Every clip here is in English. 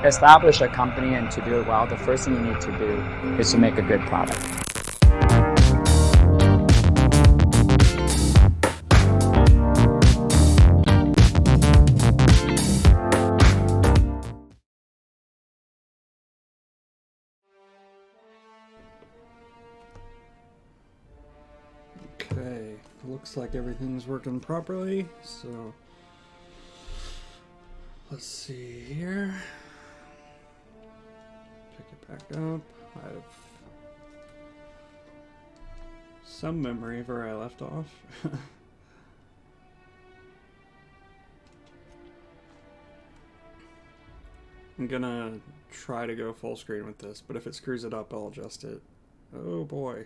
Establish a company, and to do it well, the first thing you need to do is to make a good product. Okay, looks like everything's working properly, so let's see here. Pick it back up. I have some memory of where I left off. I'm gonna try to go full screen with this, but if it screws it up, I'll adjust it. Oh boy.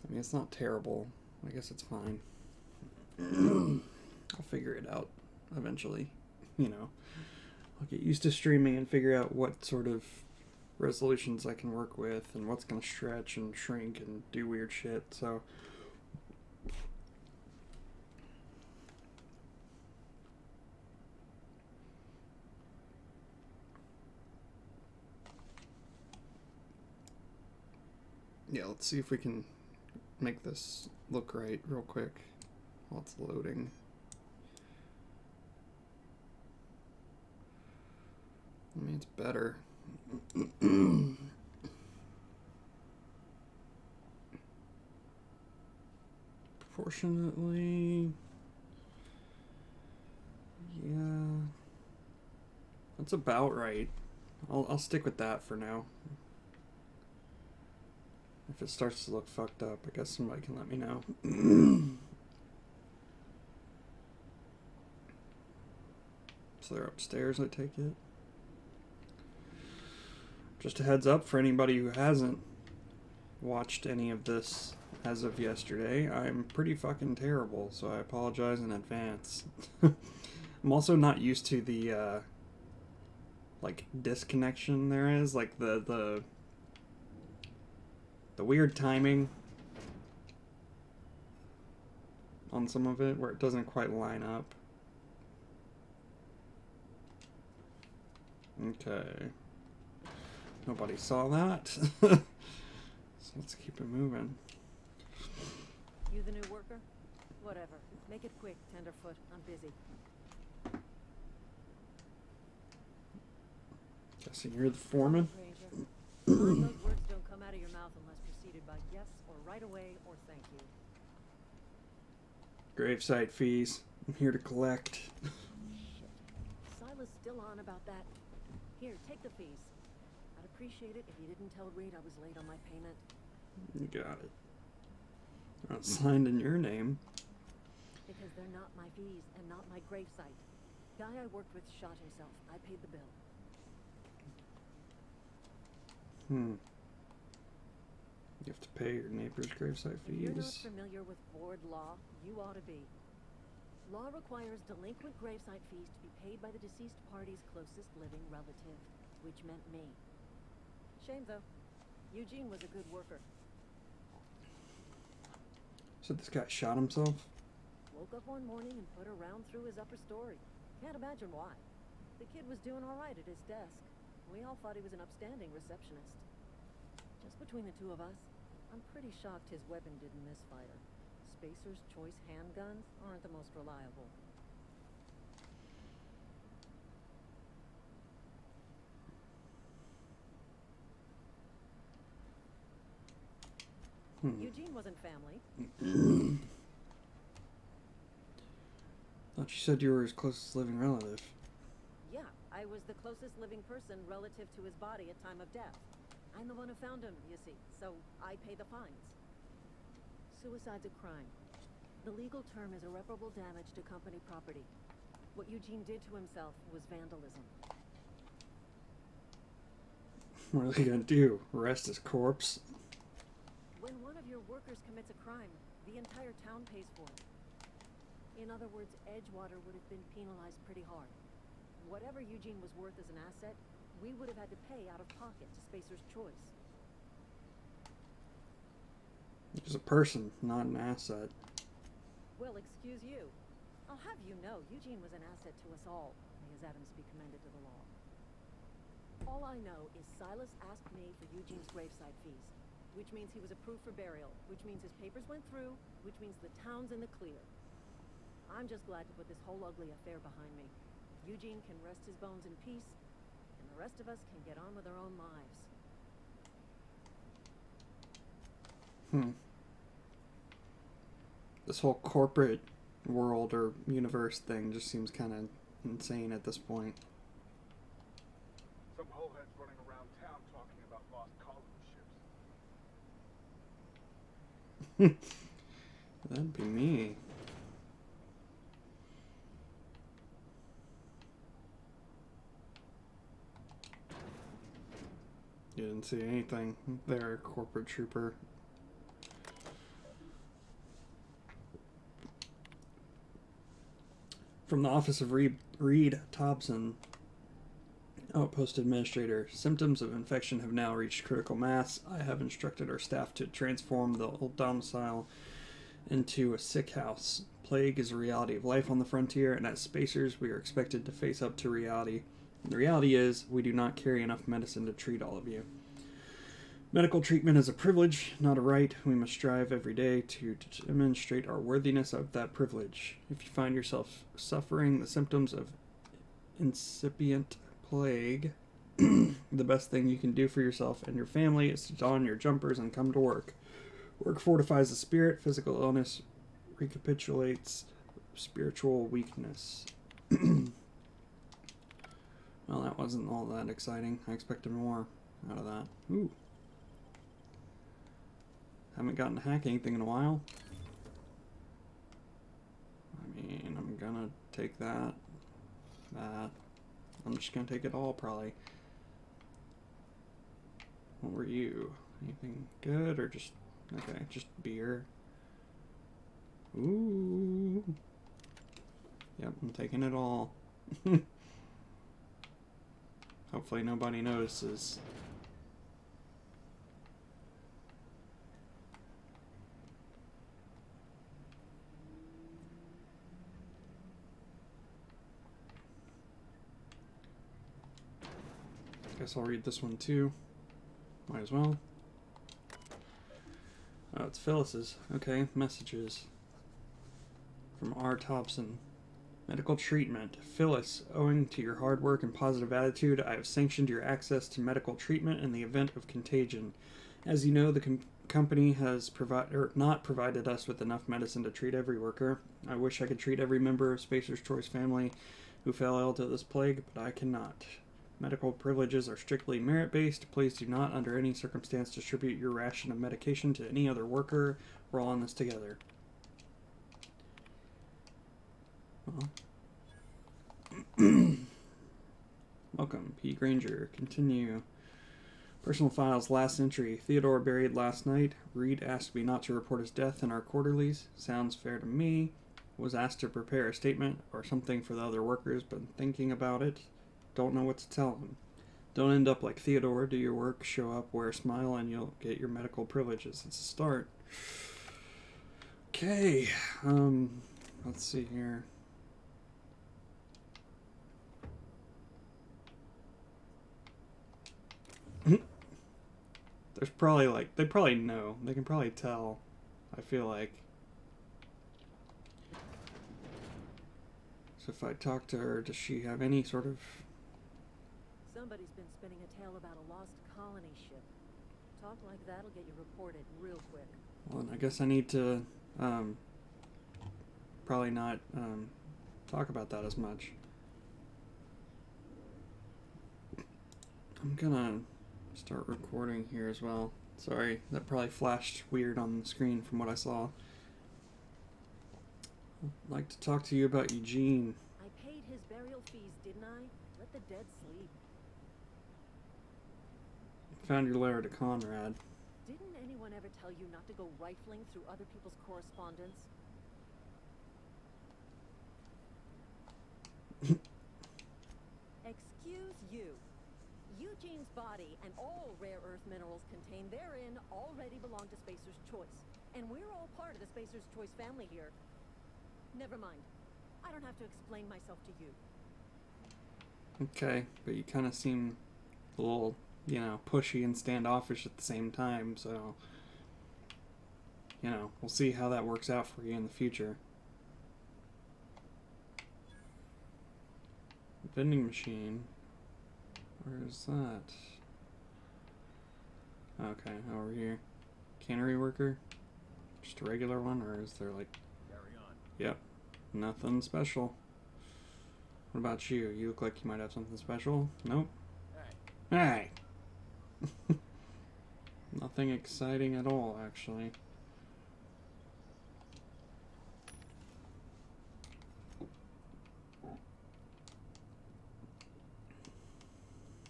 I mean, it's not terrible. I guess it's fine. I'll figure it out eventually. You know, I'll get used to streaming and figure out what sort of resolutions I can work with and what's going to stretch and shrink and do weird shit, so... yeah, let's see if we can make this look right real quick while it's loading. I mean, it's better. Proportionately, yeah, that's about right. I'll stick with that for now. If it starts to look fucked up, I guess somebody can let me know. So they're upstairs, I take it. Just a heads up for anybody who hasn't watched any of this as of yesterday. I'm pretty fucking terrible, so I apologize in advance. I'm also not used to the, like, disconnection there is. Like, the weird timing on some of it where it doesn't quite line up. Okay. Nobody saw that. So let's keep it moving. You the new worker? Whatever. Make it quick, Tenderfoot. I'm busy. Guessing you're the foreman? Those words don't come out of your mouth unless preceded by yes or right away or thank you. Gravesite fees. I'm here to collect. Shit. Silas still on about that. Here, take the fees. I'd appreciate it if you didn't tell Reed I was late on my payment. You got it. Not signed in your name. Because they're not my fees and not my gravesite. Guy I worked with shot himself. I paid the bill. You have to pay your neighbor's gravesite fees. If you're not familiar with board law, you ought to be. Law requires delinquent gravesite fees to be paid by the deceased party's closest living relative, which meant me. Shame, though. Eugene was a good worker. So this guy shot himself? Woke up one morning and put a round through his upper story. Can't imagine why. The kid was doing all right at his desk. We all thought he was an upstanding receptionist. Just between the two of us, I'm pretty shocked his weapon didn't misfire. Spacer's Choice handguns aren't the most reliable. Eugene wasn't family. Thought you said you were his closest living relative. Yeah, I was the closest living person relative to his body at time of death. I'm the one who found him, you see, so I pay the fines. Suicide's a crime. The legal term is irreparable damage to company property. What Eugene did to himself was vandalism. What are they gonna do? Arrest his corpse? When one of your workers commits a crime, the entire town pays for it. In other words, Edgewater would have been penalized pretty hard. Whatever Eugene was worth as an asset, we would have had to pay out of pocket to Spacer's Choice. He's a person, not an asset. Well, excuse you. I'll have you know, Eugene was an asset to us all. May his Adams be commended to the law. All I know is Silas asked me for Eugene's gravesite fees, which means he was approved for burial, which means his papers went through, which means the town's in the clear. I'm just glad to put this whole ugly affair behind me. Eugene can rest his bones in peace, and the rest of us can get on with our own lives. This whole corporate world or universe thing just seems kind of insane at this point. Some holeheads running around town talking about lost column ships. That'd be me. You didn't see anything there, corporate trooper. From the office of Reed Thompson, Outpost Administrator. Symptoms of infection have now reached critical mass. I have instructed our staff to transform the old domicile into a sick house. Plague is a reality of life on the frontier, and as spacers, we are expected to face up to reality. The reality is, we do not carry enough medicine to treat all of you. Medical treatment is a privilege, not a right. We must strive every day to demonstrate our worthiness of that privilege. If you find yourself suffering the symptoms of incipient plague, the best thing you can do for yourself and your family is to don your jumpers and come to work. Work fortifies the spirit. Physical illness recapitulates spiritual weakness. Well, that wasn't all that exciting. I expected more out of that. Ooh. Haven't gotten to hack anything in a while. I mean, I'm gonna take that. I'm just gonna take it all, probably. What were you? Anything good or just... Okay, just beer. Ooh. Yep, I'm taking it all. Hopefully nobody notices. Guess I'll read this one too. Might as well. Oh, it's Phyllis's. Okay, messages. From R. Thompson. Medical treatment. Phyllis, owing to your hard work and positive attitude, I have sanctioned your access to medical treatment in the event of contagion. As you know, the company has not provided us with enough medicine to treat every worker. I wish I could treat every member of Spacer's Choice family who fell ill to this plague, but I cannot. Medical privileges are strictly merit-based. Please do not, under any circumstance, distribute your ration of medication to any other worker. We're all in this together. Welcome, P. Granger. Continue. Personal files, last entry. Theodore buried last night. Reed asked me not to report his death in our quarterlies. Sounds fair to me. Was asked to prepare a statement or something for the other workers, but thinking about it, don't know what to tell them. Don't end up like Theodore. Do your work, show up, wear a smile, and you'll get your medical privileges. It's a start. Okay. Let's see here. There's probably like, they probably know. They can probably tell. I feel like. So if I talk to her, does she have any sort of... Somebody's been spinning a tale about a lost colony ship. Talk like that'll get you reported real quick. Well, then I guess I need to probably not talk about that as much. I'm gonna start recording here as well. Sorry, that probably flashed weird on the screen from what I saw. I'd like to talk to you about Eugene. I paid his burial fees, didn't I? Let the dead sleep. Found your letter to Conrad. Didn't anyone ever tell you not to go rifling through other people's correspondence? Excuse you. Eugene's body and all rare earth minerals contained therein already belong to Spacer's Choice. And we're all part of the Spacer's Choice family here. Never mind. I don't have to explain myself to you. Okay, but you kind of seem a little, you know, pushy and standoffish at the same time, so, you know, we'll see how that works out for you in the future. Vending machine. Where is that? Okay, over here. Cannery worker? Just a regular one, or is there like... Carry on. Yep, nothing special. What about you? You look like you might have something special. Nope. Hey, Hey! Nothing exciting at all, actually.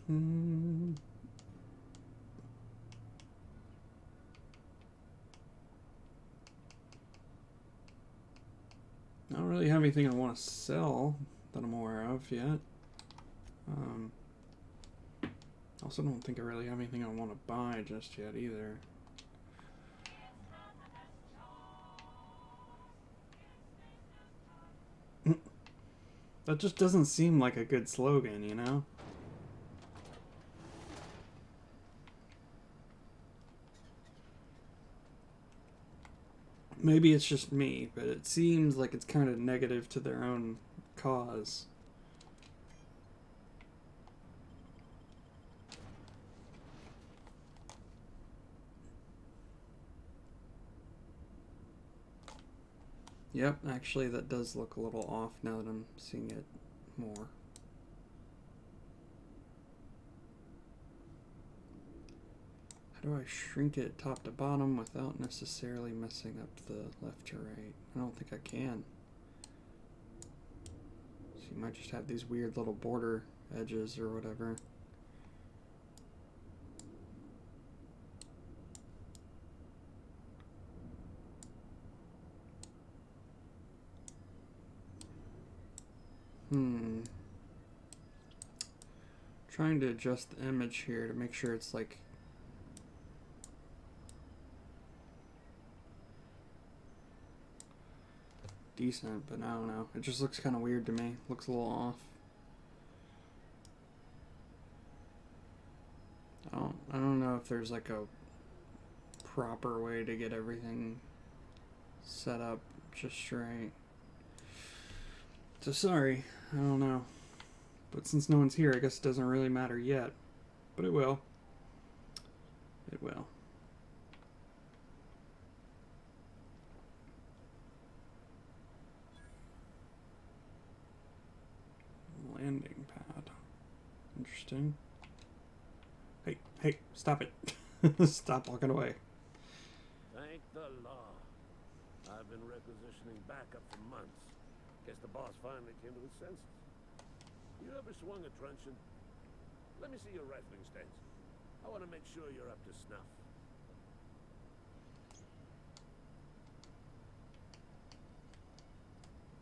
I don't really have anything I want to sell that I'm aware of yet. Also don't think I really have anything I want to buy just yet either. That just doesn't seem like a good slogan, you know? Maybe it's just me, but it seems like it's kind of negative to their own cause. Yep, actually that does look a little off now that I'm seeing it more. How do I shrink it top to bottom without necessarily messing up the left to right? I don't think I can. So you might just have these weird little border edges or whatever. Trying to adjust the image here to make sure it's like decent, but I don't know. It just looks kind of weird to me. Looks a little off. I don't know if there's like a proper way to get everything set up just right. So sorry, I don't know. But since no one's here, I guess it doesn't really matter yet. But it will. It will. Landing pad. Interesting. Hey, stop it. Stop walking away. thank the law. I've been requisitioning backup for months. Guess the boss finally came to his senses. You ever swung a truncheon? Let me see your rifling stance. I want to make sure you're up to snuff.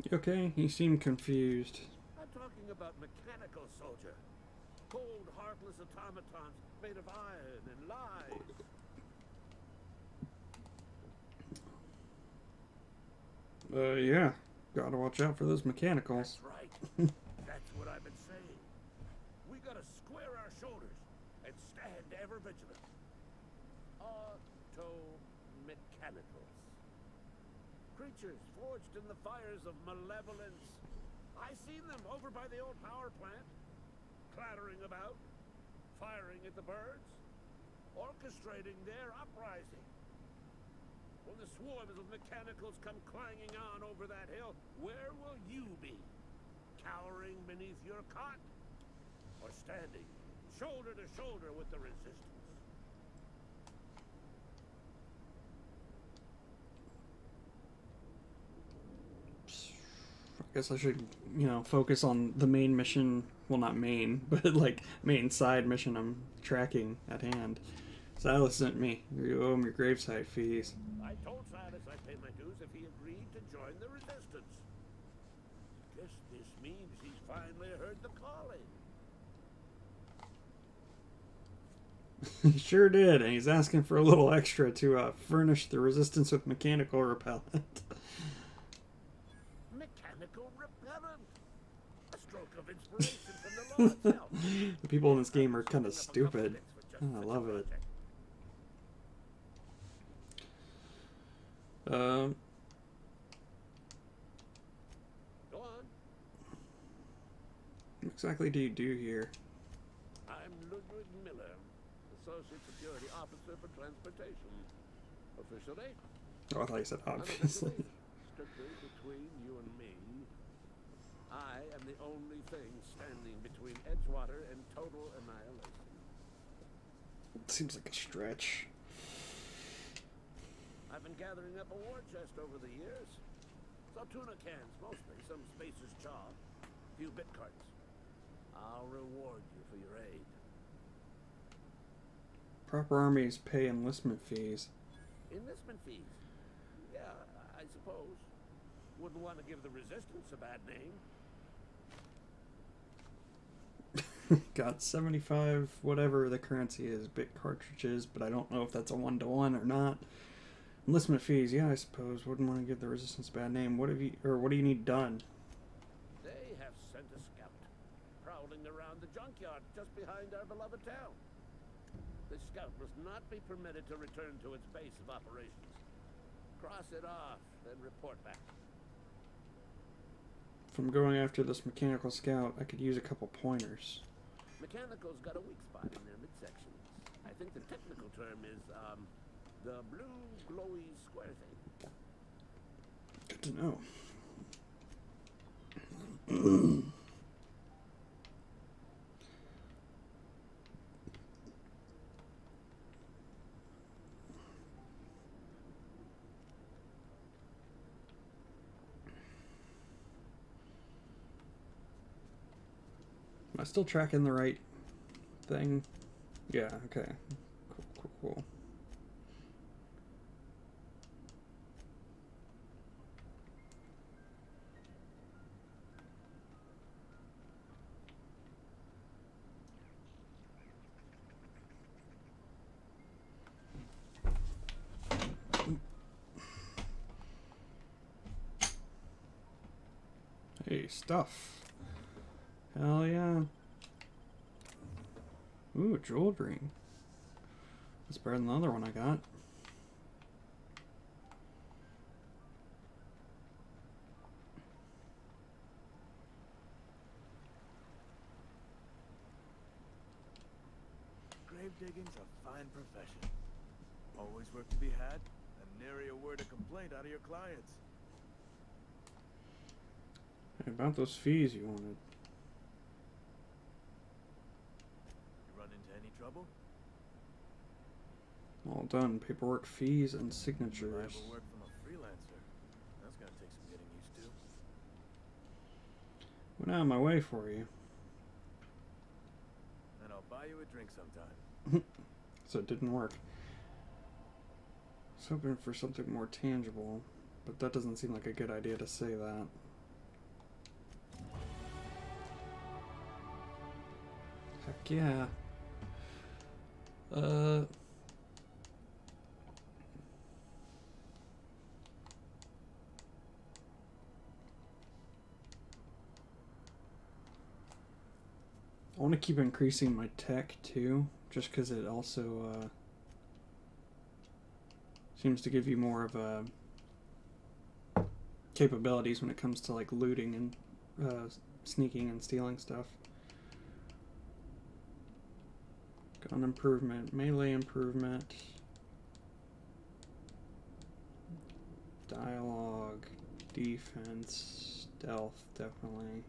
You okay? He seemed confused. I'm talking about mechanical soldier. Cold, heartless automatons made of iron and lies. Yeah. Gotta watch out for those mechanicals. That's right. That's what I've been saying. We gotta square our shoulders and stand ever vigilant. Auto-mechanicals. Creatures forged in the fires of malevolence. I seen them over by the old power plant, clattering about, firing at the birds, orchestrating their uprising. When the swarms of mechanicals come clanging on over that hill, where will you be? Cowering beneath your cot? Or standing shoulder to shoulder with the resistance? I guess I should, focus on the main mission. Well, not main, but like main side mission I'm tracking at hand. Silas sent me. You owe him your gravesite fees. I told Silas I'd pay my dues if he agreed to join the resistance. Guess this means he's finally heard the calling. He sure did, and he's asking for a little extra to furnish the resistance with mechanical repellent. Mechanical repellent. A stroke of inspiration from the law itself. The people in this game are kind of stupid. Oh, I love it. Go on. What exactly do you do here? I'm Ludwig Miller, Associate Security Officer for Transportation. Officially, Oh, I thought you said obviously. unofficially, strictly between you and me, I am the only thing standing between Edgewater and total annihilation. Seems like a stretch. I've been gathering up a war chest over the years. Some tuna cans, mostly. Some Spacer's chaw. A few bit carts. I'll reward you for your aid. Proper armies pay enlistment fees. Enlistment fees? Yeah, I suppose. Wouldn't want to give the resistance a bad name. Got 75 whatever the currency is bit cartridges, but I don't know if that's a 1-to-1 or not. Enlistment fees, yeah, I suppose. Wouldn't want to give the resistance a bad name. What do you need done? They have sent a scout, prowling around the junkyard just behind our beloved town. The scout must not be permitted to return to its base of operations. Cross it off, then report back. If I'm going after this mechanical scout, I could use a couple pointers. Mechanical's got a weak spot in their midsections. I think the technical term is, the blue glowy square thing. Good to know. Am I still tracking the right thing? Yeah, okay. Cool. Hey, stuff. Hell yeah. Ooh, a jeweled ring. That's better than the other one I got. Grave digging's a fine profession. Always work to be had, and nary a word of complaint out of your clients. Hey, about those fees you wanted. You run into any trouble? All done. Paperwork, fees, and signatures. Reliable work from a freelancer. That's gonna take some getting used to. Went out of my way for you. And I'll buy you a drink sometime. So it didn't work. I was hoping for something more tangible, but that doesn't seem like a good idea to say that. yeah. I want to keep increasing my tech too, just because it also seems to give you more of a capabilities when it comes to like looting and sneaking and stealing stuff. Gun improvement, melee improvement, dialogue, defense, stealth, definitely.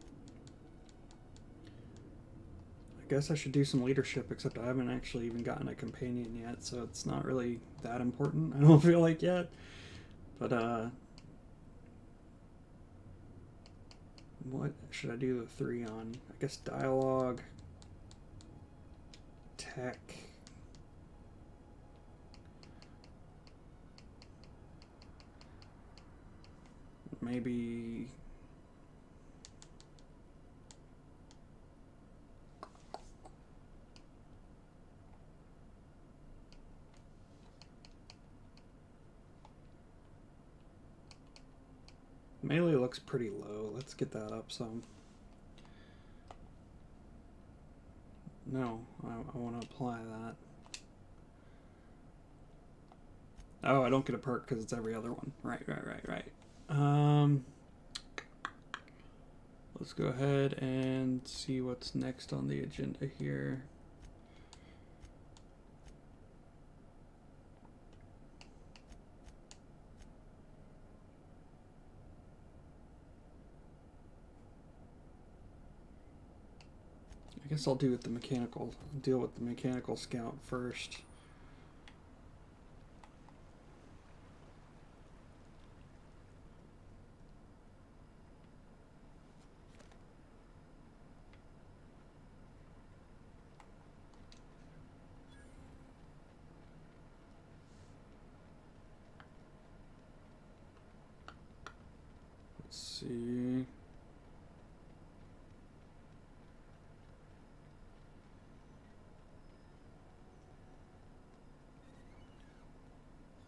I guess I should do some leadership, except I haven't actually even gotten a companion yet, so it's not really that important, I don't feel like yet. But, what should I do the 3 on? I guess dialogue, tech, maybe melee looks pretty low. Let's get that up some. No, I want to apply that. Oh, I don't get a perk because it's every other one. Right. Let's go ahead and see what's next on the agenda here. I guess I'll deal with the mechanical scout first. Let's see.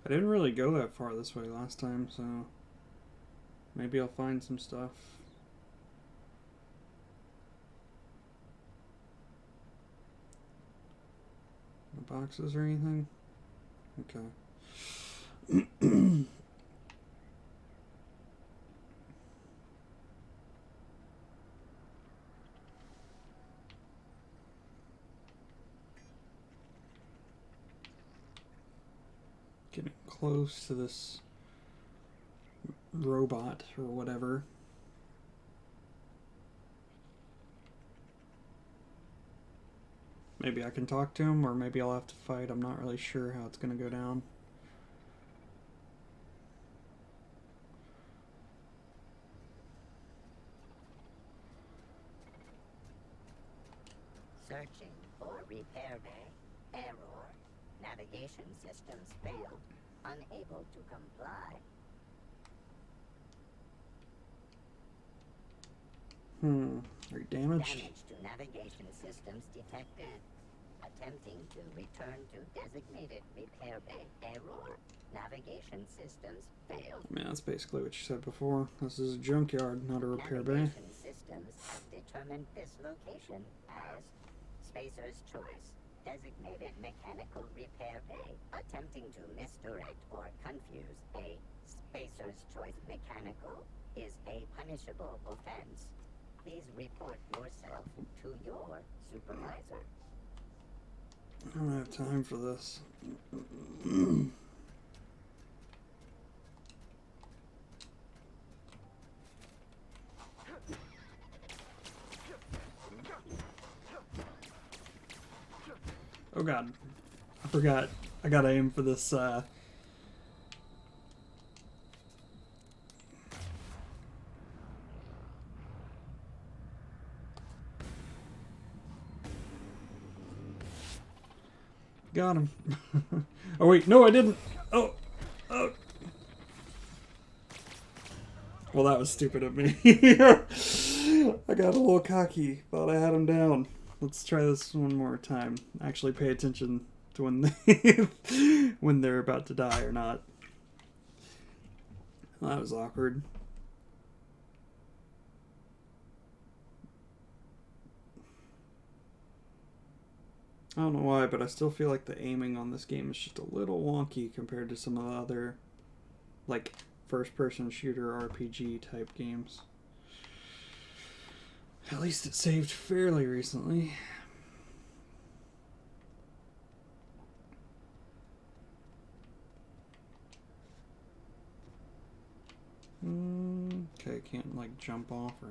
I didn't really go that far this way last time, so maybe I'll find some stuff. No boxes or anything? Okay. Getting close to this robot or whatever. Maybe I can talk to him, or maybe I'll have to fight. I'm not really sure how it's going to go down. Searching for repair bay. Error. Navigation systems failed. Unable to comply. Are you damaged? Damage to navigation systems detected. Attempting to return to designated repair bay. Error. Navigation systems failed. I mean, that's basically what you said before. This is a junkyard, not a repair bay. Navigation systems have determined this location as Spacer's Choice. Designated mechanical repair bay. Attempting to misdirect or confuse a Spacer's Choice mechanical is a punishable offense. Please report yourself to your supervisor. I don't have time for this. Oh god. I forgot. I gotta aim for this, Got him. Oh wait, no I didn't! Oh! Well, that was stupid of me. I got a little cocky. Thought I had him down. Let's try this one more time. Actually pay attention to when they when they're about to die or not. Well, that was awkward. I don't know why, but I still feel like the aiming on this game is just a little wonky compared to some of the other, like, first-person shooter RPG type games. At least it saved fairly recently. Okay, can't, like, jump off or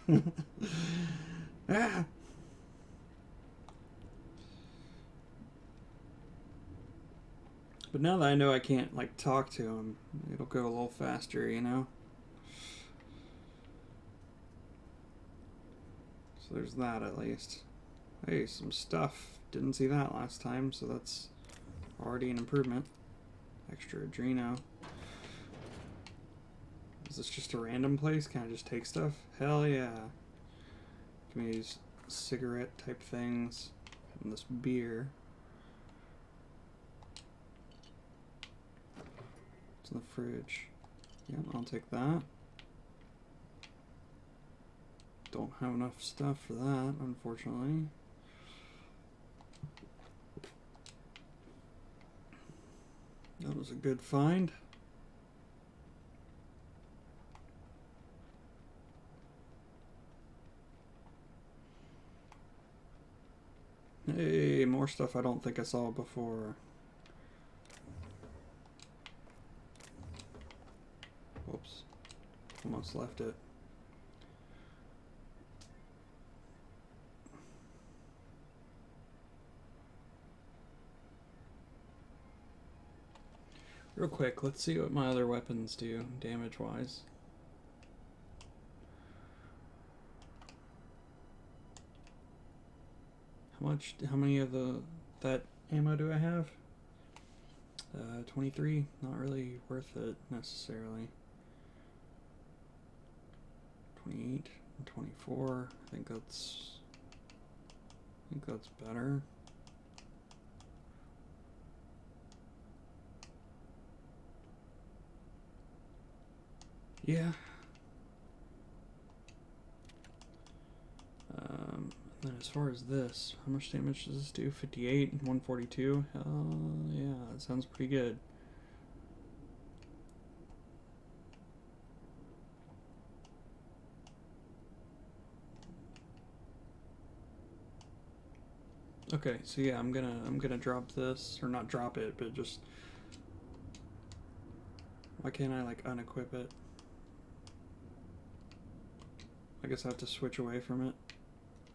anything. Ah! But now that I know I can't, like, talk to him, it'll go a little faster, you know? So there's that, at least. Hey, some stuff. Didn't see that last time, so that's already an improvement. Extra Adreno. Is this just a random place? Can I just take stuff? Hell yeah. Can we use cigarette type things? And this beer. It's in the fridge. Yeah, I'll take that. Don't have enough stuff for that, unfortunately. That was a good find. Hey, more stuff I don't think I saw before. Whoops. Almost left it. Real quick, let's see what my other weapons do, damage-wise. How many of that ammo do I have? 23, not really worth it necessarily. 28 and 24, I think that's better. Yeah. Then as far as this, how much damage does this do? 58 and 142? Hell yeah, that sounds pretty good. Okay, so yeah, I'm gonna drop this, or not drop it, but just, why can't I like unequip it? I guess I have to switch away from it.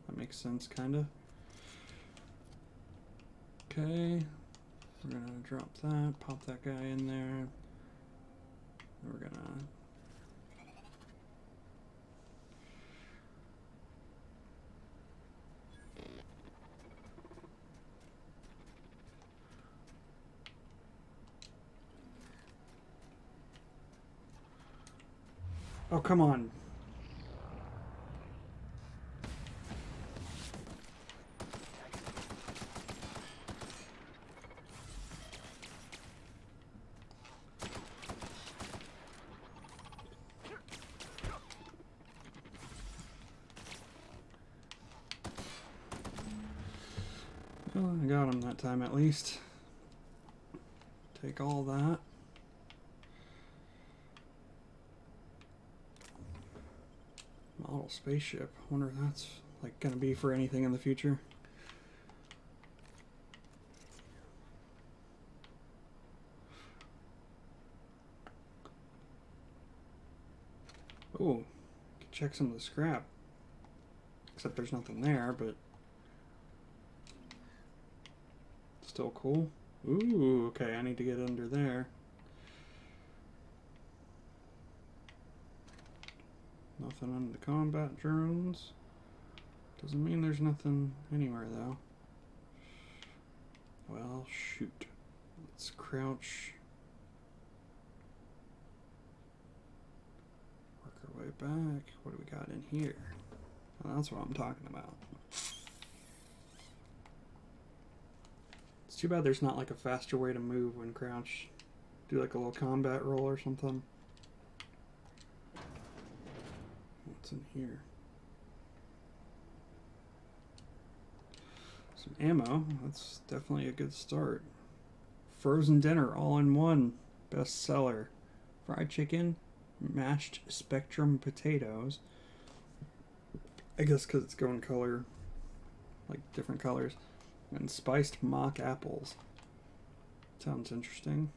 That makes sense, kinda. Okay, we're gonna drop that, pop that guy in there. And we're gonna oh, come on. Well, I got him that time at least. Take all that. Model spaceship. Wonder if that's like gonna be for anything in the future. Oh, check some of the scrap. Except there's nothing there, but still cool. Ooh, okay, I need to get under there. Nothing under the combat drones. Doesn't mean there's nothing anywhere though. Well, shoot. Let's crouch. Work our way back. What do we got in here? That's what I'm talking about. It's too bad there's not like a faster way to move when crouch. Do like a little combat roll or something. What's in here? Some ammo. That's definitely a good start. Frozen dinner all in one. Bestseller. Fried chicken, mashed spectrum potatoes. I guess because it's going color, like different colors. And spiced mock apples. Sounds interesting.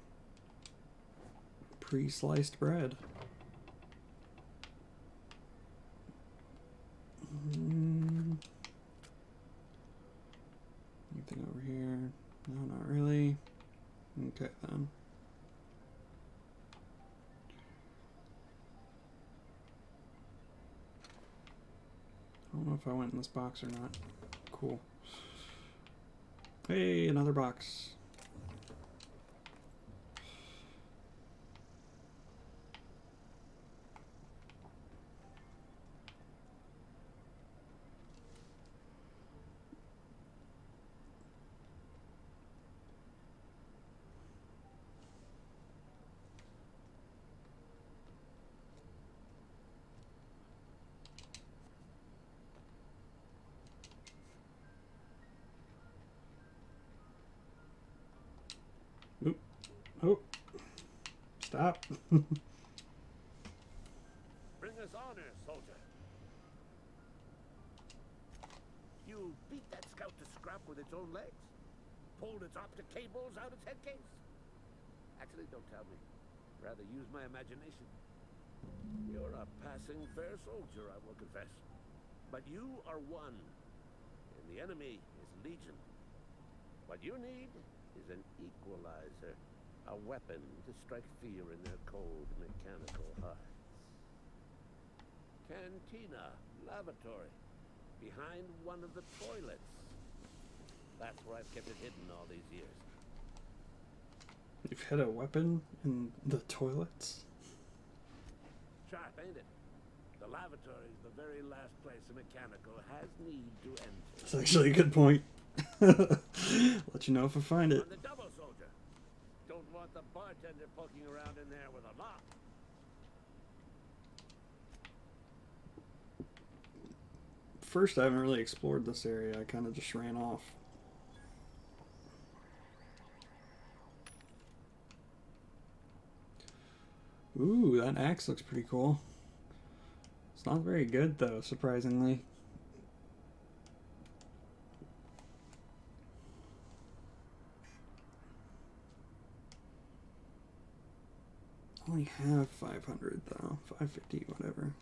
Pre-sliced bread. Anything over here? No, not really. Okay then. I don't know if I went in this box or not. Cool. Hey, another box. Oh, stop. Bring us honor, soldier. You beat that scout to scrap with its own legs? Pulled its optic cables out its head case? Actually, don't tell me. Rather use my imagination. You're a passing fair soldier, I will confess. But you are one, and the enemy is legion. What you need is an equalizer. A weapon to strike fear in their cold mechanical hearts. Cantina, lavatory, behind one of the toilets. That's where I've kept it hidden all these years. You've hid a weapon in the toilets? Sharp, ain't it? The lavatory is the very last place a mechanical has need to enter. That's actually a good point. Let you know if I find it. On the double, soldier. Don't want the bartender poking around in there with a mop. First, I haven't really explored this area. I kind of just ran off. Ooh, that axe looks pretty cool. It's not very good, though, surprisingly. I only have 500, though. 550, whatever.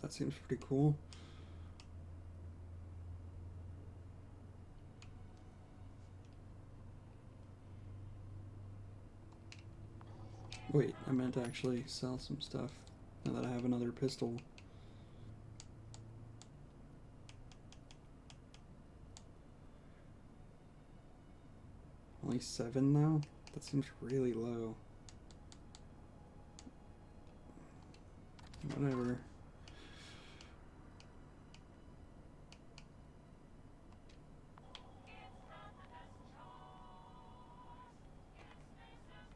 That seems pretty cool. Wait, I meant to actually sell some stuff now that I have another pistol. Only 7 now? That seems really low. Whatever.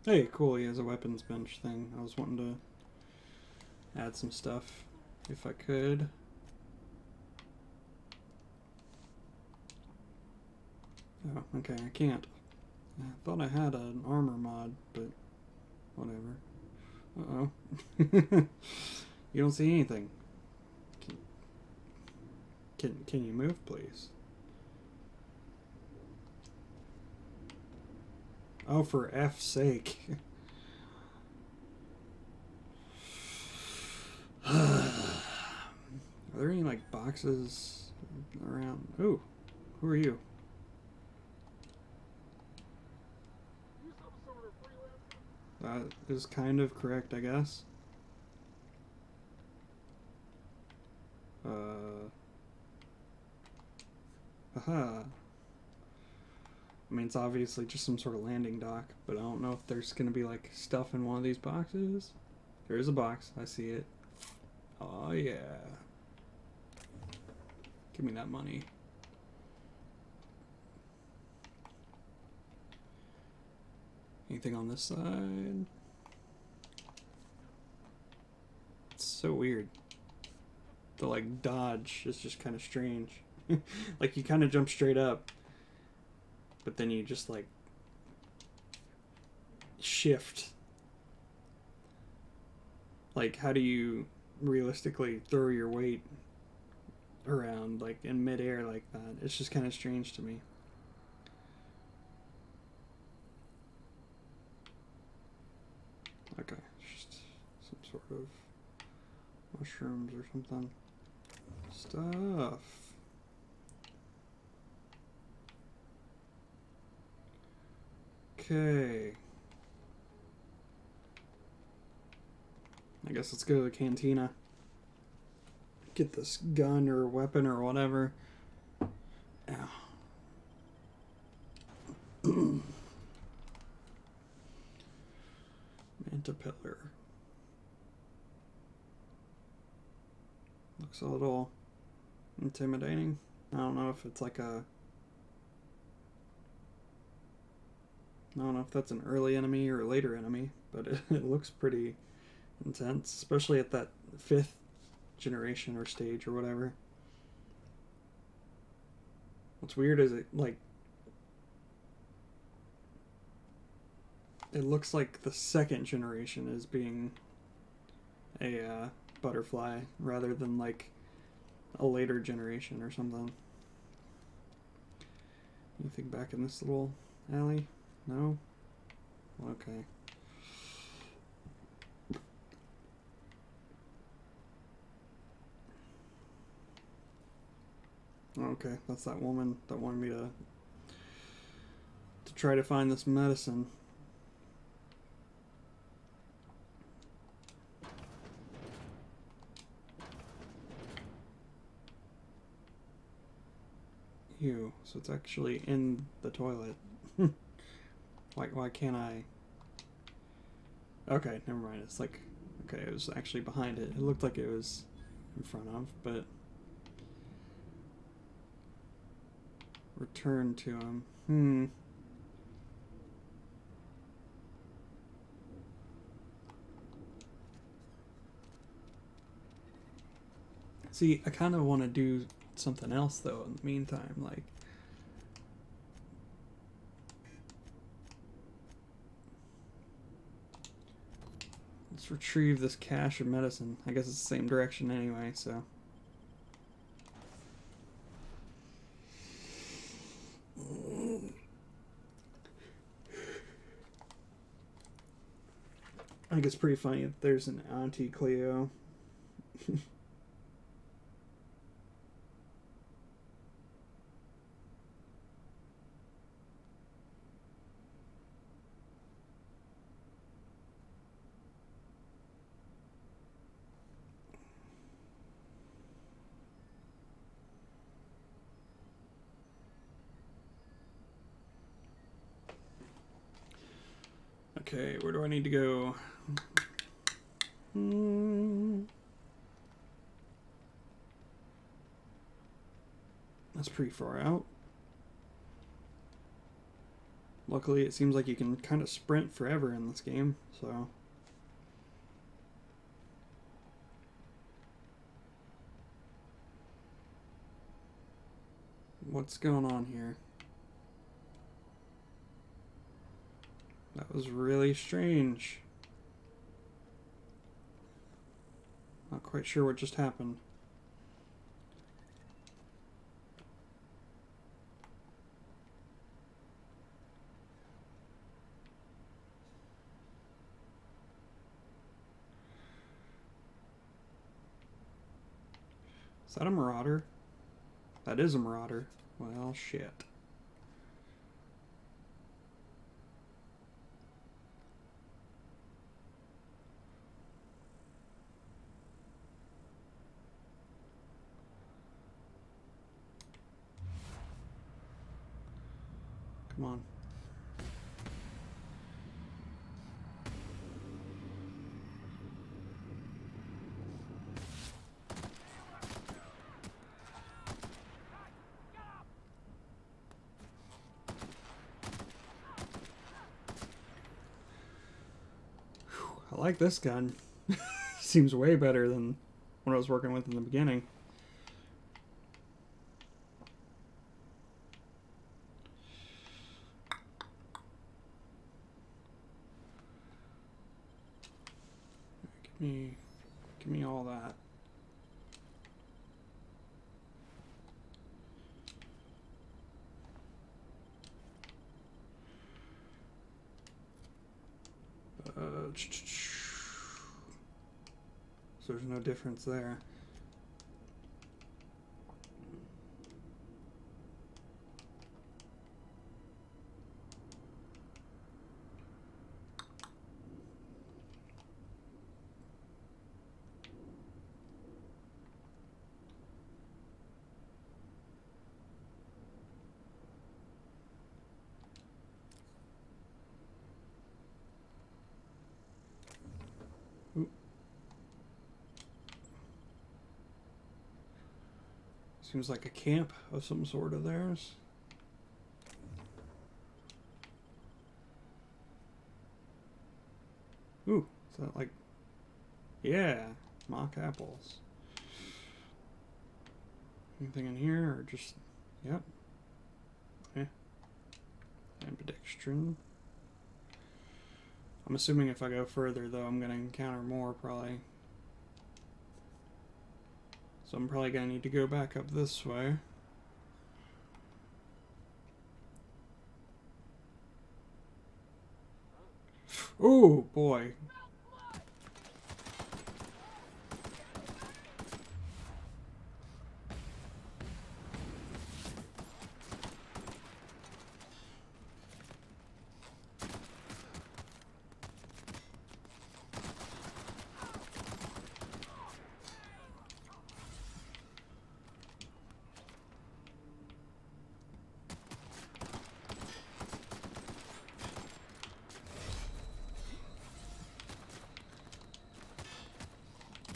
Hey, cool, he has a weapons bench thing. I was wanting to add some stuff if I could. Oh, okay, I can't. I thought I had an armor mod, but whatever. Uh-oh. You don't see anything. Can you move, please? Oh, for F's sake. Are there any, like, boxes around? Ooh, who are you? You some sort of freelancer? That is kind of correct, I guess. Aha. I mean, it's obviously just some sort of landing dock, but I don't know if there's gonna be like stuff in one of these boxes. There is a box. I see it. Oh yeah. Give me that money. Anything on this side? It's so weird. The like dodge is just kind of strange. Like you kind of jump straight up, but then you just like shift. Like how do you realistically throw your weight around like in midair like that? It's just kind of strange to me. Okay, just some sort of mushrooms or something. Stuff. Okay. I guess let's go to the cantina. Get this gun or weapon or whatever. Ow. Manta pillar. Looks a little intimidating. I don't know if it's like a... I don't know if that's an early enemy or a later enemy, but it looks pretty intense, especially at that 5th generation or stage or whatever. What's weird is it like... It looks like the 2nd generation is being a butterfly rather than like a later generation or something. Anything back in this little alley? No? Okay. Okay, that's that woman that wanted me to try to find this medicine. Ew, so it's actually in the toilet. Why can't I? Okay, never mind. It's like, okay, it was actually behind it. It looked like it was in front of, but return to him. See, I kind of want to do something else though in the meantime, like let's retrieve this cache of medicine. I guess it's the same direction anyway, so I think it's pretty funny that there's an Auntie Cleo. Okay, where do I need to go? That's pretty far out. Luckily, it seems like you can kind of sprint forever in this game, so... What's going on here? That was really strange. Not quite sure what just happened. Is that a marauder? That is a marauder. Well, shit. Come on. I like this gun. Seems way better than what I was working with in the beginning. Give me all that. So there's no difference there. Seems like a camp of some sort of theirs. Ooh, is that like... Yeah, mock apples. Anything in here, or just... Yep. Yeah. Ambidextrine. I'm assuming if I go further, though, I'm going to encounter more, probably. So I'm probably going to need to go back up this way. Oh, boy.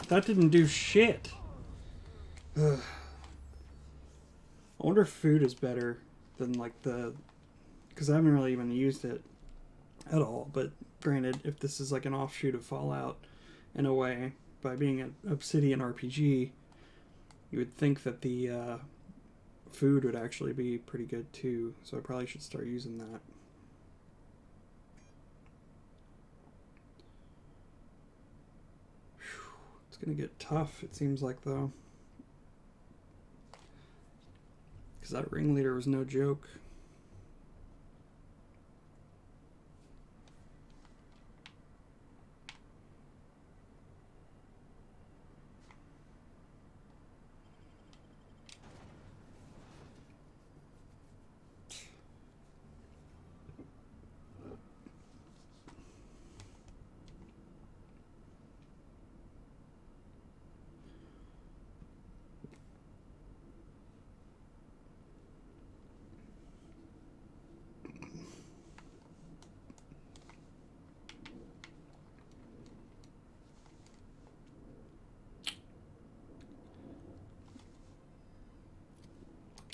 That didn't do shit. Ugh. I wonder if food is better than like the... Because I haven't really even used it at all. But granted, if this is like an offshoot of Fallout in a way, by being an Obsidian RPG, you would think that the food would actually be pretty good too. So I probably should start using that. It's gonna get tough, it seems like, though. Because that ringleader was no joke.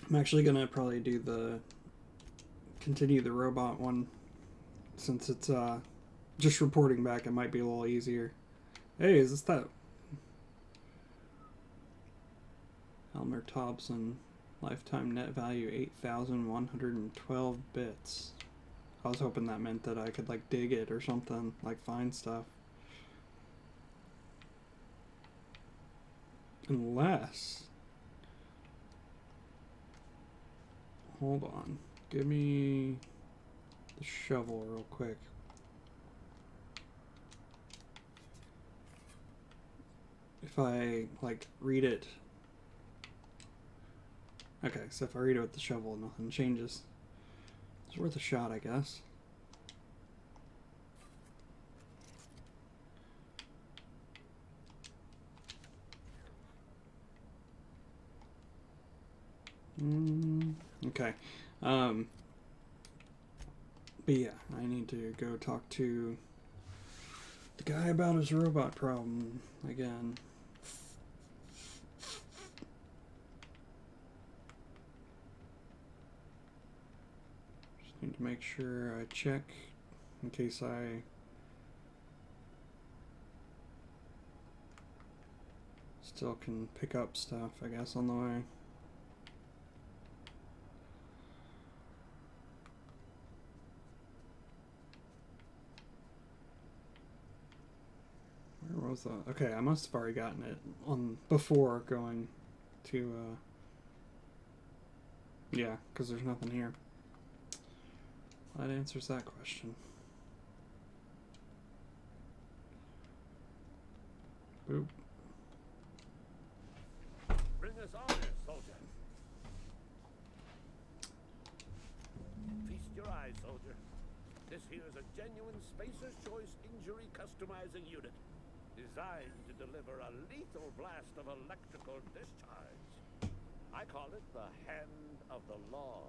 I'm actually gonna probably do continue the robot one, since it's just reporting back. It might be a little easier. Hey, is this that Elmer Thompson? Lifetime net value 8,112 bits. I was hoping that meant that I could like dig it or something, like find stuff. Unless... Hold on. Give me the shovel real quick. If I, like, read it... Okay, so if I read it with the shovel, nothing changes. It's worth a shot, I guess. Okay. But yeah, I need to go talk to the guy about his robot problem again. Just need to make sure I check in case I still can pick up stuff, I guess, on the way. Where was that? Okay, I must have already gotten it on before going to, yeah, because there's nothing here. That answers that question. Boop. Bring us honor, soldier. Feast your eyes, soldier. This here is a genuine Spacer's Choice injury customizing unit, designed to deliver a lethal blast of electrical discharge. I call it the Hand of the Law.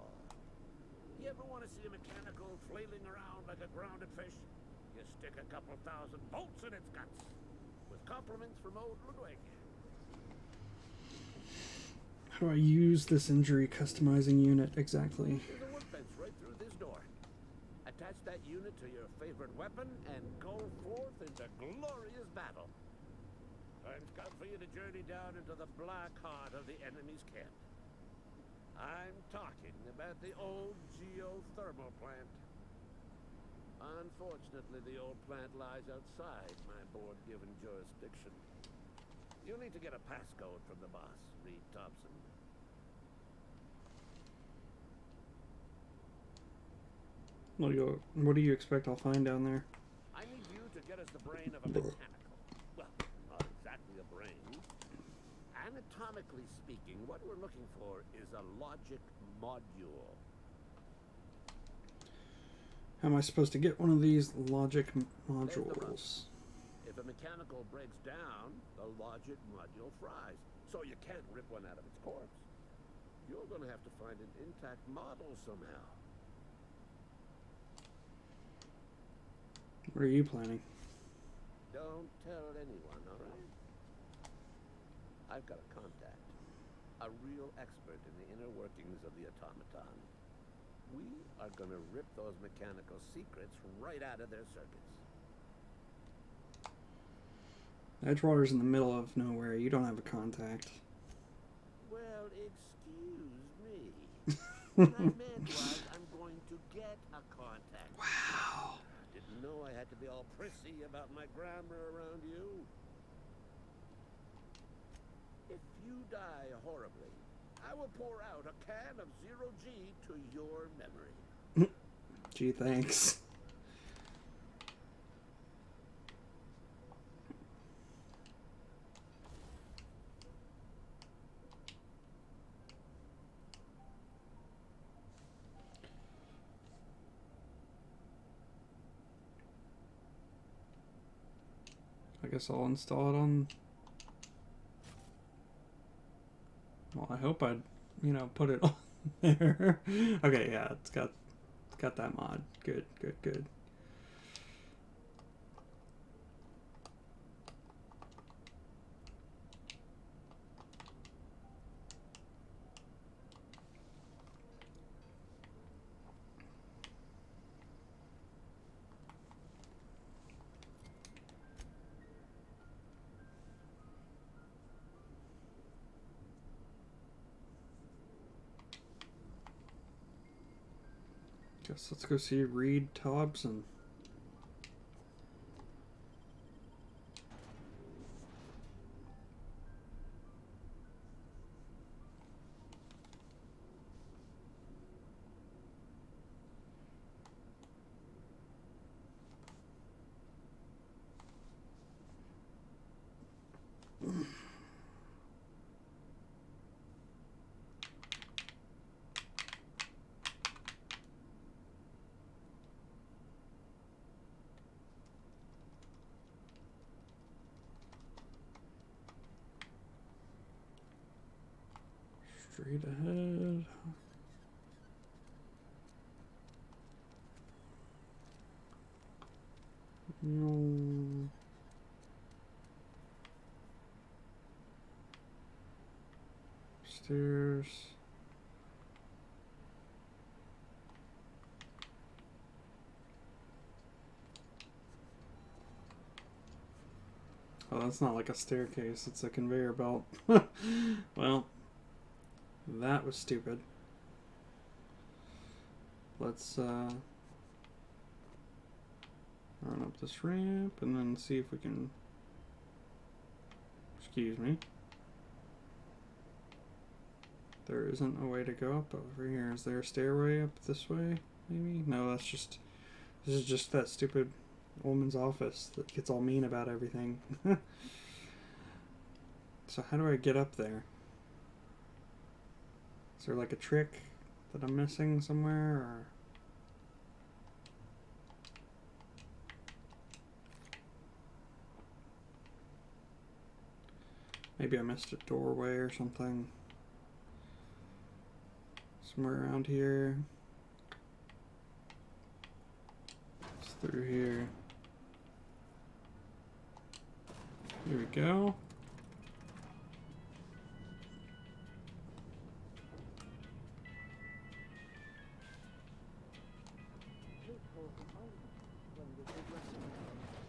You ever want to see a mechanical flailing around like a grounded fish? You stick a couple thousand bolts in its guts. With compliments from old Ludwig. How do I use this injury customizing unit exactly? There's a workbench right through this door. Attach that unit to your favorite weapon and go forth into glorious battle. Time's come for you to journey down into the black heart of the enemy's camp. I'm talking about the old geothermal plant. Unfortunately, the old plant lies outside my board-given jurisdiction. You'll need to get a passcode from the boss, Reed Thompson. What do you expect I'll find down there? I need you to get us the brain of a mechanical. Well, not exactly a brain. Anatomically speaking, what we're looking for is a logic module. How am I supposed to get one of these logic modules? If a mechanical breaks down, the logic module fries. So you can't rip one out of its corpse. You're going to have to find an intact model somehow. What are you planning? Don't tell anyone, all right? I've got a contact. A real expert in the inner workings of the automaton. We are going to rip those mechanical secrets right out of their circuits. Edgewater's in the middle of nowhere. You don't have a contact. Well, excuse me. What I meant was I'm going to get a contact. Wow. Didn't know I had to be all prissy about my grammar around you. If you die horribly, I will pour out a can of Zero-G to your memory. Gee, thanks. I guess I'll install it on... Well, I hope I'd, put it on there. Okay, yeah, it's got that mod. Good, good, good. Guess let's go see Reed Thompson. Straight ahead. No. Stairs. Oh, that's not like a staircase, it's a conveyor belt. Well, that was stupid. Let's run up this ramp and then see if we can. Excuse me. There isn't a way to go up over here. Is there a stairway up this way? Maybe? No, that's just. This is just that stupid woman's office that gets all mean about everything. So, how do I get up there? Is there like a trick that I'm missing somewhere? Or. Maybe I missed a doorway or something. Somewhere around here. It's through here. Here we go.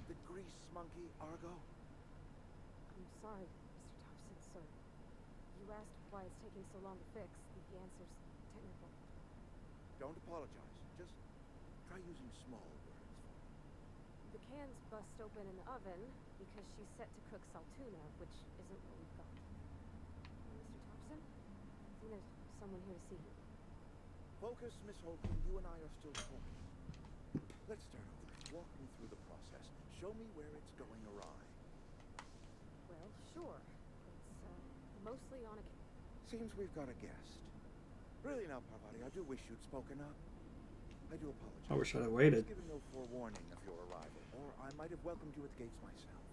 The grease monkey, Argo? I'm sorry, Mr. Thompson, sir. You asked why it's taking so long to fix. The answer's technical. Don't apologize. Just try using small words. The can's bust open in the oven because she's set to cook saltuna, which isn't what we've got. Mr. Thompson? I think there's someone here to see you. Focus, Miss Holcomb. You and I are still talking. Let's start over. Walk me through the process. Show me where it's going awry. Well, sure. It's mostly on a... Seems we've got a guest. Really now, Parvati, I do wish you'd spoken up. I do apologize. I wish I'd have I waited. was given no forewarning of your arrival, or I might have welcomed you at the gates myself.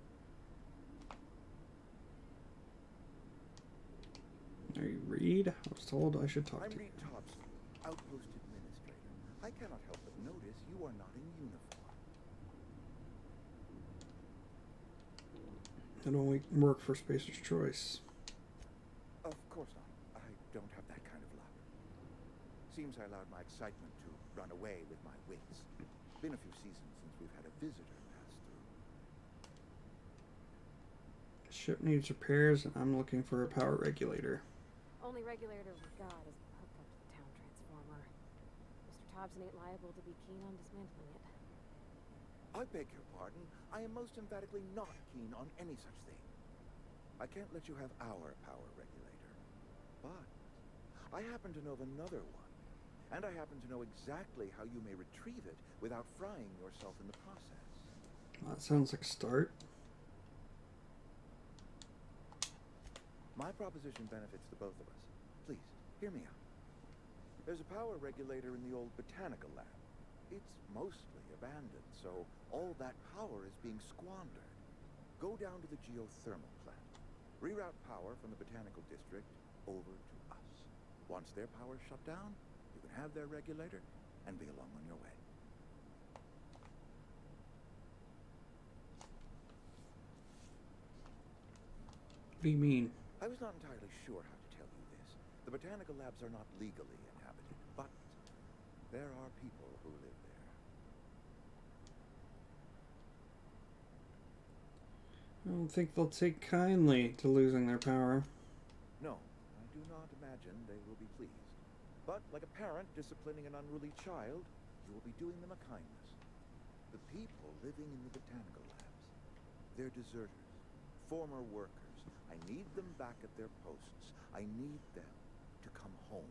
Are you Reed? I was told I should talk I'm to you. Reed Thompson, Outpost Administrator. I cannot help but notice you are not in uniform. I don't work for Spacer's Choice. Of course not. I don't have that kind of luck. Seems I allowed my excitement to run away with my wits. Been a few seasons since we've had a visitor pass through. The ship needs repairs, and I'm looking for a power regulator. Only regulator we've got is hooked up to the town transformer. Mr. Thompson ain't liable to be keen on dismantling it. I beg your pardon. I am most emphatically not keen on any such thing. I can't let you have our power regulator. But I happen to know of another one. And I happen to know exactly how you may retrieve it without frying yourself in the process. That sounds like a start. My proposition benefits the both of us. Please, hear me out. There's a power regulator in the old botanical lab. It's mostly abandoned, so all that power is being squandered. Go down to the geothermal plant. Reroute power from the botanical district over to us. Once their power's shut down, you can have their regulator and be along on your way. What do you mean? I was not entirely sure how to tell you this. The botanical labs are not legally inhabited, but there are people who live there. I don't think they'll take kindly to losing their power. No, I do not imagine they will be pleased. But like a parent disciplining an unruly child, you will be doing them a kindness. The people living in the botanical labs, they're deserters, former workers. I need them back at their posts. I need them to come home.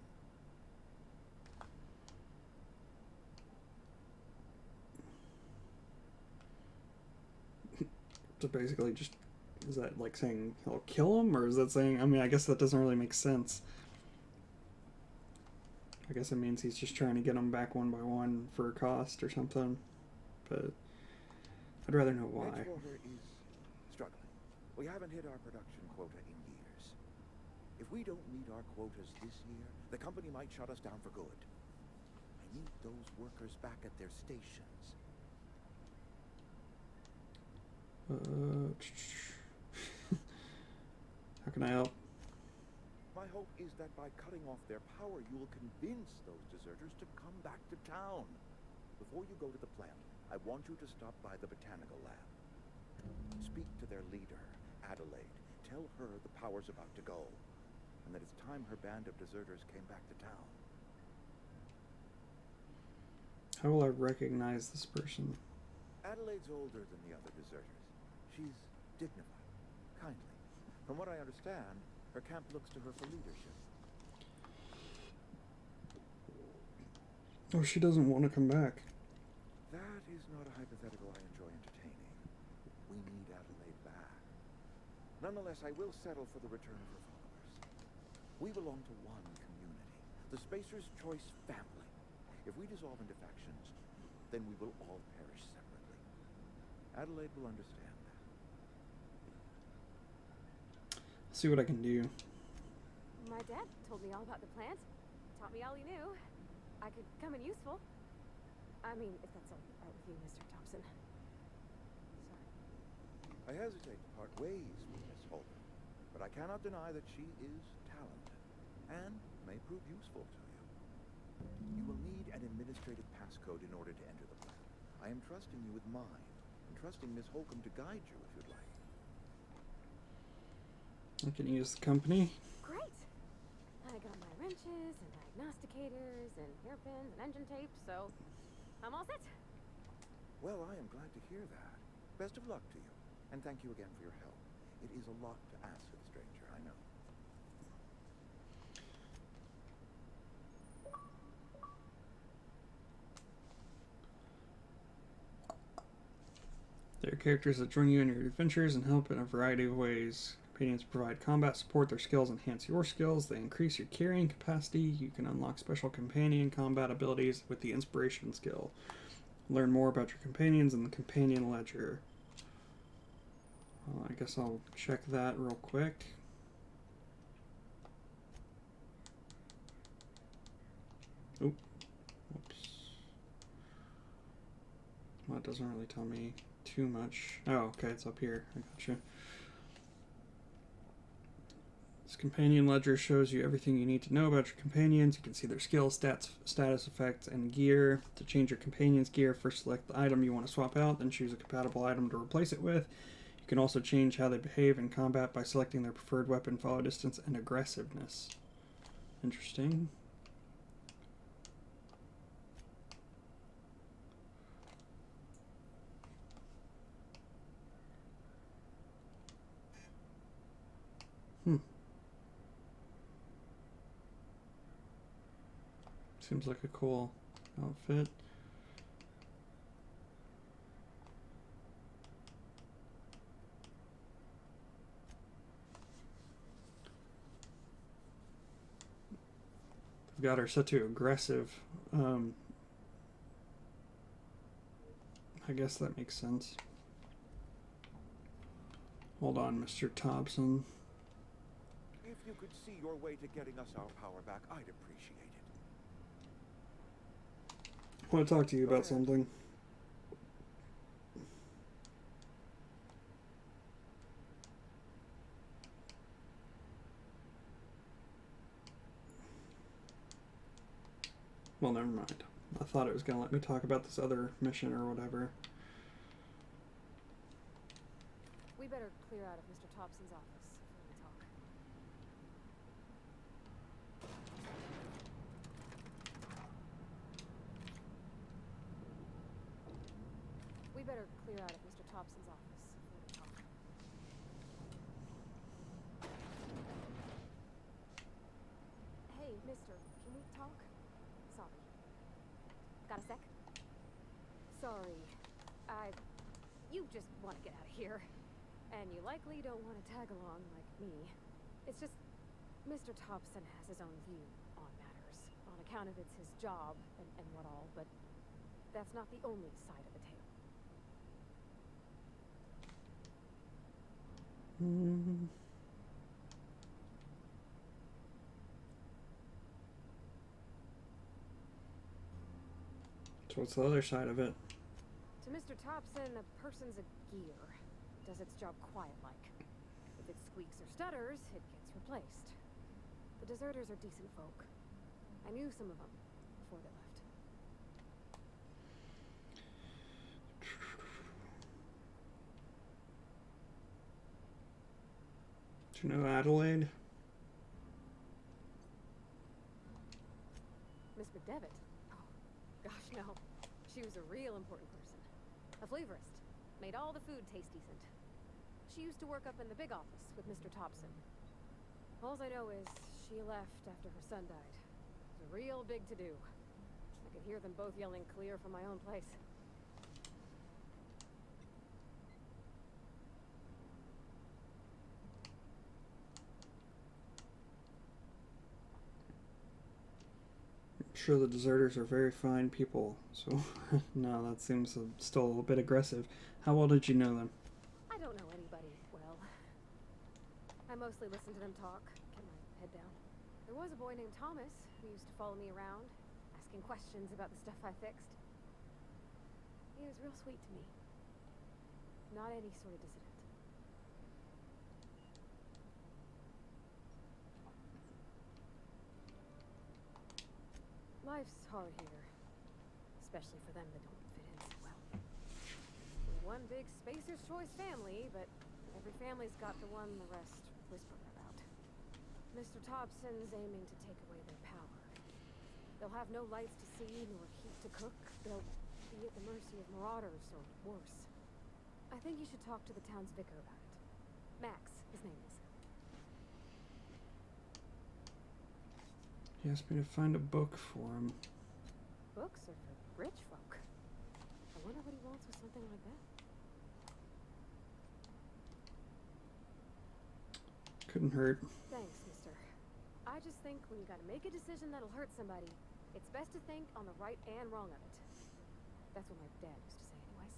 So basically just, is that like saying he'll kill them, or is that saying, I mean, I guess that doesn't really make sense. I guess it means he's just trying to get them back one by one for a cost or something, but I'd rather know why. Edgewater is struggling. We haven't hit our production quota in years. If we don't meet our quotas this year, the company might shut us down for good. I need those workers back at their stations. How can I help? My hope is that by cutting off their power, you will convince those deserters to come back to town. Before you go to the plant, I want you to stop by the botanical lab. Speak to their leader, Adelaide. Tell her the power's about to go, and that it's time her band of deserters came back to town. How will I recognize this person? Adelaide's older than the other deserters. She's dignified, kindly. From what I understand, her camp looks to her for leadership. Oh, she doesn't want to come back. That is not a hypothetical I enjoy entertaining. We need Adelaide back. Nonetheless, I will settle for the return of her followers. We belong to one community, the Spacer's Choice family. If we dissolve into factions, then we will all perish separately. Adelaide will understand that. See what I can do. My dad told me all about the plant. Taught me all he knew. I could come in useful. I mean, if that's all right with you, Mr. Thompson. Sorry. I hesitate to part ways with Miss Holden, but I cannot deny that she is talented and may prove useful to you. You will need an administrative passcode in order to enter the plant. I am trusting you with mine, and trusting Miss Holcomb to guide you if you'd like. I can use the company. Great! I got my wrenches and diagnosticators and hairpins and engine tape, so I'm all set. Well, I am glad to hear that. Best of luck to you, and thank you again for your help. It is a lot to ask of a stranger, I know. There are characters that join you in your adventures and help in a variety of ways. Companions provide combat support. Their skills enhance your skills. They increase your carrying capacity. You can unlock special companion combat abilities with the inspiration skill. Learn more about your companions in the companion ledger. I guess I'll check that real quick. Oop. Whoops. Well, it doesn't really tell me too much. Oh, okay, it's up here. I gotcha. This companion ledger shows you everything you need to know about your companions. You can see their skills, stats, status effects, and gear. To change your companion's gear, first select the item you want to swap out, then choose a compatible item to replace it with. You can also change how they behave in combat by selecting their preferred weapon, follow distance, and aggressiveness. Interesting. Seems like a cool outfit. They've got her set to aggressive. I guess that makes sense. Hold on, Mr. Thompson. If you could see your way to getting us our power back, I'd appreciate it. I want to talk to you about something. Well, never mind. I thought it was going to let me talk about this other mission or whatever. We better clear out of Mr. Thompson's office before we talk. We better clear out of Mr. Thompson's office before we talk. Hey, mister, can we talk? Sorry. Got a sec? Sorry. You just want to get out of here. And you likely don't want to tag along like me. It's just, Mr. Thompson has his own view on matters, on account of it's his job and what all, but that's not the only side of the tale. So what's the other side of it? To Mr. Thompson, a person's a gear. does its job quiet-like. If it squeaks or stutters, it gets replaced. The deserters are decent folk. I knew some of them before they left. Do you know Adelaide? Miss McDevitt? Oh, gosh, no. She was a real important person. A flavorist. Made all the food taste decent. She used to work up in the big office with Mr. Thompson. All I know is she left after her son died. It was a real big to-do. I could hear them both yelling clear from my own place. I'm sure the deserters are very fine people, so no, that seems still a little bit aggressive. How well did you know them? I don't know anybody well. I mostly listen to them talk, keep my head down. There was a boy named Thomas who used to follow me around, asking questions about the stuff I fixed. He was real sweet to me. Not any sort of dissident. Life's hard here, especially for them that don't fit in so well. We're one big Spacer's Choice family, but every family's got the one the rest whisper about. Mr. Thompson's aiming to take away their power. They'll have no lights to see nor heat to cook. They'll be at the mercy of marauders or worse. I think you should talk to the town's vicar about it. Max, his name is. He asked me to find a book for him. Books are for rich folk. I wonder what he wants with something like that. Couldn't hurt. Thanks, mister. I just think when you gotta make a decision that'll hurt somebody, it's best to think on the right and wrong of it. That's what my dad used to say anyways.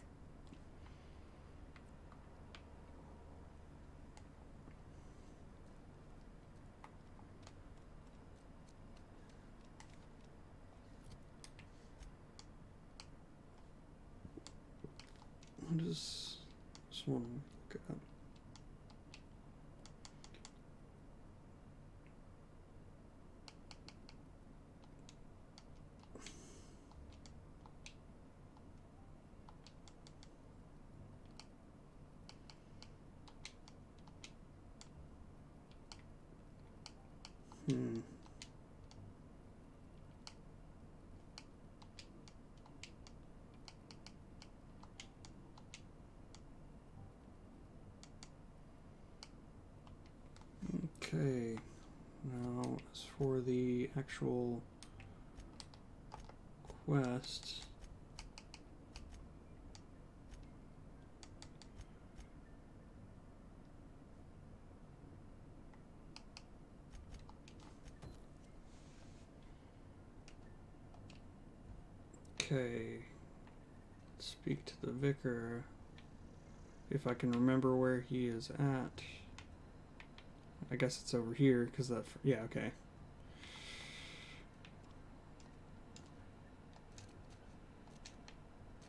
What is this one? Look at. Okay, now as for the actual quest, okay, speak to the vicar, if I can remember where he is at. I guess it's over here, because that, yeah, okay.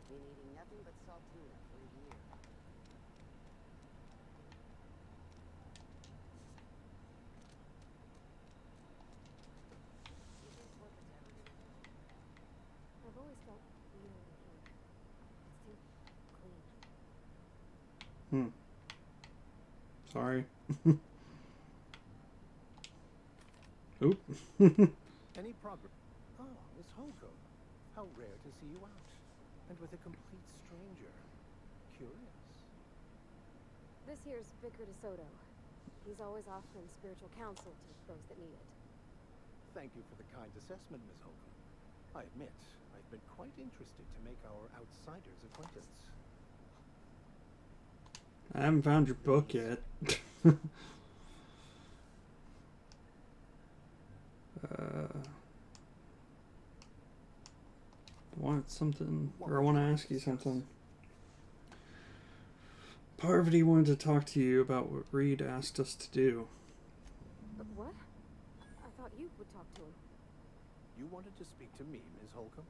Been eating nothing but saltuna for a year. I've always felt weird in here. It's too clean. Sorry. Oop. Any progress? Oh, Miss Holcomb. How rare to see you out. And with a complete stranger. Curious. This here's Vicar DeSoto. He's always offering spiritual counsel to those that need it. Thank you for the kind assessment, Miss Holcomb. I admit, I've been quite interested to make our outsider's acquaintance. I haven't found your book yet. Want something, or I want to ask you something. Parvati wanted to talk to you about what Reed asked us to do. What? I thought you would talk to him. You wanted to speak to me, Ms. Holcomb?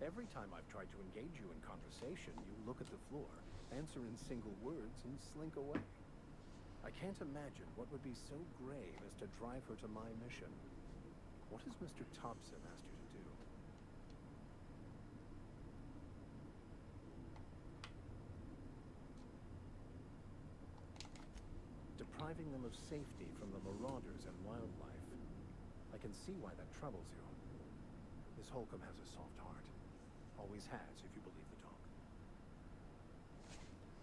Every time I've tried to engage you in conversation, you look at the floor, answer in single words, and slink away. I can't imagine what would be so grave as to drive her to my mission. What has Mr. Thompson asked you to do? Depriving them of safety from the marauders and wildlife. I can see why that troubles you. Miss Holcomb has a soft heart. Always has, if you believe the talk.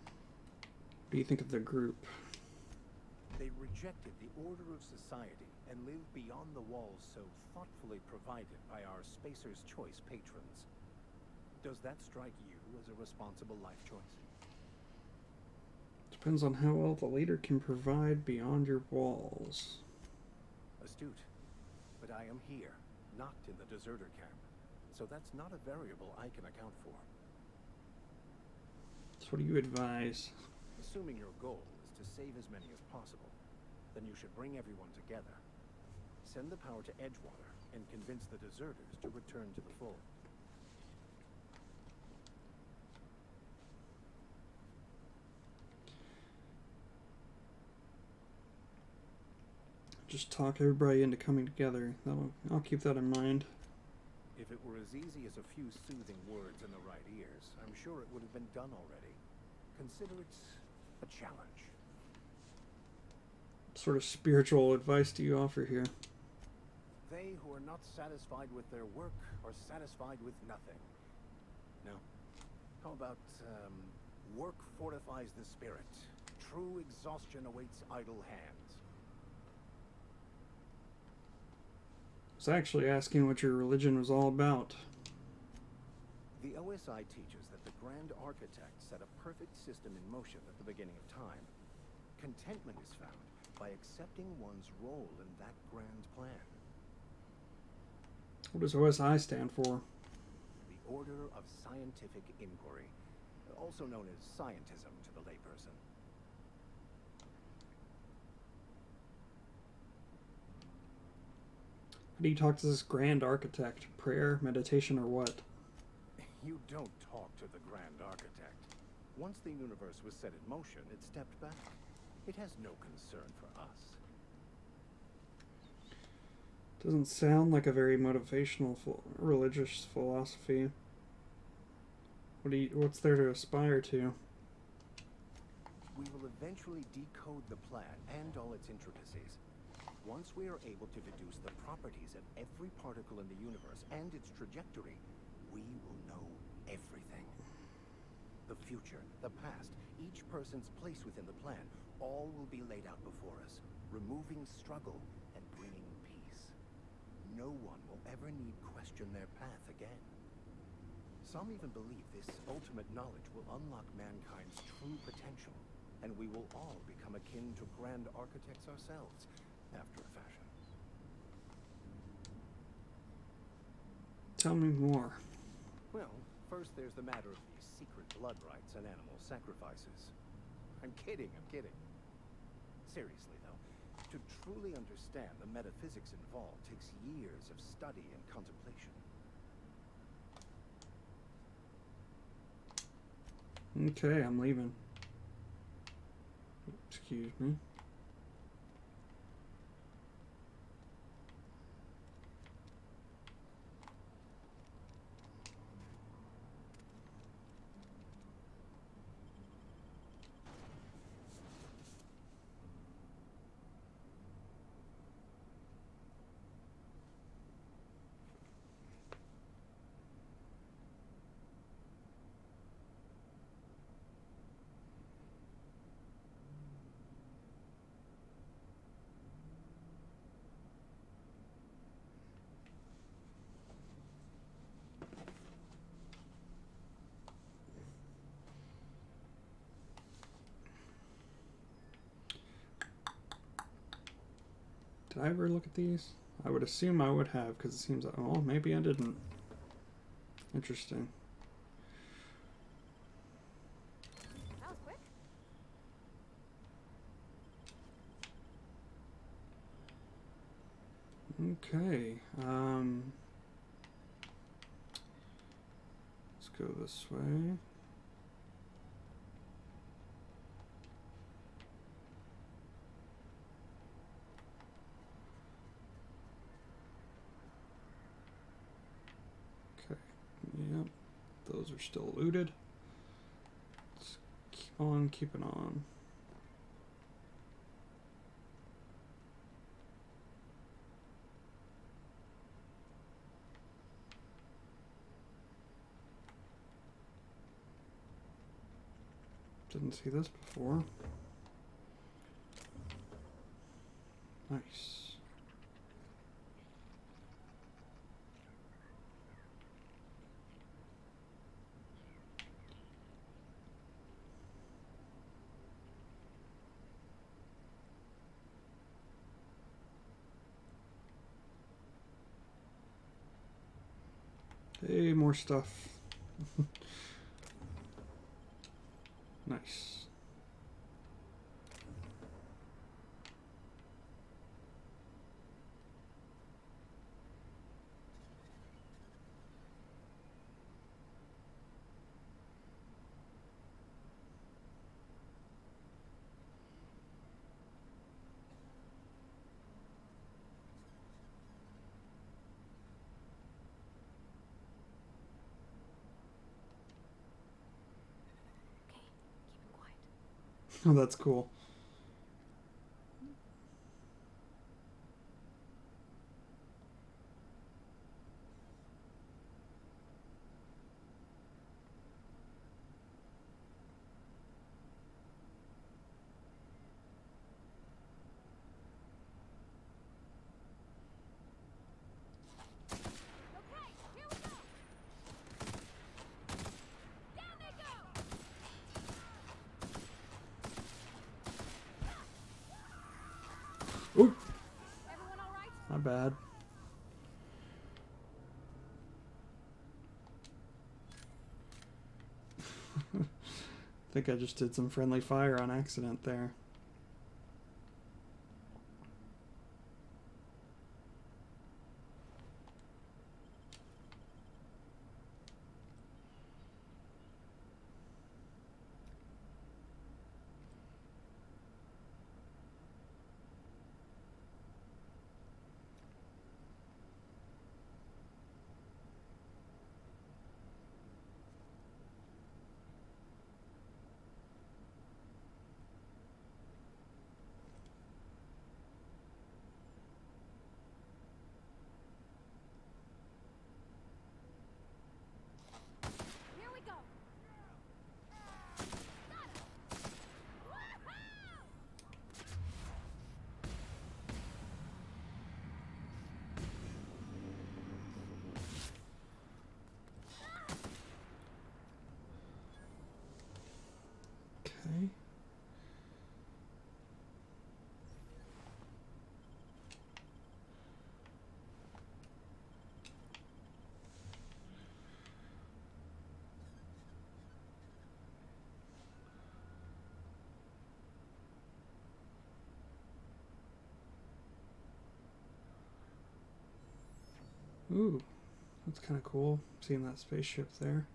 What do you think of the group? They rejected the order of society and lived beyond the walls so thoughtfully provided by our Spacer's Choice patrons. Does that strike you as a responsible life choice? Depends on how well the leader can provide beyond your walls. Astute. But I am here, not in the deserter camp. So that's not a variable I can account for. So what do you advise? Assuming your goal is to save as many as possible, then you should bring everyone together. Send the power to Edgewater and convince the deserters to return to the fold. Just talk everybody into coming together. I'll keep that in mind. If it were as easy as a few soothing words in the right ears, I'm sure it would have been done already. Consider it a challenge. What sort of spiritual advice do you offer here? They who are not satisfied with their work are satisfied with nothing. No. How about, work fortifies the spirit. True exhaustion awaits idle hands. I was actually asking what your religion was all about. The OSI teaches that the Grand Architect set a perfect system in motion at the beginning of time. Contentment is found by accepting one's role in that grand plan. What does OSI stand for? The Order of Scientific Inquiry, also known as scientism to the layperson. How do you talk to this Grand Architect? Prayer, meditation, or what? You don't talk to the Grand Architect. Once the universe was set in motion, it stepped back. It has no concern for us. Doesn't sound like a very motivational religious philosophy. What's there to aspire to? We will eventually decode the plan and all its intricacies. Once we are able to deduce the properties of every particle in the universe and its trajectory, we will know everything. The future, the past, each person's place within the plan, all will be laid out before us, removing struggle and bringing peace. No one will ever need question their path again. Some even believe this ultimate knowledge will unlock mankind's true potential, and we will all become akin to Grand Architects ourselves, after a fashion. Tell me more. Well, first there's the matter of the secret blood rites and animal sacrifices. I'm kidding. Seriously, though, to truly understand the metaphysics involved takes years of study and contemplation. Okay, I'm leaving. Excuse me. Did I ever look at these? I would assume I would have, because it seems like, oh, maybe I didn't. Interesting. That was quick. Okay. go this way. Okay, yep, those are still looted. Let's keep on keeping on. Didn't see this before. Nice. Hey, more stuff. Nice. Okay, keep it quiet. Oh, that's cool. Okay, here we go. Down they go. Ooh, Everyone all right? not bad. I think I just did some friendly fire on accident there. Here we go. Got him. Woohoo! Okay. Ooh, that's kind of cool, seeing that spaceship there.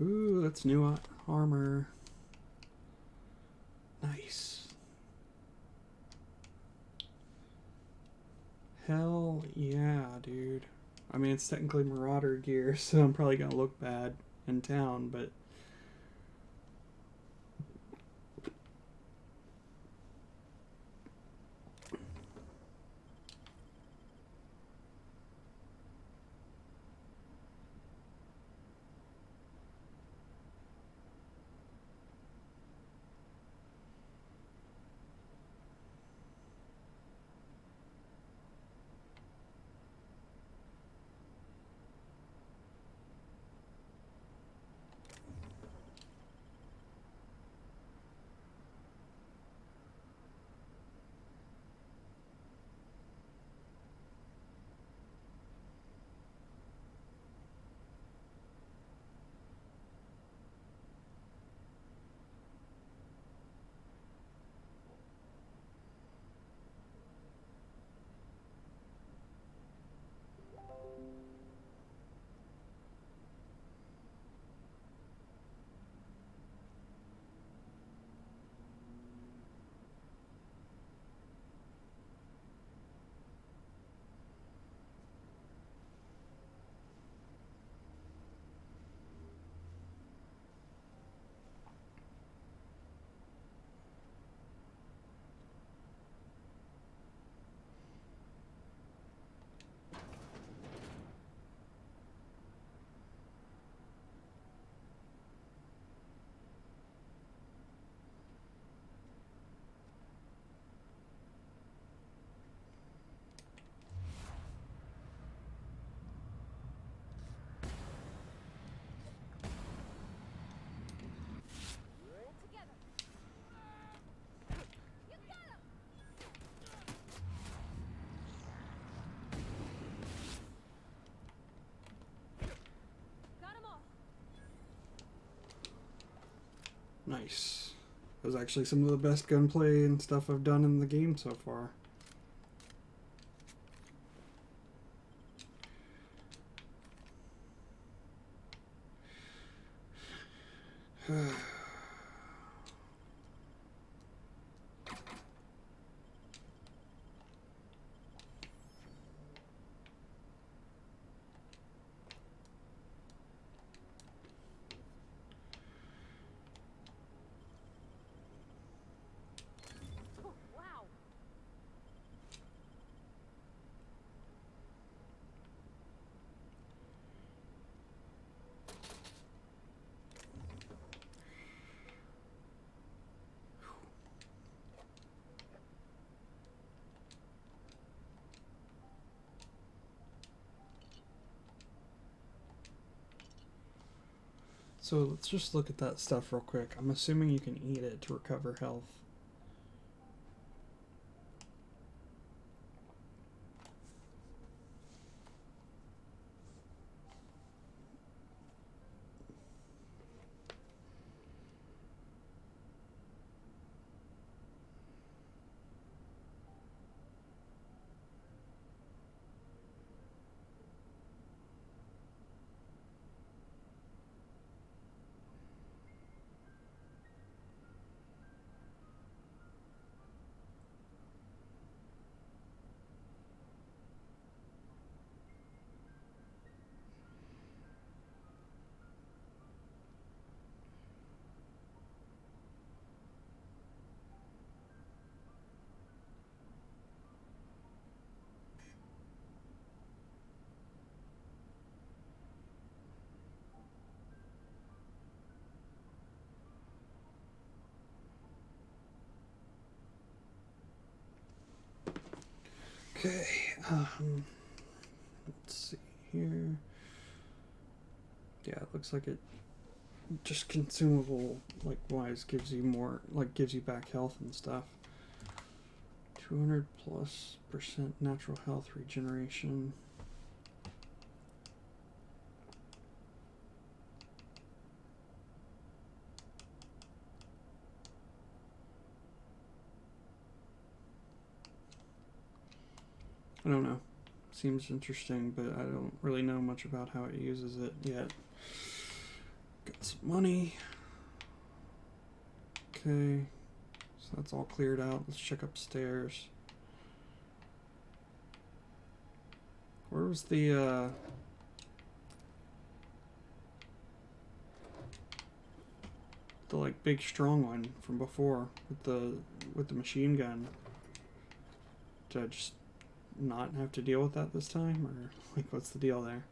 Ooh, that's new armor. Nice. Hell yeah, dude. I mean, it's technically Marauder gear, so I'm probably gonna look bad in town, but... Nice. That was actually some of the best gunplay and stuff I've done in the game so far. Oh, wow. So let's just look at that stuff real quick. I'm assuming you can eat it to recover health. Okay, let's see here. Yeah, it looks like it just consumable, like, wise gives you more, like, gives you back health and stuff. 200+% natural health regeneration. I don't know. Seems interesting, but I don't really know much about how it uses it yet. Got some money. Okay. So that's all cleared out. Let's check upstairs. Where was the like big strong one from before with the machine gun? Did I just not have to deal with that this time, or like what's the deal there?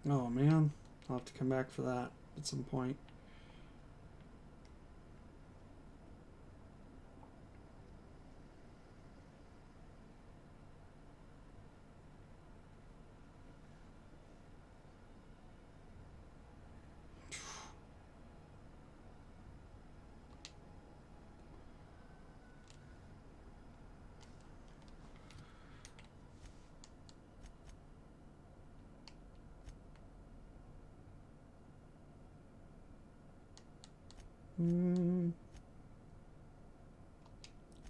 Oh man, I'll have to come back for that at some point.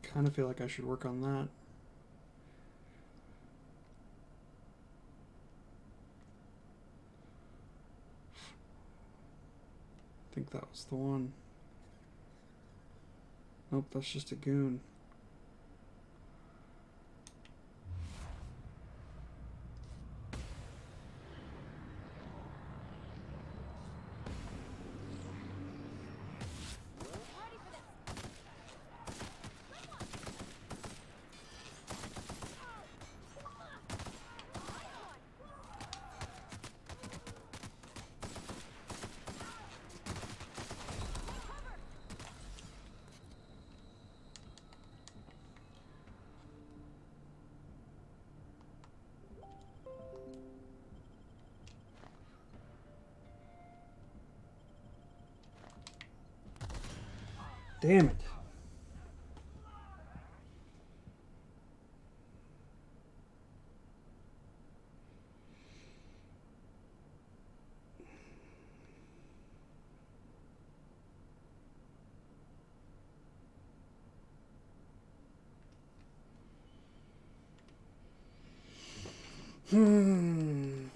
Kind of feel like I should work on that. I think that was the one. Nope, that's just a goon. Damn it.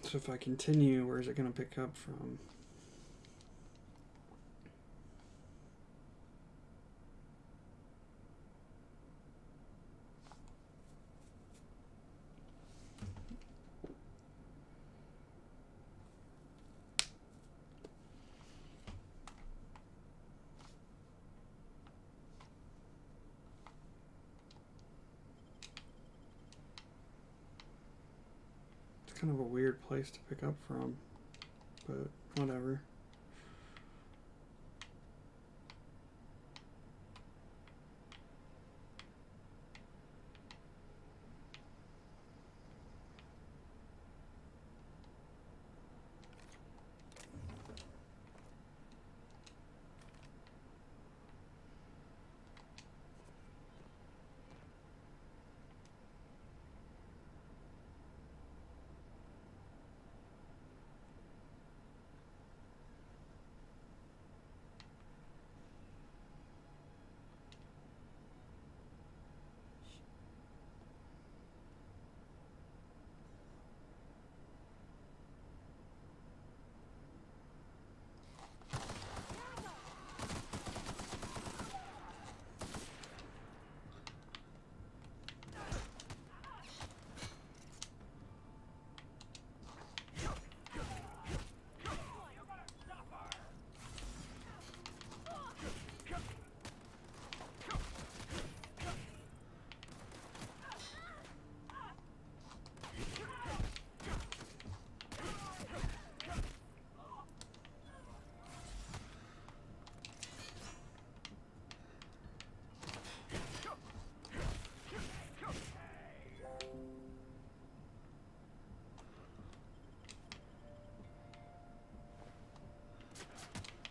So if I continue, where's it going to pick up from? It's kind of a weird place to pick up from, but whatever.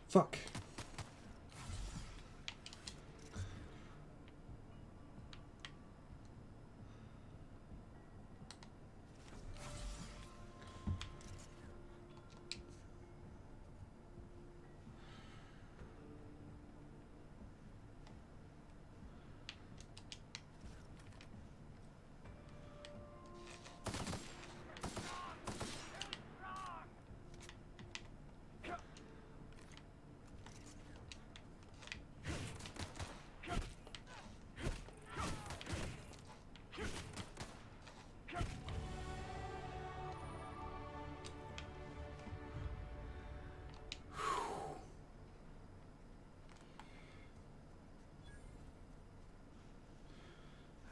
Fuck.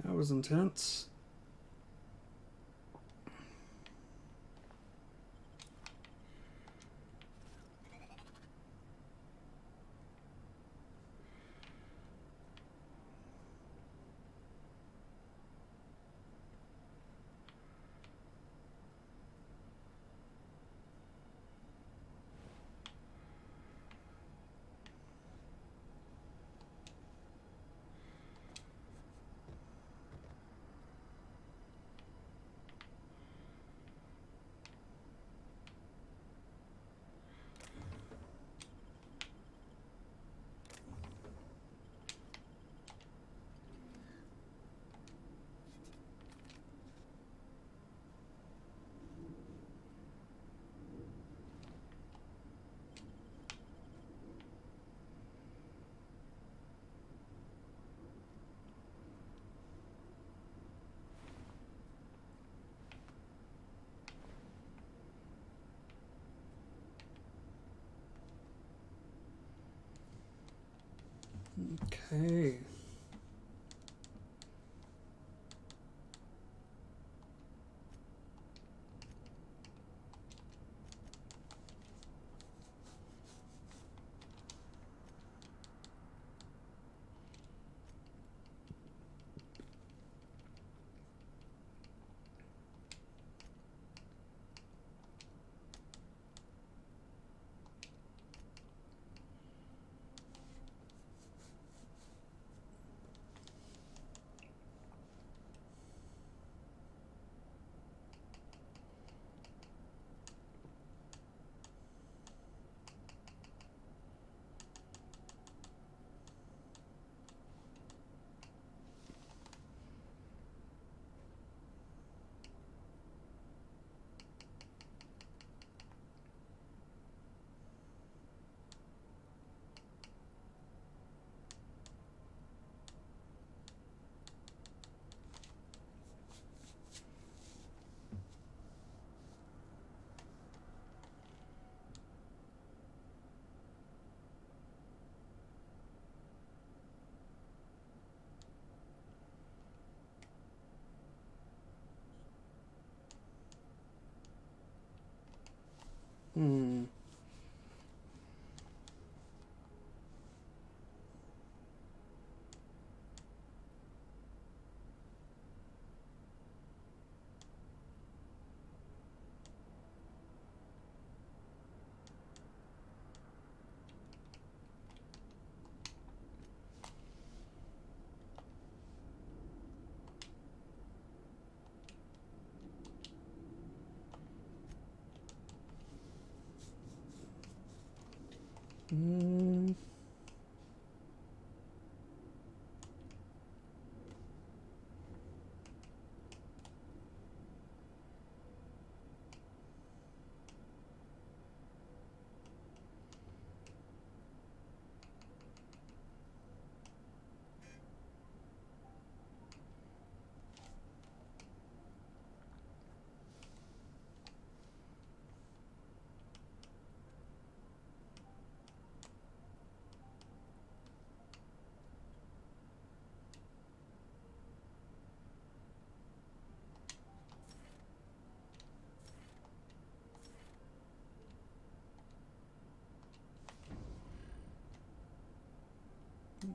That was intense. Okay. Hmm. Mm.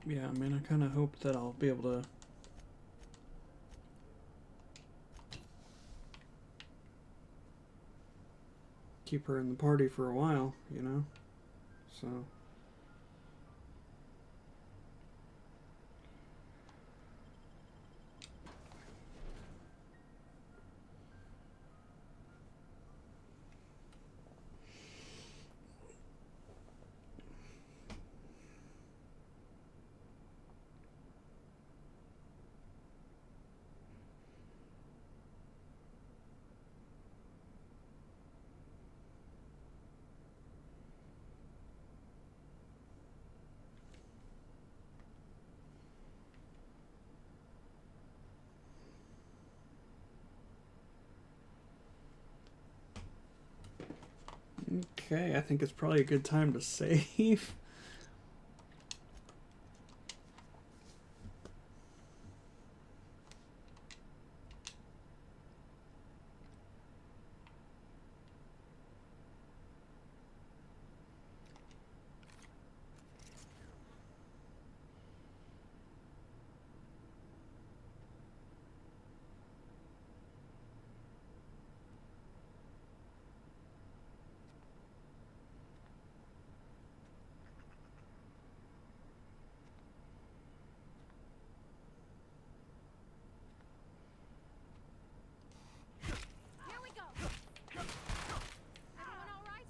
Yeah, I mean, I kind of hope that I'll be able to keep her in the party for a while, you know? So... Okay, I think it's probably a good time to save. Here we go. Everyone all right?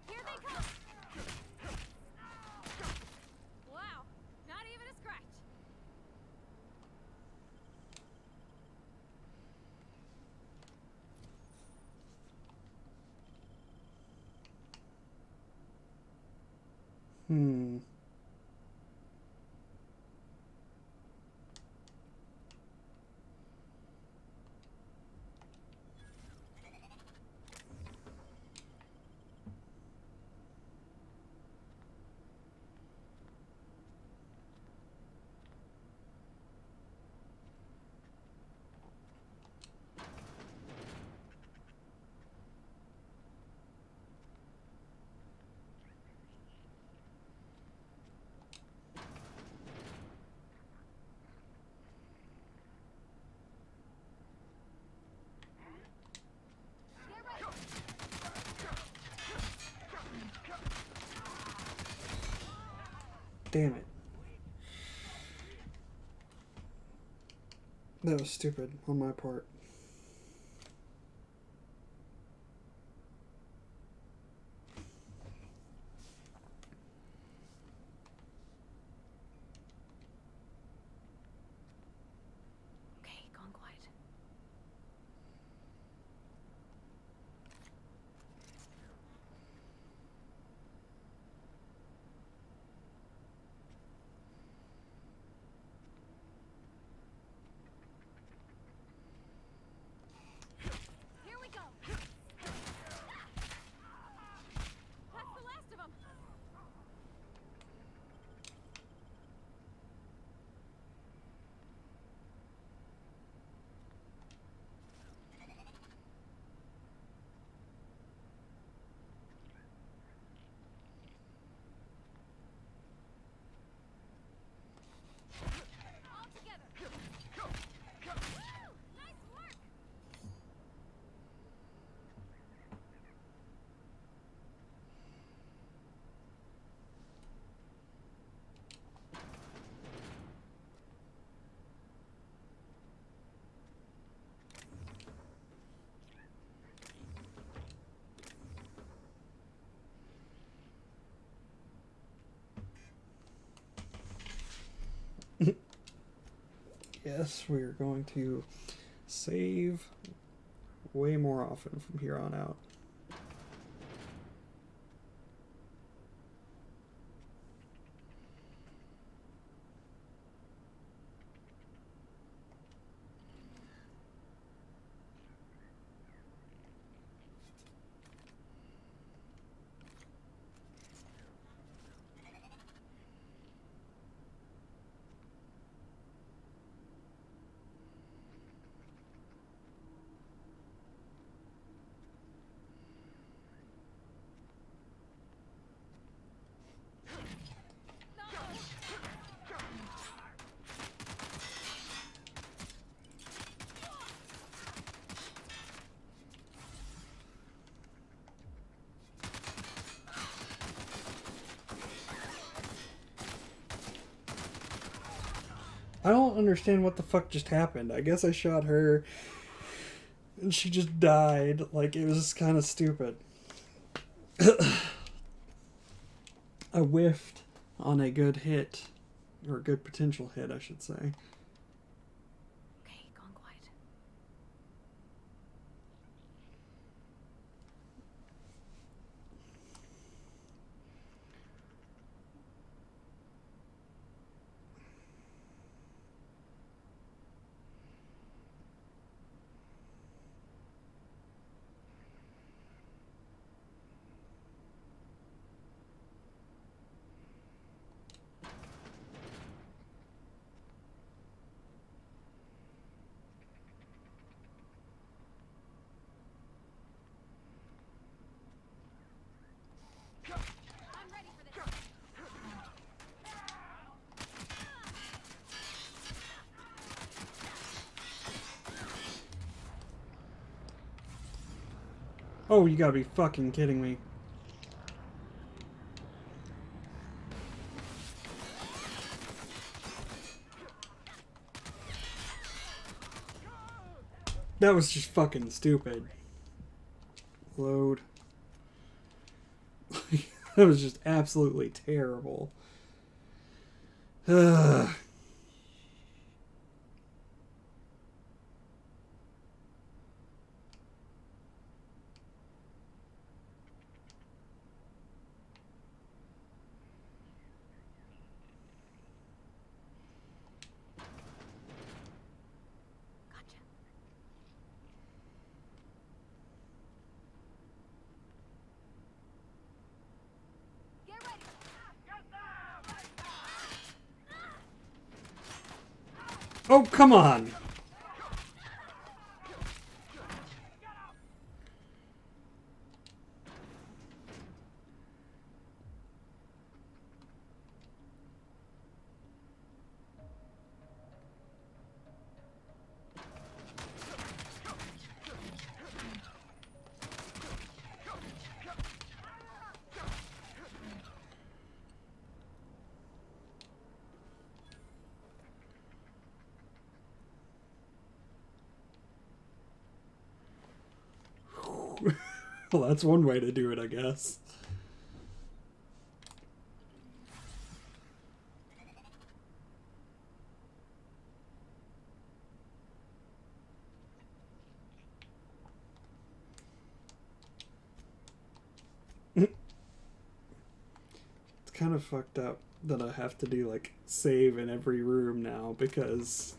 Here they come. Wow, not even a scratch. Hmm. Get ready. Damn it. That was stupid on my part. Okay, gone quiet. guess we're going to save way more often from here on out. I don't understand what the fuck just happened. I guess I shot her and she just died. Like, it was kind of stupid. I whiffed on a good hit. Or a good potential hit, I should say. Okay, gone quiet. I'm ready for this. Oh, you gotta be fucking kidding me. That was just fucking stupid. Load. That was just absolutely terrible. Ugh. Gotcha. Get ready. Oh, come on! Well, that's one way to do it, I guess. It's kind of fucked up that I have to do, like, save in every room now because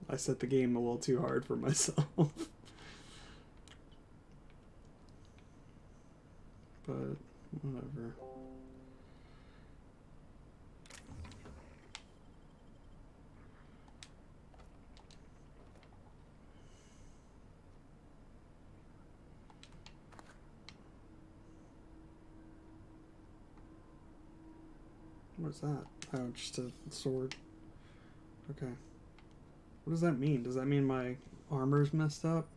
I set the game a little too hard for myself. But whatever. What's that? Oh, just a sword. Okay. What does that mean? Does that mean my armor's messed up?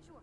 Sure.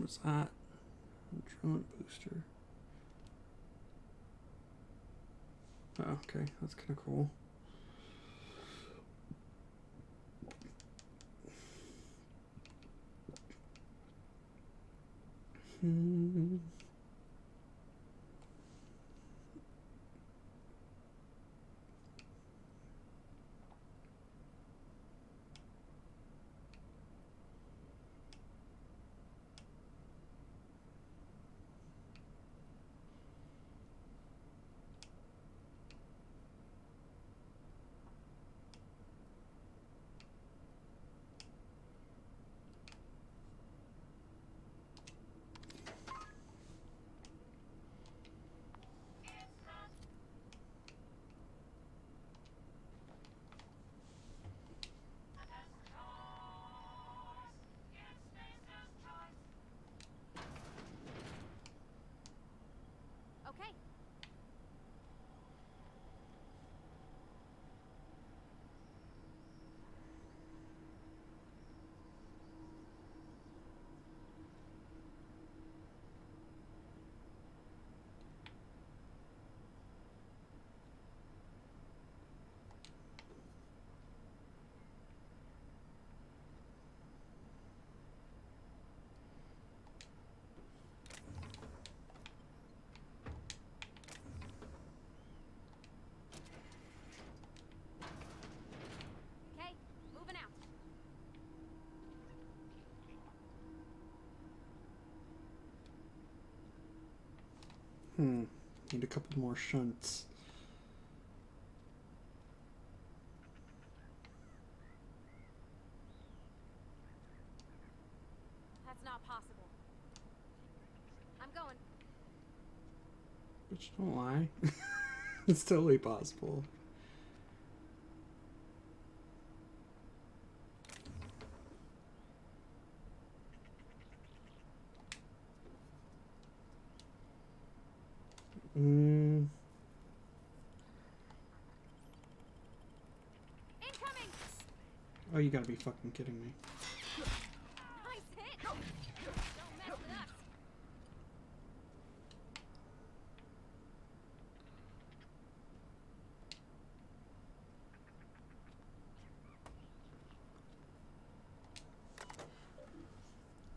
What's that? Adrenaline booster. Oh, okay, that's kind of cool. Okay. Okay, moving out. Need a couple more shunts. That's not possible. I'm going. But don't lie. It's totally possible. Incoming! Oh, you gotta be fucking kidding me. Nice hit! Don't mess with us!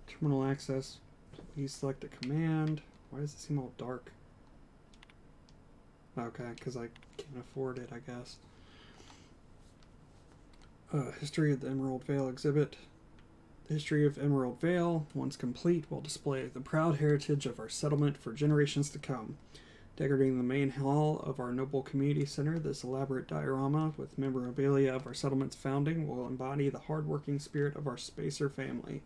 Terminal access. Please select a command. Why does it seem all dark? Okay, because I can't afford it, I guess. History of the Emerald Vale exhibit. The history of Emerald Vale, once complete, will display the proud heritage of our settlement for generations to come. Decorating the main hall of our noble community center, this elaborate diorama with memorabilia of our settlement's founding will embody the hard-working spirit of our Spacer family.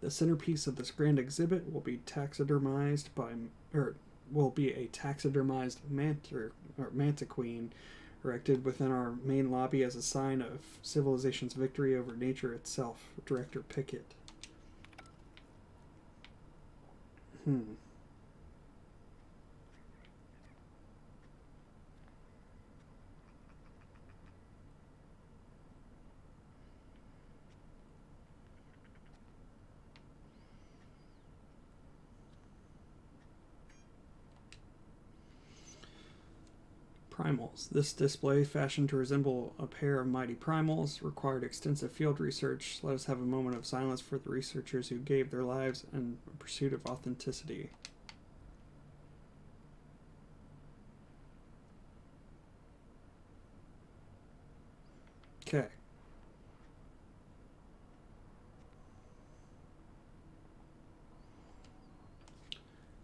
The centerpiece of this grand exhibit will be taxidermized will be a taxidermized manta queen erected within our main lobby as a sign of civilization's victory over nature itself. Director Pickett. Primals. This display, fashioned to resemble a pair of mighty primals, required extensive field research. Let us have a moment of silence for the researchers who gave their lives in pursuit of authenticity. Okay.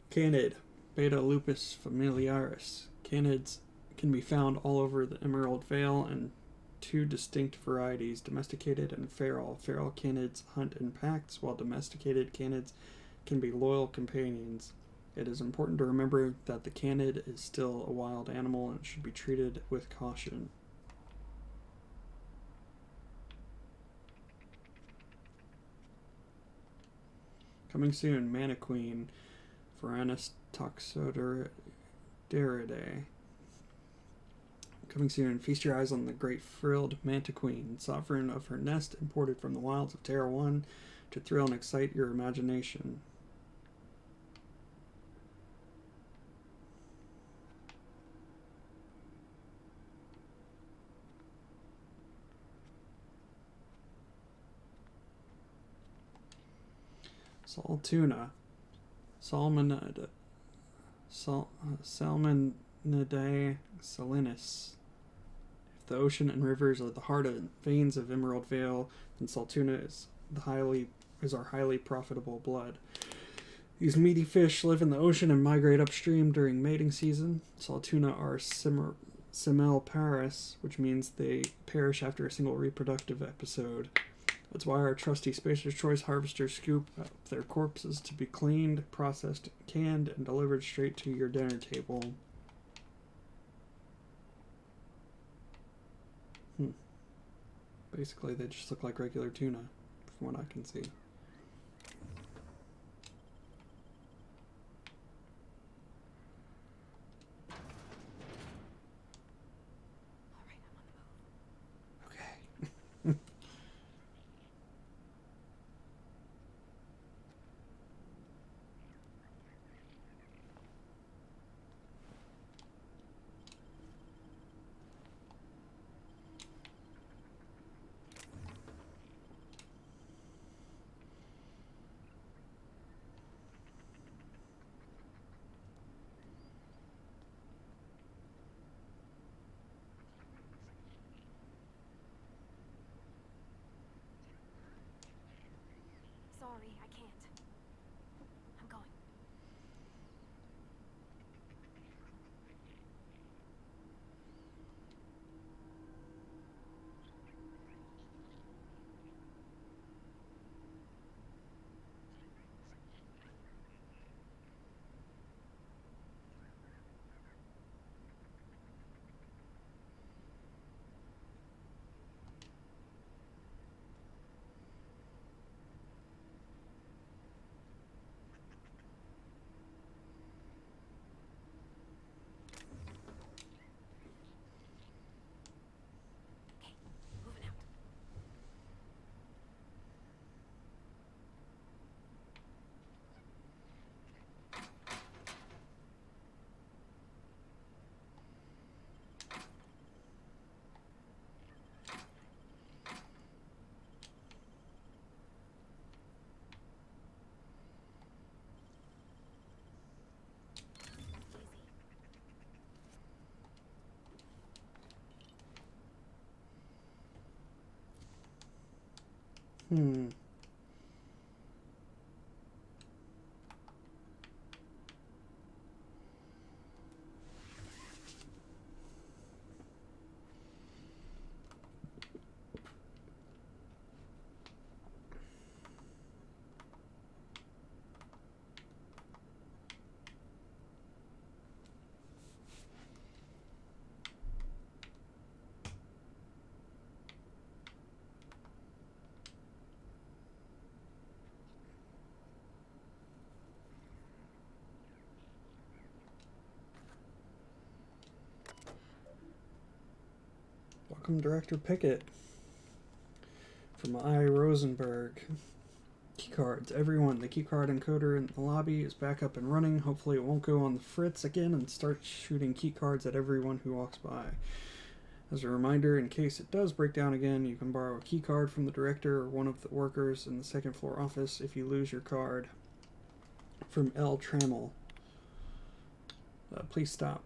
Canid, Beta lupus familiaris. Canids can be found all over the Emerald Vale in two distinct varieties, domesticated and feral. Feral canids hunt in packs, while domesticated canids can be loyal companions. It is important to remember that the canid is still a wild animal and should be treated with caution. Coming soon, Mantiqueen, Varanus toxoderidae. Coming soon, feast your eyes on the great frilled Mantiqueen, sovereign of her nest, imported from the wilds of Terra 1 to thrill and excite your imagination. Salt tuna. Salmonidae salinus. If the ocean and rivers are the heart and veins of Emerald Vale, then salt tuna is our highly profitable blood. These meaty fish live in the ocean and migrate upstream during mating season. Salt tuna are semelparous, which means they perish after a single reproductive episode. That's why our trusty Spacer's Choice harvesters scoop up their corpses to be cleaned, processed, canned, and delivered straight to your dinner table. Basically, they just look like regular tuna, from what I can see. Sorry, I can't. I'm going. Moving out. Hmm. Welcome, Director Pickett. From I. Rosenberg. Keycards. Everyone, the keycard encoder in the lobby is back up and running. Hopefully it won't go on the fritz again and start shooting keycards at everyone who walks by. As a reminder, in case it does break down again, you can borrow a keycard from the director or one of the workers in the second floor office if you lose your card. From L. Trammell. Please stop.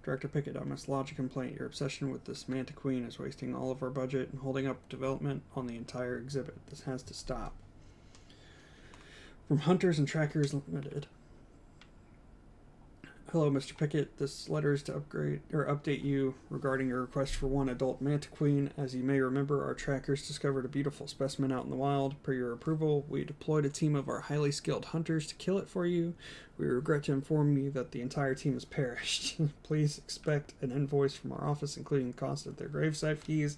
Director Pickett, I must lodge a complaint. Your obsession with this Manta Queen is wasting all of our budget and holding up development on the entire exhibit. This has to stop. From Hunters and Trackers Limited. Hello, Mr. Pickett. This letter is to update you regarding your request for one adult Manta Queen. As you may remember, our trackers discovered a beautiful specimen out in the wild. Per your approval, we deployed a team of our highly skilled hunters to kill it for you. We regret to inform you that the entire team has perished. Please expect an invoice from our office, including the cost of their gravesite fees,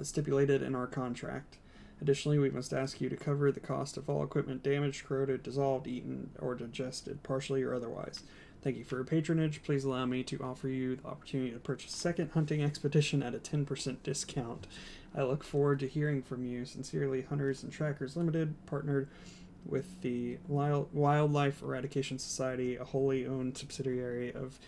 as stipulated in our contract. Additionally, we must ask you to cover the cost of all equipment damaged, corroded, dissolved, eaten, or digested, partially or otherwise. Thank you for your patronage. Please allow me to offer you the opportunity to purchase a second hunting expedition at a 10% discount. I look forward to hearing from you. Sincerely, Hunters and Trackers Limited, partnered with the Wildlife Eradication Society, a wholly owned subsidiary of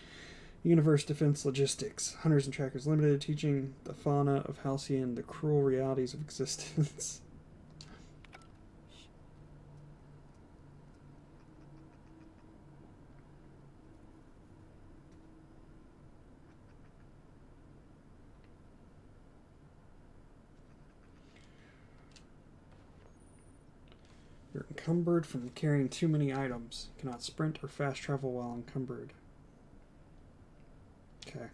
Universe Defense Logistics. Hunters and Trackers Limited, teaching the fauna of Halcyon the cruel realities of existence. encumbered from carrying too many items. Cannot sprint or fast travel while encumbered. Okay.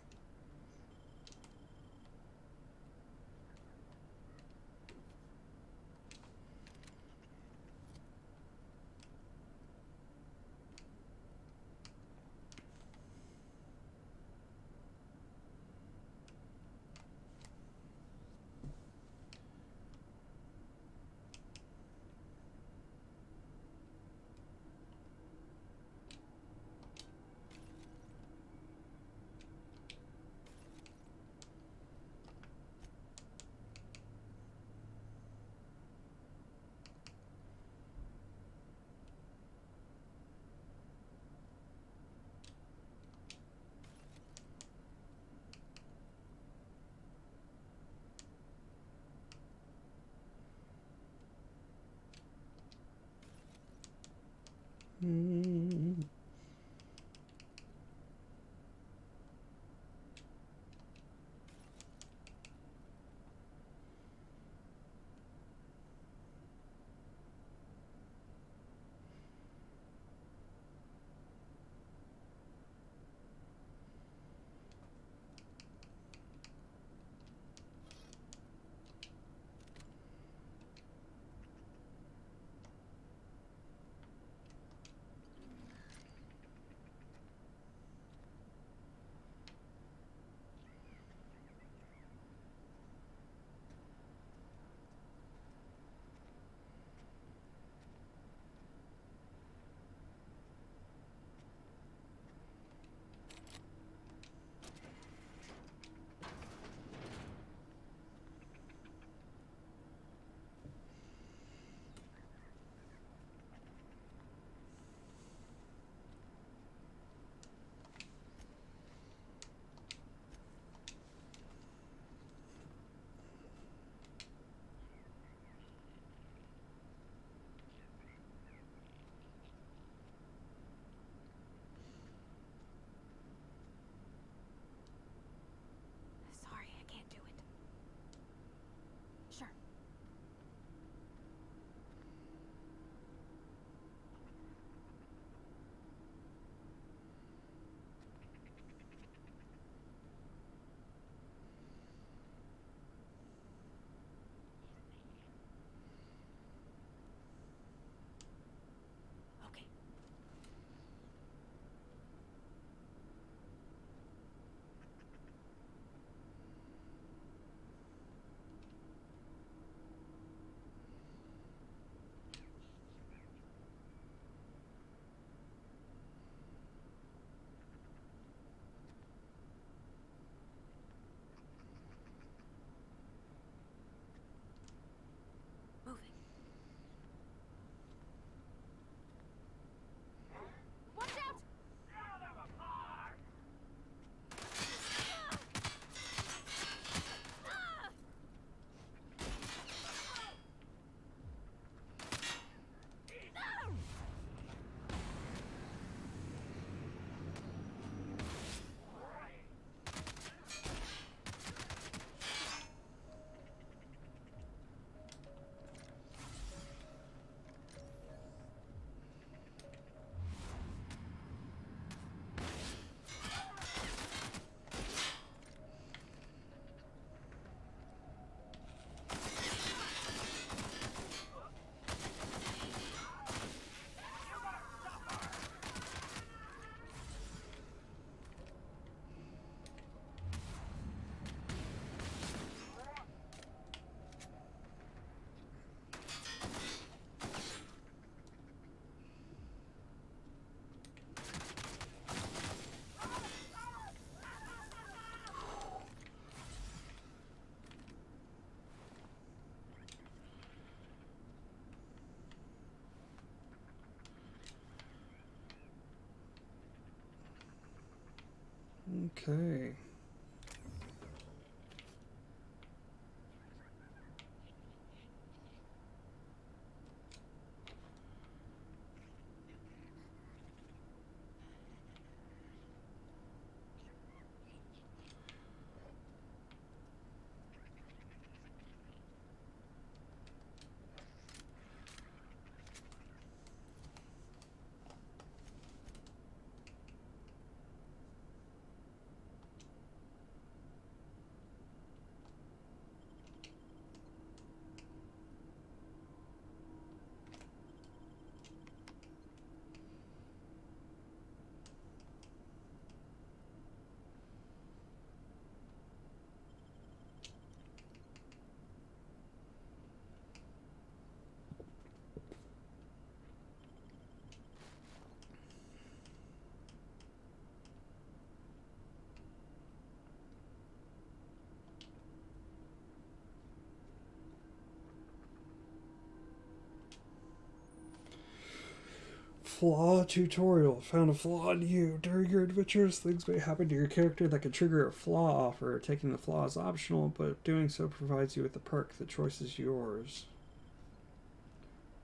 Flaw tutorial. Found a flaw in you. During your adventures, things may happen to your character that could trigger a flaw offer. Taking the flaw is optional, but doing so provides you with a perk. The choice is yours.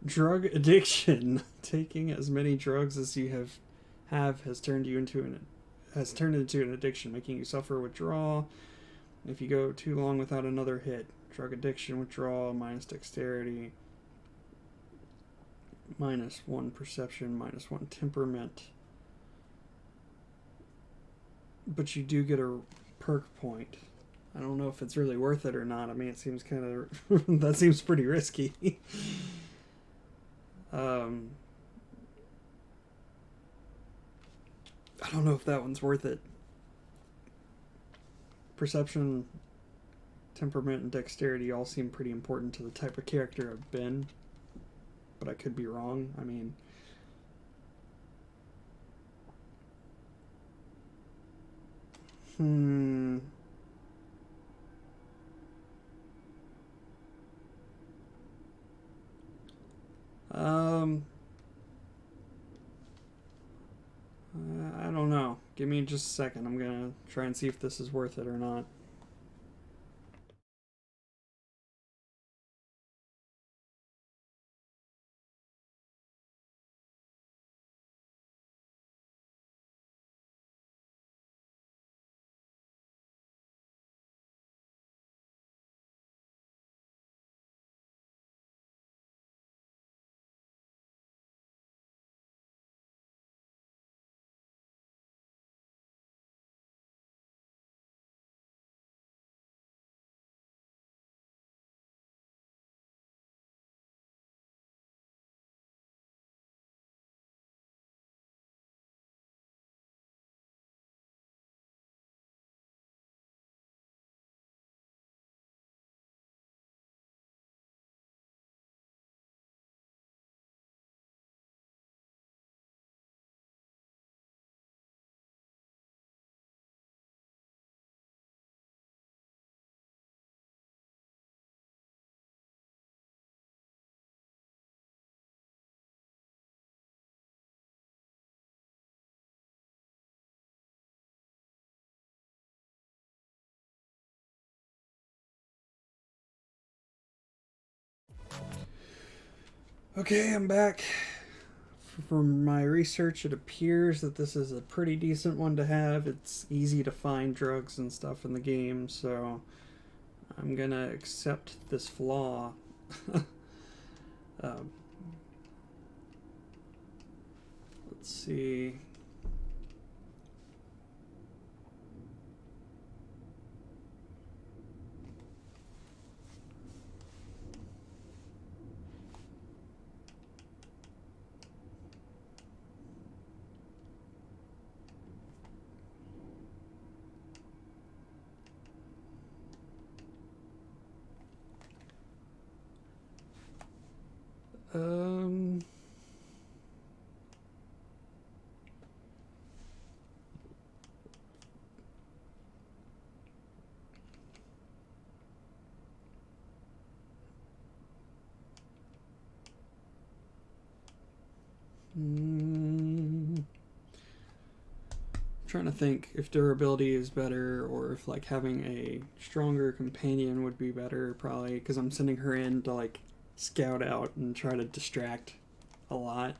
Drug addiction. Taking as many drugs as you have has turned into an addiction, making you suffer withdrawal if you go too long without another hit. Drug addiction, withdrawal, minus dexterity, -1 perception, -1 temperament. But you do get a perk point. I don't know if it's really worth it or not. I mean, it seems kind of... that seems pretty risky. I don't know if that one's worth it. Perception, temperament, and dexterity all seem pretty important to the type of character I've been. But I could be wrong. I mean... I don't know. Give me just a second. I'm gonna try and see if this is worth it or not. Okay, I'm back. From my research, it appears that this is a pretty decent one to have. It's easy to find drugs and stuff in the game, so I'm gonna accept this flaw. Let's see. Um... Trying to think if durability is better or if like having a stronger companion would be better, probably, because I'm sending her in to like scout out and try to distract a lot.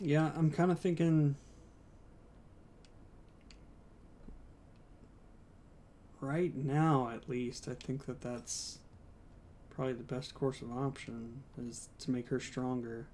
Yeah, I'm kind of thinking right now, at least, I think that that's probably the best course of option, is to make her stronger.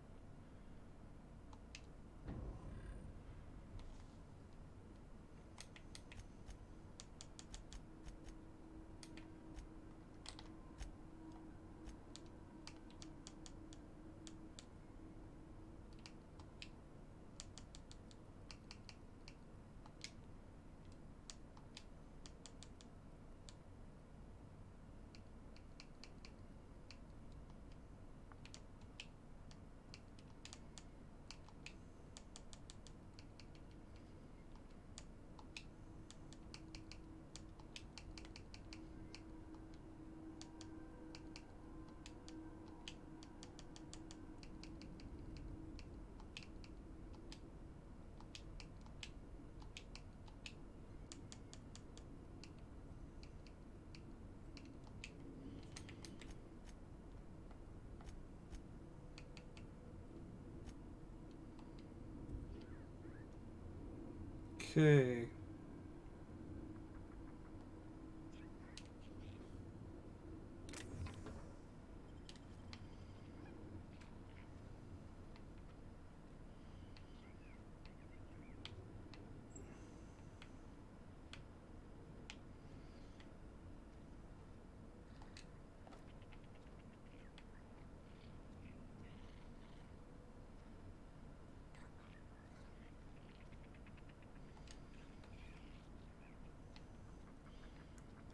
Okay.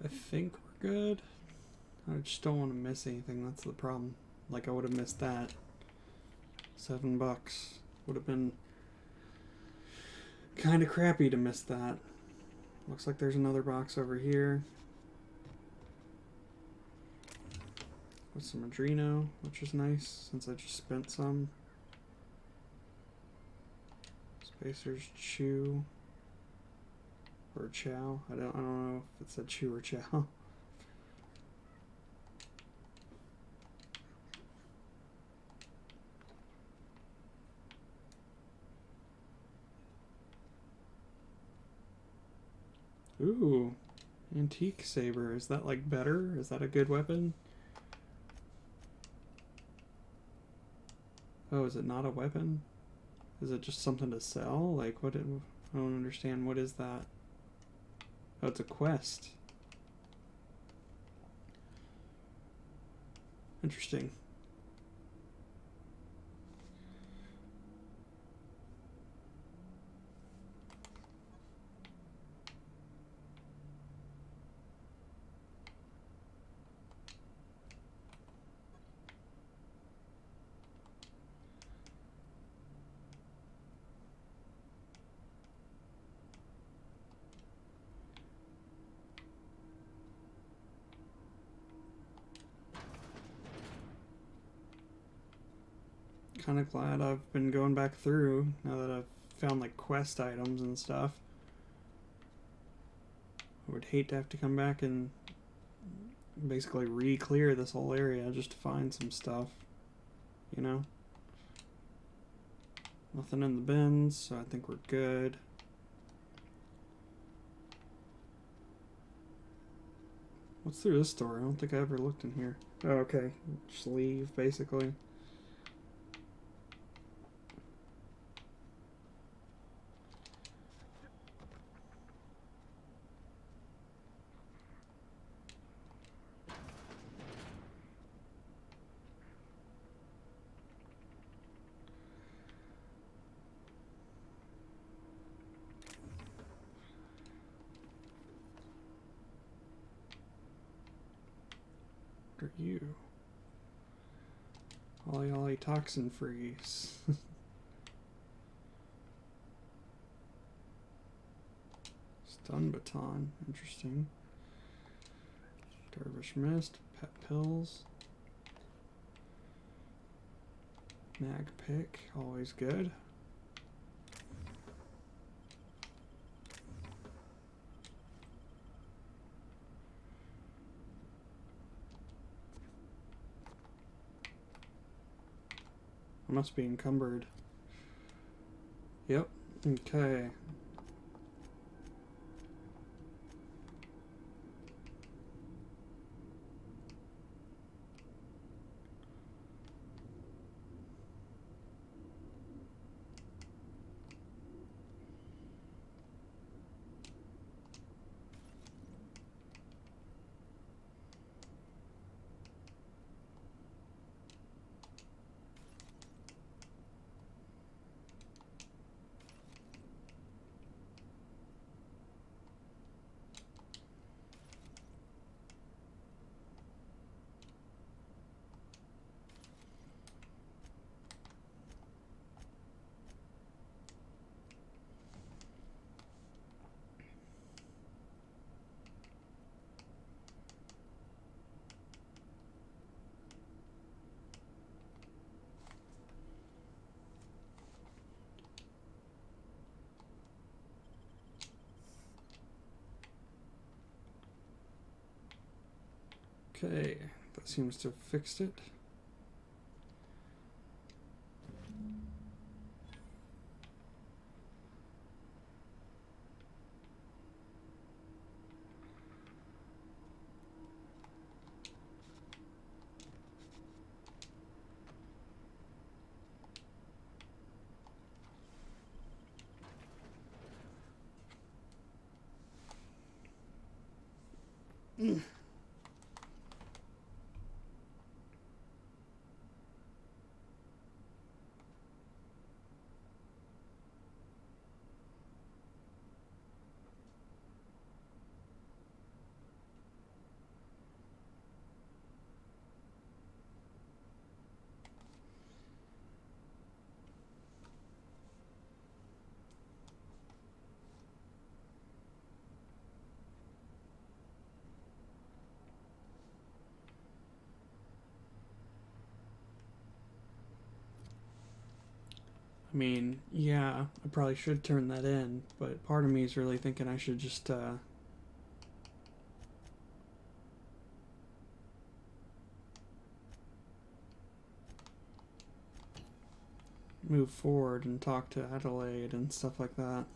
I think we're good. I just don't want to miss anything. That's the problem. Like, I would have missed that. $7 would have been kind of crappy to miss that. Looks like there's another box over here with some Adreno, which is nice since I just spent some. Spacers Chew or Chow. I don't know if it said Chew or Chow. Ooh, antique saber. Is that like better? Is that a good weapon? Oh, is it not a weapon? Is it just something to sell? Like, what? I don't understand. What is that? Oh, it's a quest. Interesting. Kind of glad I've been going back through now that I've found like quest items and stuff. I would hate to have to come back and basically re-clear this whole area just to find some stuff, you know? Nothing in the bins, so I think we're good. What's through this door? I don't think I ever looked in here. Oh, okay. Just leave, basically. What are you? Ollie toxin freeze. Stun baton, interesting. Dervish mist, pet pills. Mag pick, always good. I must be encumbered. Yep. Okay. Okay, that seems to have fixed it. I mean, yeah, I probably should turn that in, but part of me is really thinking I should just move forward and talk to Adelaide and stuff like that.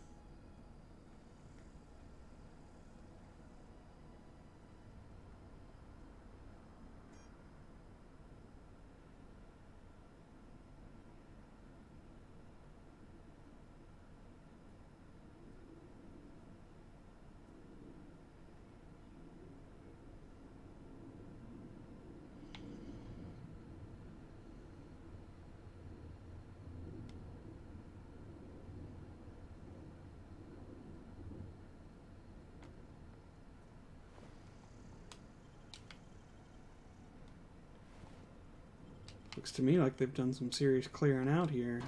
Looks to me like they've done some serious clearing out here.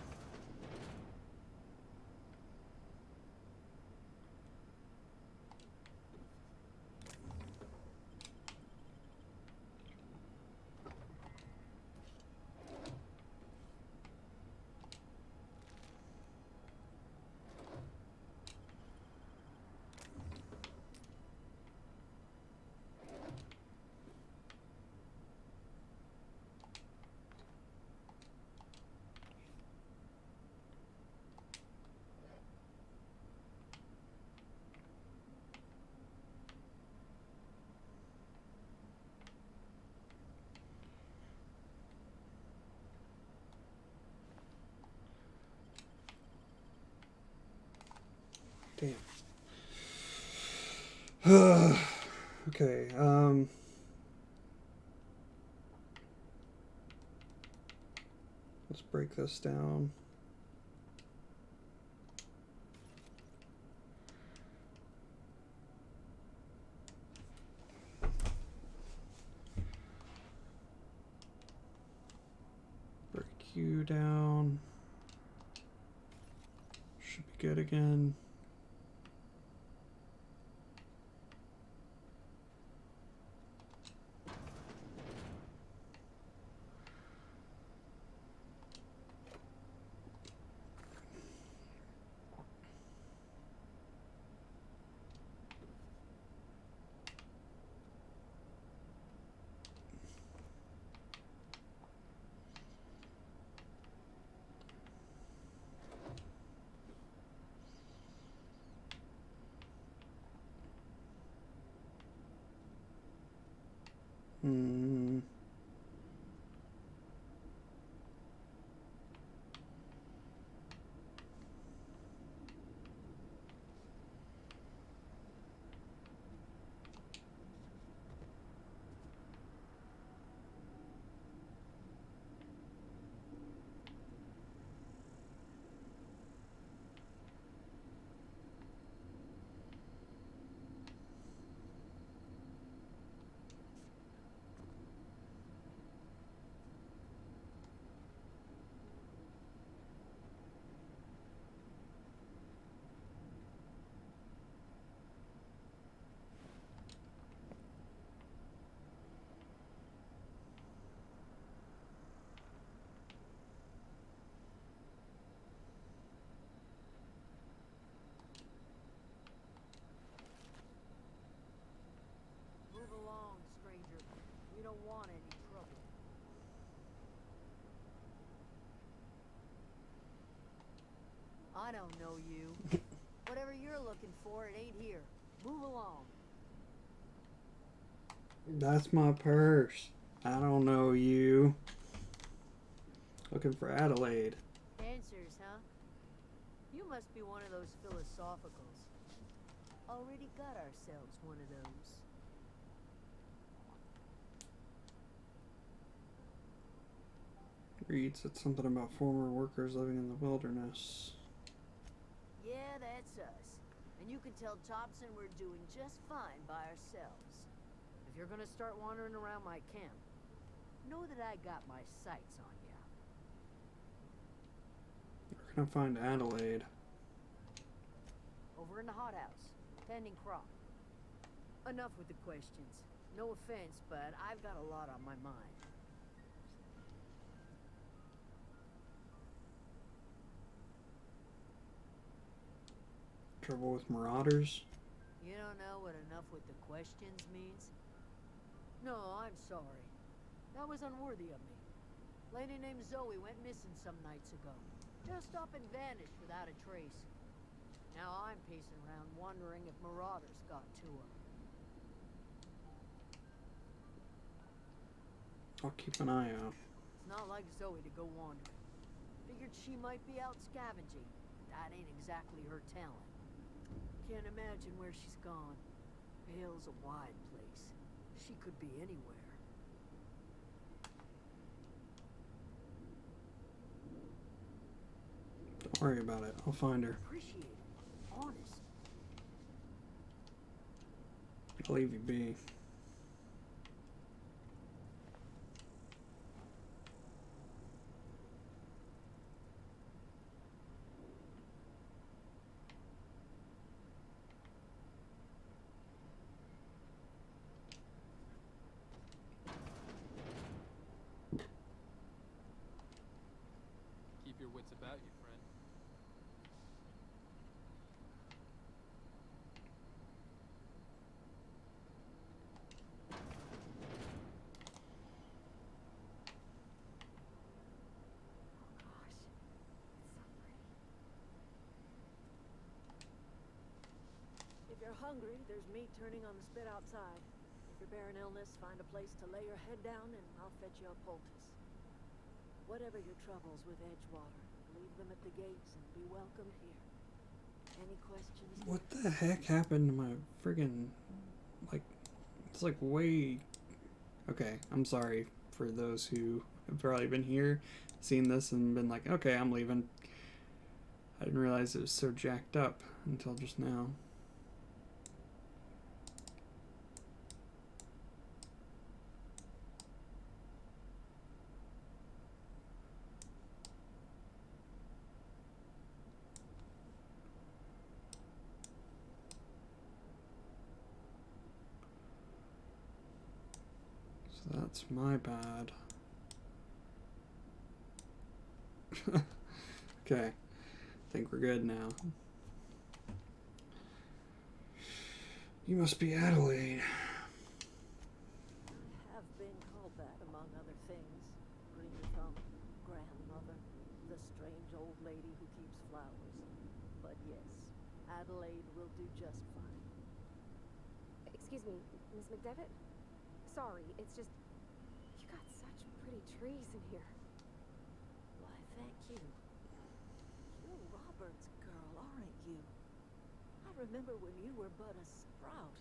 Damn. Okay, let's break this down. Break you down. Should be good again. Hmm. Move along, stranger. We don't want any trouble. I don't know you. Whatever you're looking for, it ain't here. Move along. That's my purse. I don't know you. Looking for Adelaide. Answers, huh? You must be one of those philosophicals. Already got ourselves one of those. Reed said something about former workers living in the wilderness. Yeah, that's us. And you can tell Thompson we're doing just fine by ourselves. If you're gonna start wandering around my camp, know that I got my sights on ya. We're gonna find Adelaide. Over in the hothouse, tending crop. Enough with the questions. No offense, but I've got a lot on my mind. Trouble with marauders? You don't know what enough with the questions means? No, I'm sorry. That was unworthy of me. Lady named Zoe went missing some nights ago. Just up and vanished without a trace. Now I'm pacing around wondering if marauders got to her. I'll keep an eye out. It's not like Zoe to go wandering. Figured she might be out scavenging. That ain't exactly her talent. Can't imagine where she's gone. Vale's a wide place. She could be anywhere. Don't worry about it. I'll find her. Appreciate it. Honest. I'll leave you be. Keep your wits about you, friend. If you're hungry, there's meat turning on the spit outside. If you're bearing illness, find a place to lay your head down and I'll fetch you a poultice. Whatever your troubles with Edgewater, leave them at the gates and be welcome here. Any questions? What the heck happened to my friggin', like, it's like way... Okay, I'm sorry for those who have probably been here, seen this and been like, okay, I'm leaving. I didn't realize it was so jacked up until just now. So that's my bad. Okay, I think we're good now. You must be Adelaide. Have been called that, among other things. Green thumb, grandmother, the strange old lady who keeps flowers. But yes, Adelaide will do just fine. Excuse me, Miss McDevitt? Sorry, it's just... You got such pretty trees in here. Why, thank you. You're Robert's girl, aren't you? I remember when you were but a sprout.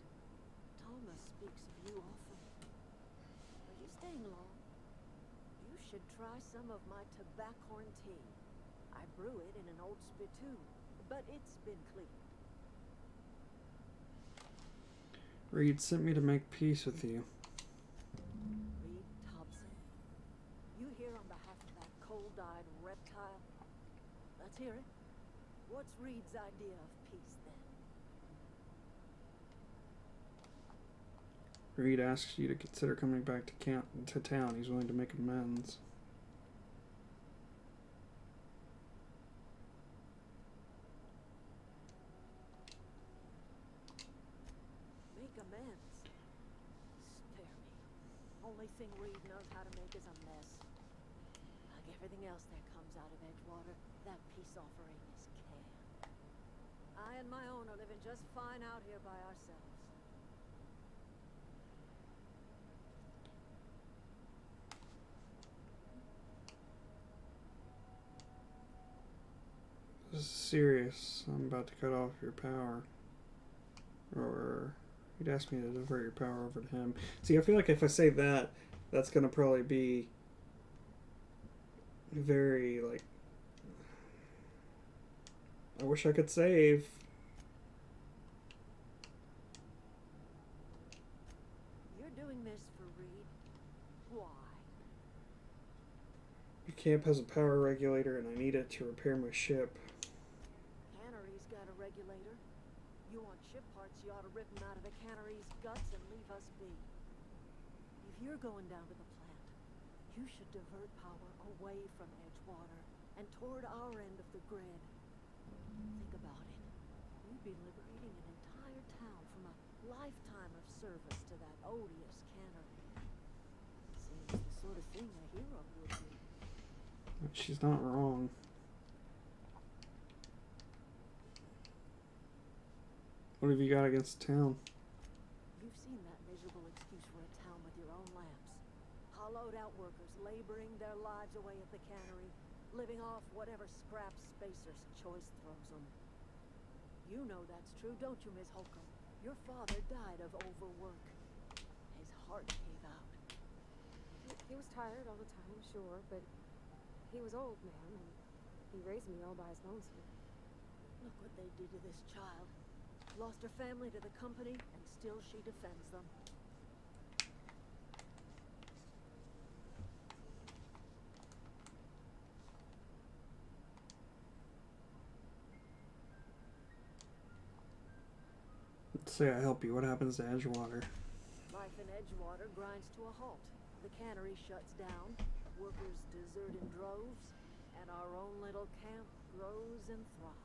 Thomas speaks of you often. Are you staying long? You should try some of my tobaccorn tea. I brew it in an old spittoon, but it's been cleaned. Reed sent me to make peace with you. Reed Thompson, you here on behalf of that cold-eyed reptile? Let's hear it. What's Reed's idea of peace, then? Reed asks you to consider coming back to town. He's willing to make amends. Make amends? Spare me. Only thing Reed knows how to make is a mess. Like everything else that comes out of Edgewater, that peace offering is canned. I and my own are living just fine out here by ourselves. This is serious. I'm about to cut off your power. Or he'd ask me to divert your power over to him. See, I feel like if I say that, that's gonna probably be very, like, I wish I could save. You're doing this for Reed? Why? Your camp has a power regulator and I need it to repair my ship. Cannery's got a regulator. You want ship parts, you ought to rip them out of the cannery's guts and leave us be. If you're going down to the plant, you should divert power away from Edgewater and toward our end of the grid. Think about it. We'd be liberating an entire town from a lifetime of service to that odious cannery. Seems the sort of thing a hero would do. She's not wrong. What have you got against the town? You've seen that miserable excuse for a town with your own lamps. Hollowed out workers laboring their lives away at the cannery, living off whatever scraps Spacer's choice throws them. You know that's true, don't you, Miss Holcomb? Your father died of overwork. His heart gave out. He was tired all the time, sure, but he was old, ma'am, and he raised me all by his lonesome. Look what they did to this child. Lost her family to the company, and still she defends them. Let's say I help you. What happens to Edgewater? Life in Edgewater grinds to a halt. The cannery shuts down, workers desert in droves, and our own little camp grows and thrives.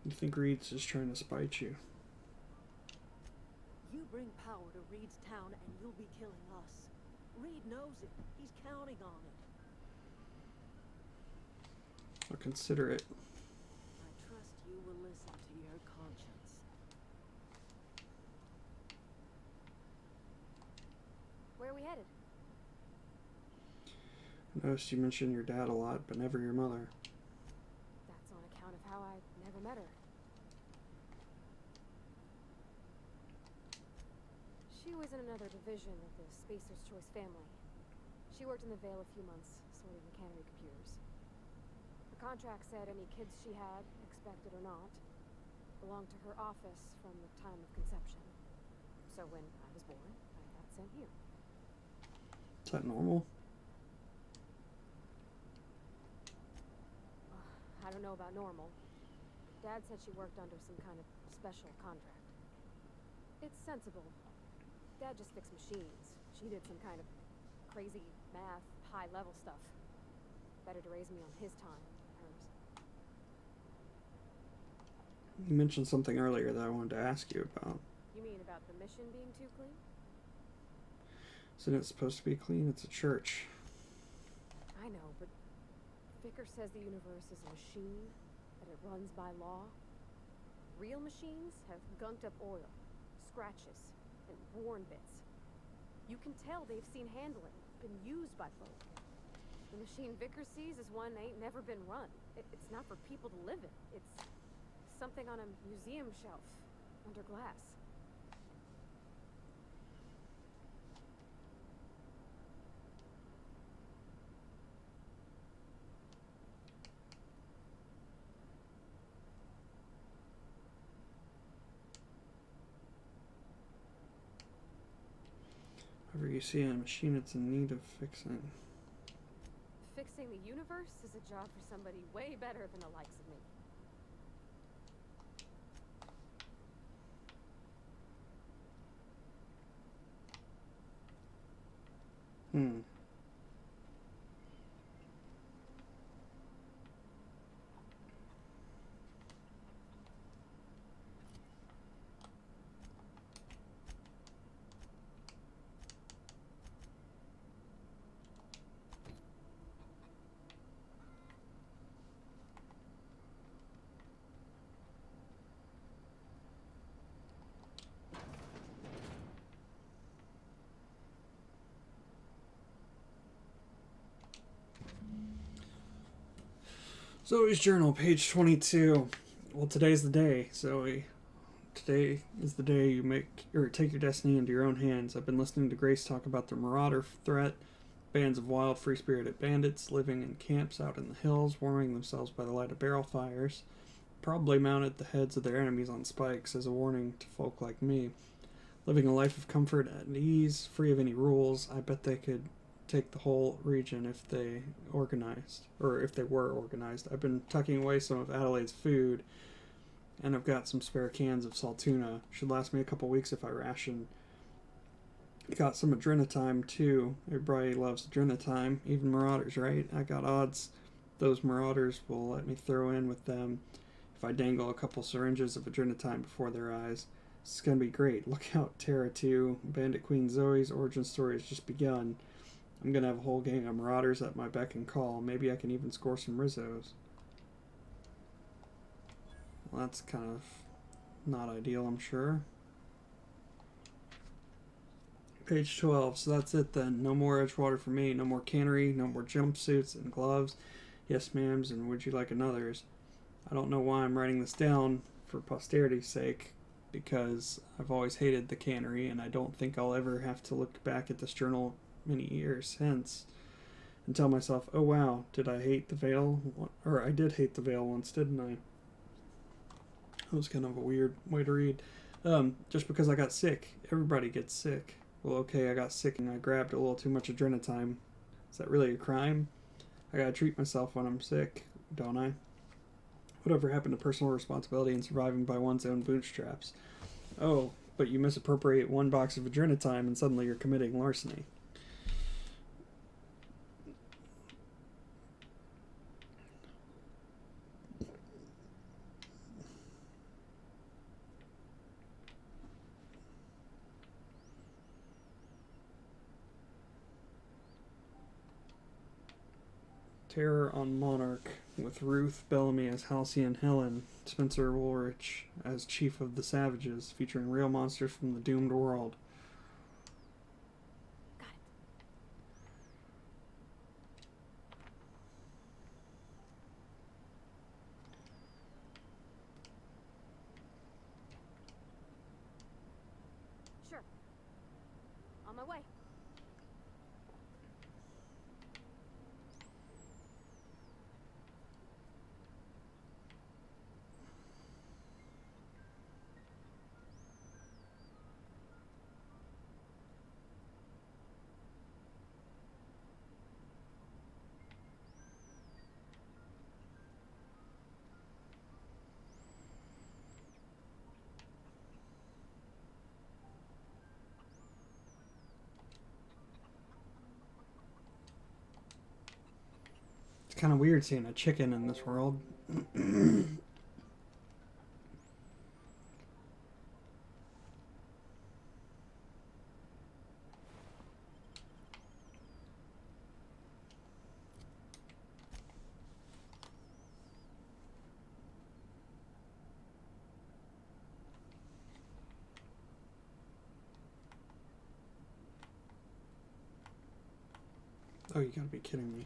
You think Reed's just trying to spite you? You bring power to Reed's town and you'll be killing us. Reed knows it. He's counting on it. I'll consider it. I trust you will listen to your conscience. Where are we headed? I noticed you mentioned your dad a lot, but never your mother. That's on account of how I never met her. She was in another division of the Spacer's Choice family. She worked in the Vale a few months, sorting the cannery computers. The contract said any kids she had, expected or not, belonged to her office from the time of conception. So when I was born, I got sent here. Is that normal? I don't know about normal. Dad said she worked under some kind of special contract. It's sensible. Dad just fixed machines. She did some kind of crazy math, high-level stuff. Better to raise me on his time than hers. You mentioned something earlier that I wanted to ask you about. You mean about the mission being too clean? Isn't it supposed to be clean? It's a church. I know, but Vicker says the universe is a machine, that it runs by law. Real machines have gunked up oil, scratches and worn bits. You can tell they've seen handling, been used by folk. The machine Vickers sees is one ain't never been run. It's not for people to live in. It's something on a museum shelf under glass. Whenever you see a machine, it's in need of fixing. Fixing the universe is a job for somebody way better than the likes of me. Zoe's journal, page 22. Well, today's the day, Zoe. Today is the day you take your destiny into your own hands. I've been listening to Grace talk about the Marauder threat, bands of wild, free-spirited bandits living in camps out in the hills, warming themselves by the light of barrel fires, probably mounted the heads of their enemies on spikes as a warning to folk like me. Living a life of comfort and ease, free of any rules. I bet they could take the whole region if they were organized. I've been tucking away some of Adelaide's food, and I've got some spare cans of saltuna. Should last me a couple weeks if I ration. Got some Adrenatime too. Everybody loves Adrenatime, even Marauders, right? I got odds those Marauders will let me throw in with them if I dangle a couple syringes of Adrenatime before their eyes. This is gonna be great. Look out, Terra 2. Bandit Queen Zoe's origin story has just begun. I'm going to have a whole gang of Marauders at my beck and call. Maybe I can even score some Rizzos. Well, that's kind of not ideal, I'm sure. Page 12. So that's it then. No more Edgewater for me. No more cannery. No more jumpsuits and gloves. Yes, ma'ams, and would you like another's? I don't know why I'm writing this down for posterity's sake, because I've always hated the cannery, and I don't think I'll ever have to look back at this journal many years hence and tell myself, oh wow, did I hate the Veil? Or I did hate the Veil once, didn't I? That was kind of a weird way to read. Just because I got sick. Everybody gets sick. Well, okay, I got sick and I grabbed a little too much Adrenatime. Is that really a crime? I gotta treat myself when I'm sick, don't I? Whatever happened to personal responsibility and surviving by one's own bootstraps? Oh, but you misappropriate one box of Adrenatime and suddenly you're committing larceny. Terror on Monarch, with Ruth Bellamy as Halcyon Helen, Spencer Woolrich as Chief of the Savages, featuring real monsters from the doomed world. Got it. Sure. On my way. It's kind of weird seeing a chicken in this world. Oh, you gotta be kidding me.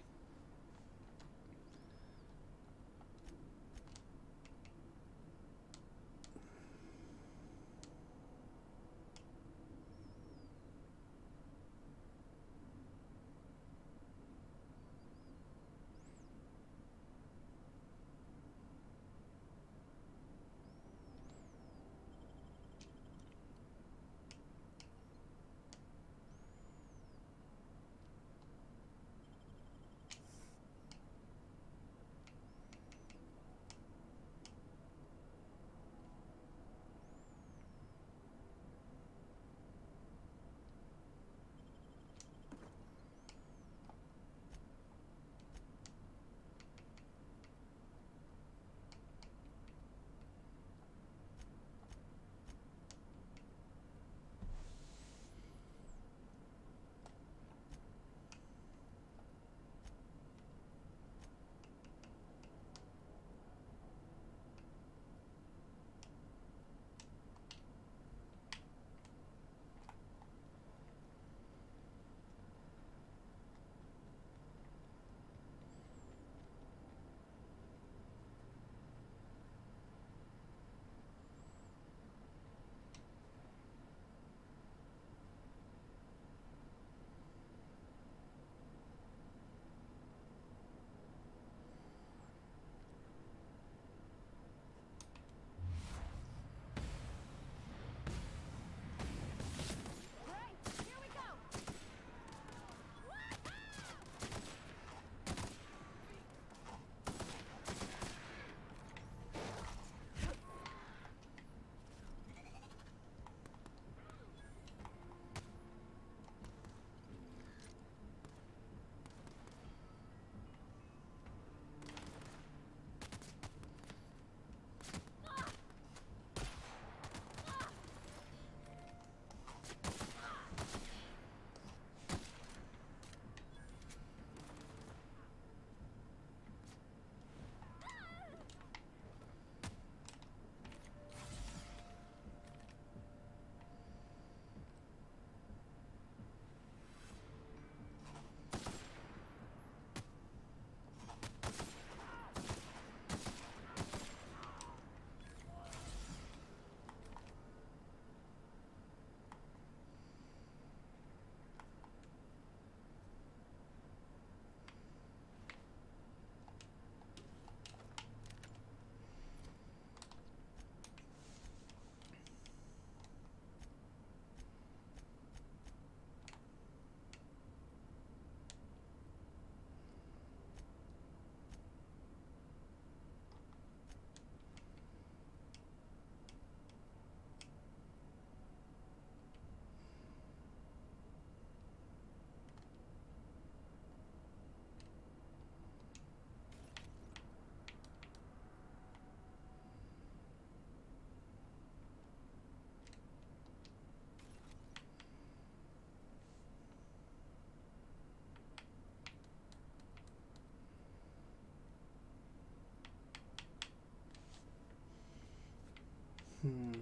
Hmm.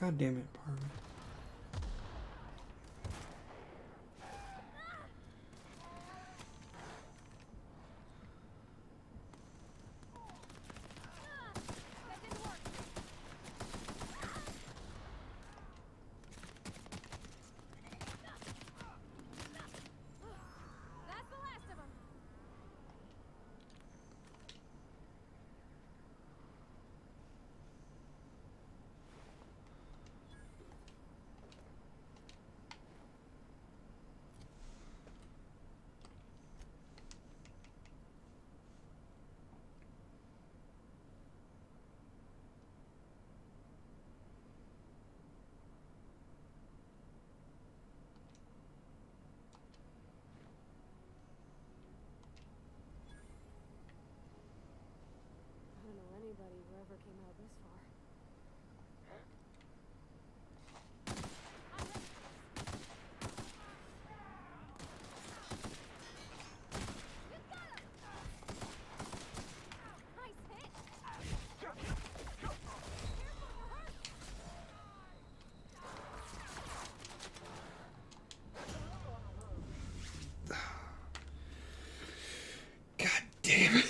God damn it, Parvin. That's the last of them. I don't know anybody who ever came out this far. Nice hit! God damn it.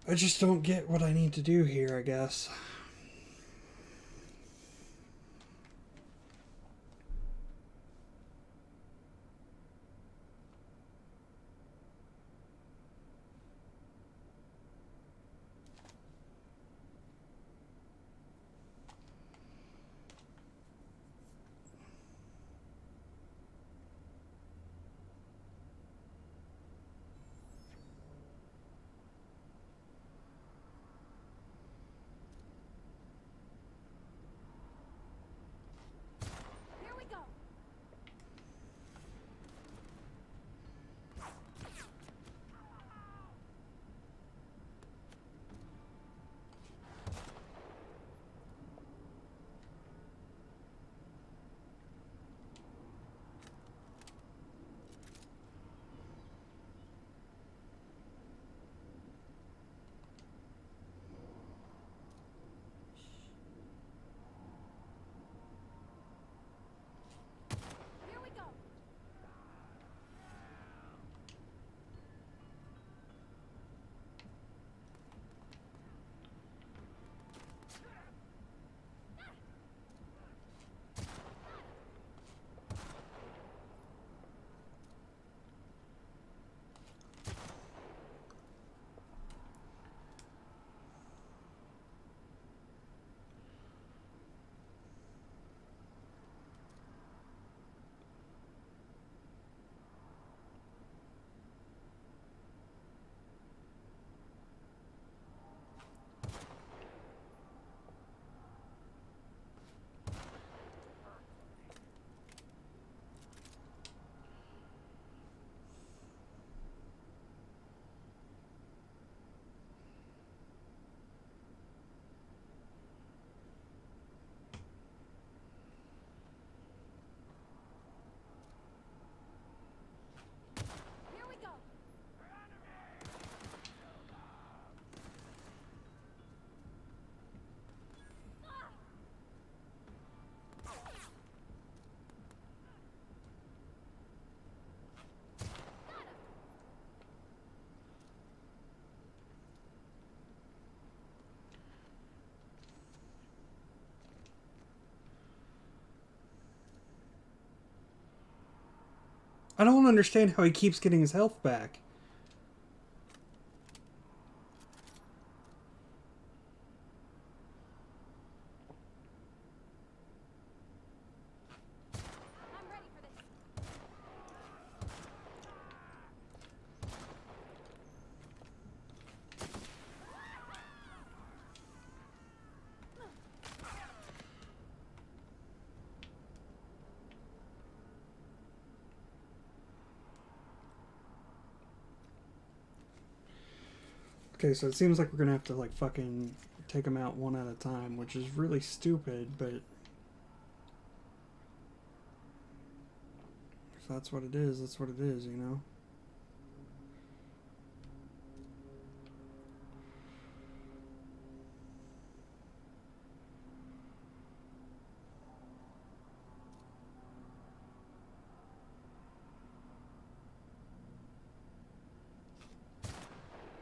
I just don't get what I need to do here, I guess. Here we go. Here we go. Here we go. I don't understand how he keeps getting his health back. I'm ready for this. Okay, so it seems like we're gonna have to like fucking take them out one at a time, which is really stupid, but if that's what it is, that's what it is, you know?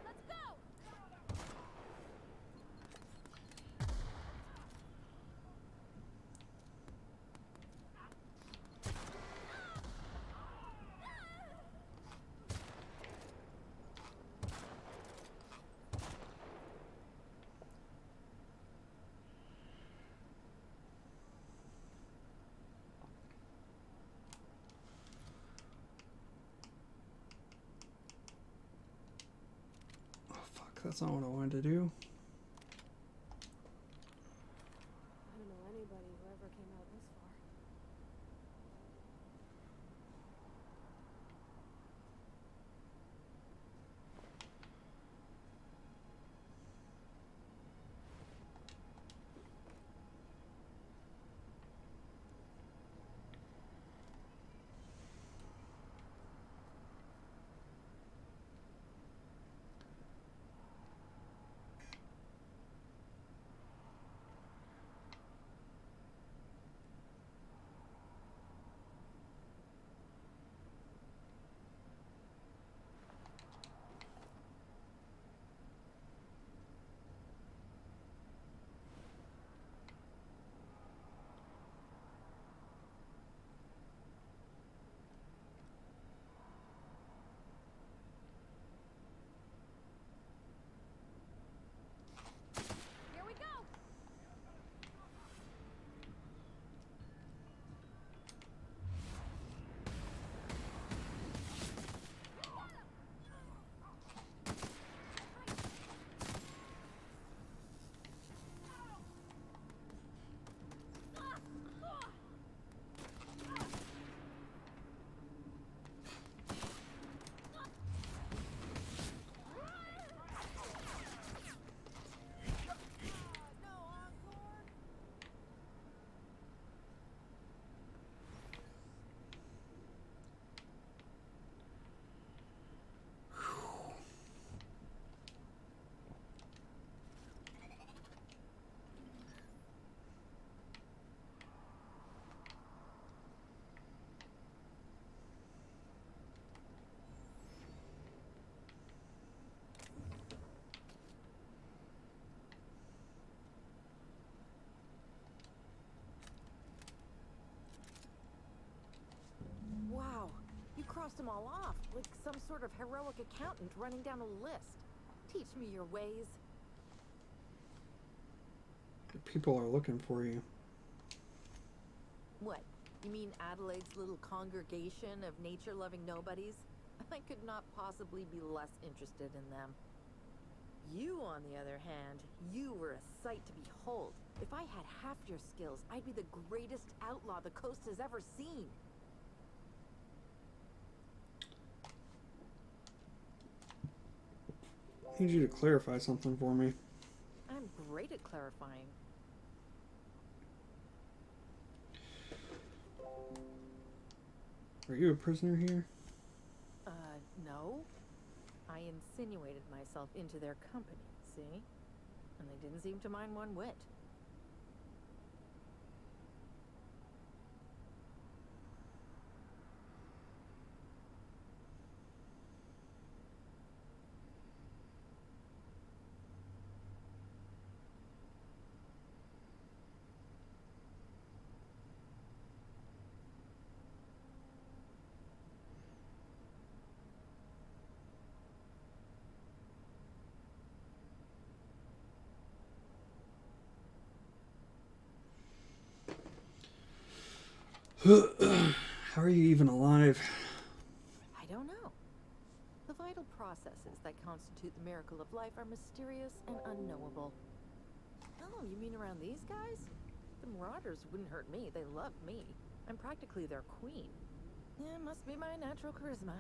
Let's go. Oh fuck, that's not what I wanted to do. I don't know anybody who ever came out this far. crossed them all off, like some sort of heroic accountant running down a list. Teach me your ways. People are looking for you. What? You mean Adelaide's little congregation of nature-loving nobodies? I could not possibly be less interested in them. You, on the other hand, you were a sight to behold. If I had half your skills, I'd be the greatest outlaw the coast has ever seen. I need you to clarify something for me. I'm great at clarifying. Are you a prisoner here? No. I insinuated myself into their company, see? And they didn't seem to mind one whit. How are you even alive? I don't know. The vital processes that constitute the miracle of life are mysterious and unknowable. Oh, you mean around these guys? The Marauders wouldn't hurt me. They love me. I'm practically their queen. Yeah, must be my natural charisma.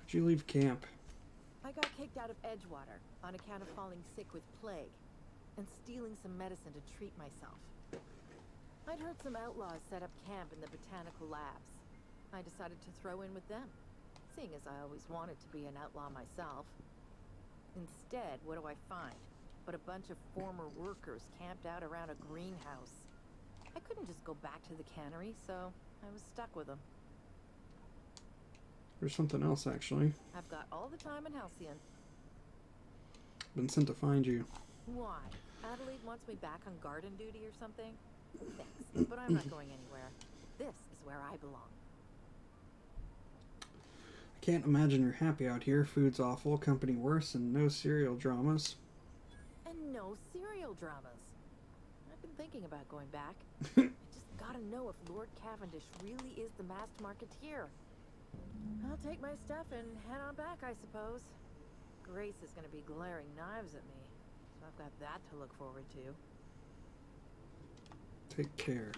Why'd you leave camp? I got kicked out of Edgewater on account of falling sick with plague and stealing some medicine to treat myself. I'd heard some outlaws set up camp in the botanical labs. I decided to throw in with them, seeing as I always wanted to be an outlaw myself. Instead, what do I find? But a bunch of former workers camped out around a greenhouse. I couldn't just go back to the cannery, so I was stuck with them. There's something else, actually. I've got all the time in Halcyon. Been sent to find you. Why? Adelaide wants me back on garden duty or something? Thanks, but I'm not going anywhere. This is where I belong. I can't imagine you're happy out here. Food's awful, company worse, and no serial dramas. And no serial dramas. I've been thinking about going back. I just gotta know if Lord Cavendish really is the masked marketeer. I'll take my stuff and head on back, I suppose. Grace is gonna be glaring knives at me, so I've got that to look forward to. Take care.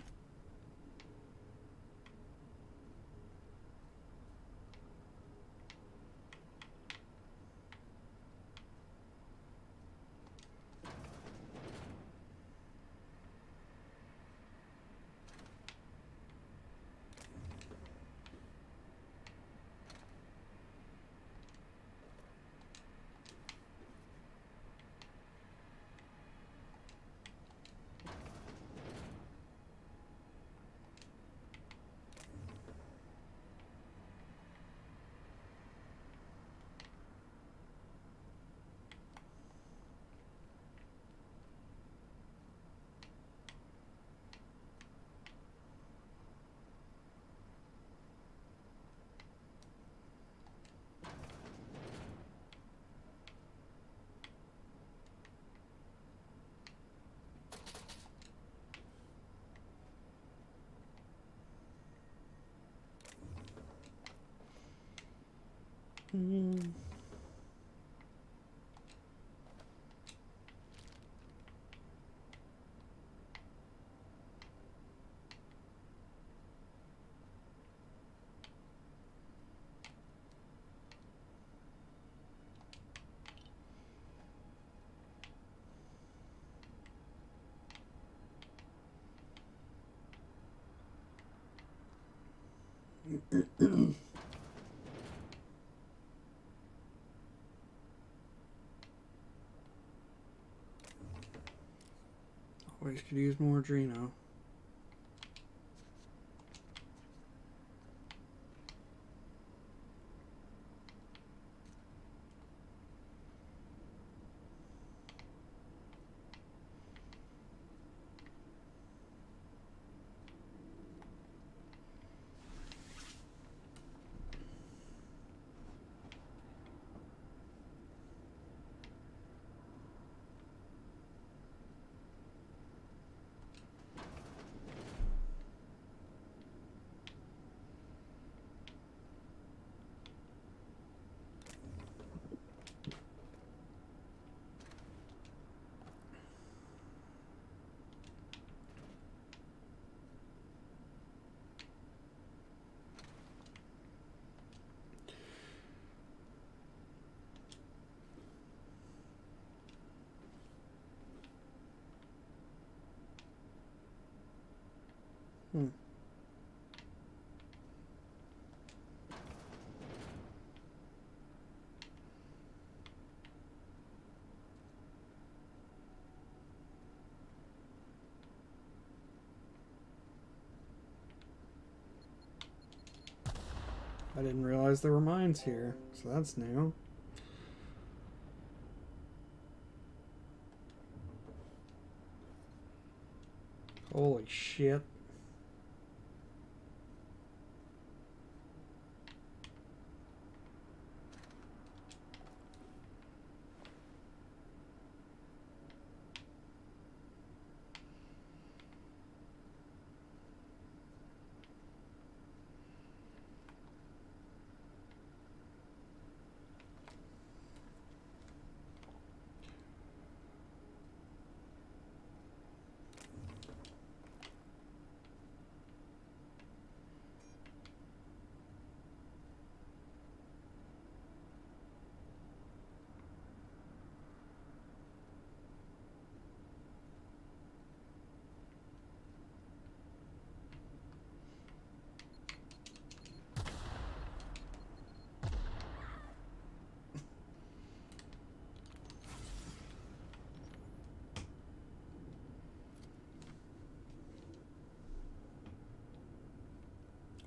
Always could use more Drino. I didn't realize there were mines here, so that's new. Holy shit.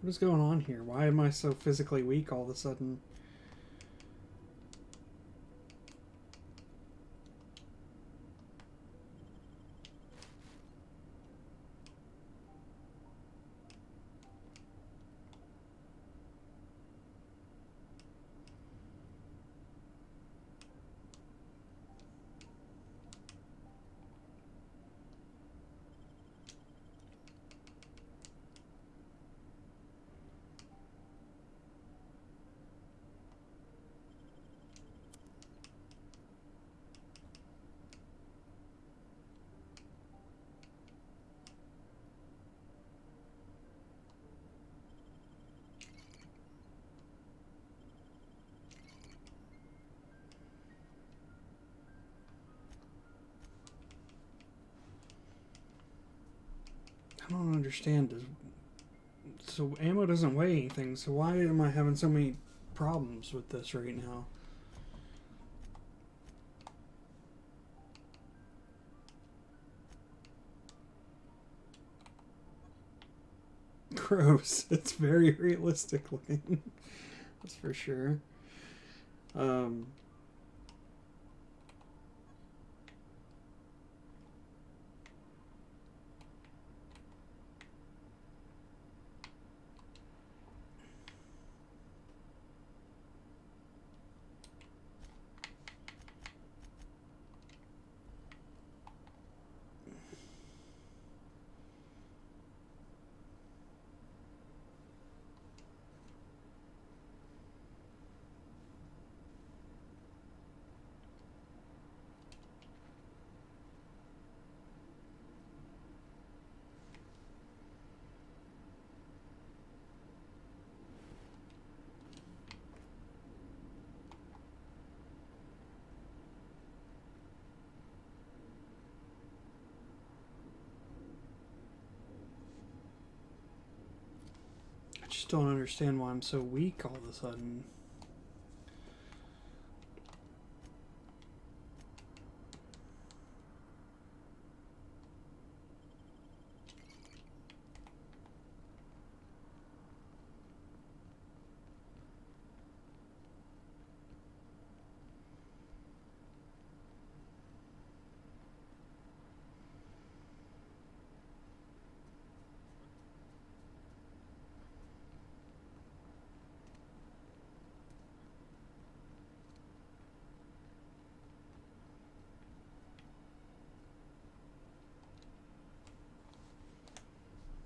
What is going on here? Why am I so physically weak all of a sudden? I don't understand. So ammo doesn't weigh anything, so why am I having so many problems with this right now? Gross. It's very realistic looking. That's for sure. just don't understand why I'm so weak all of a sudden.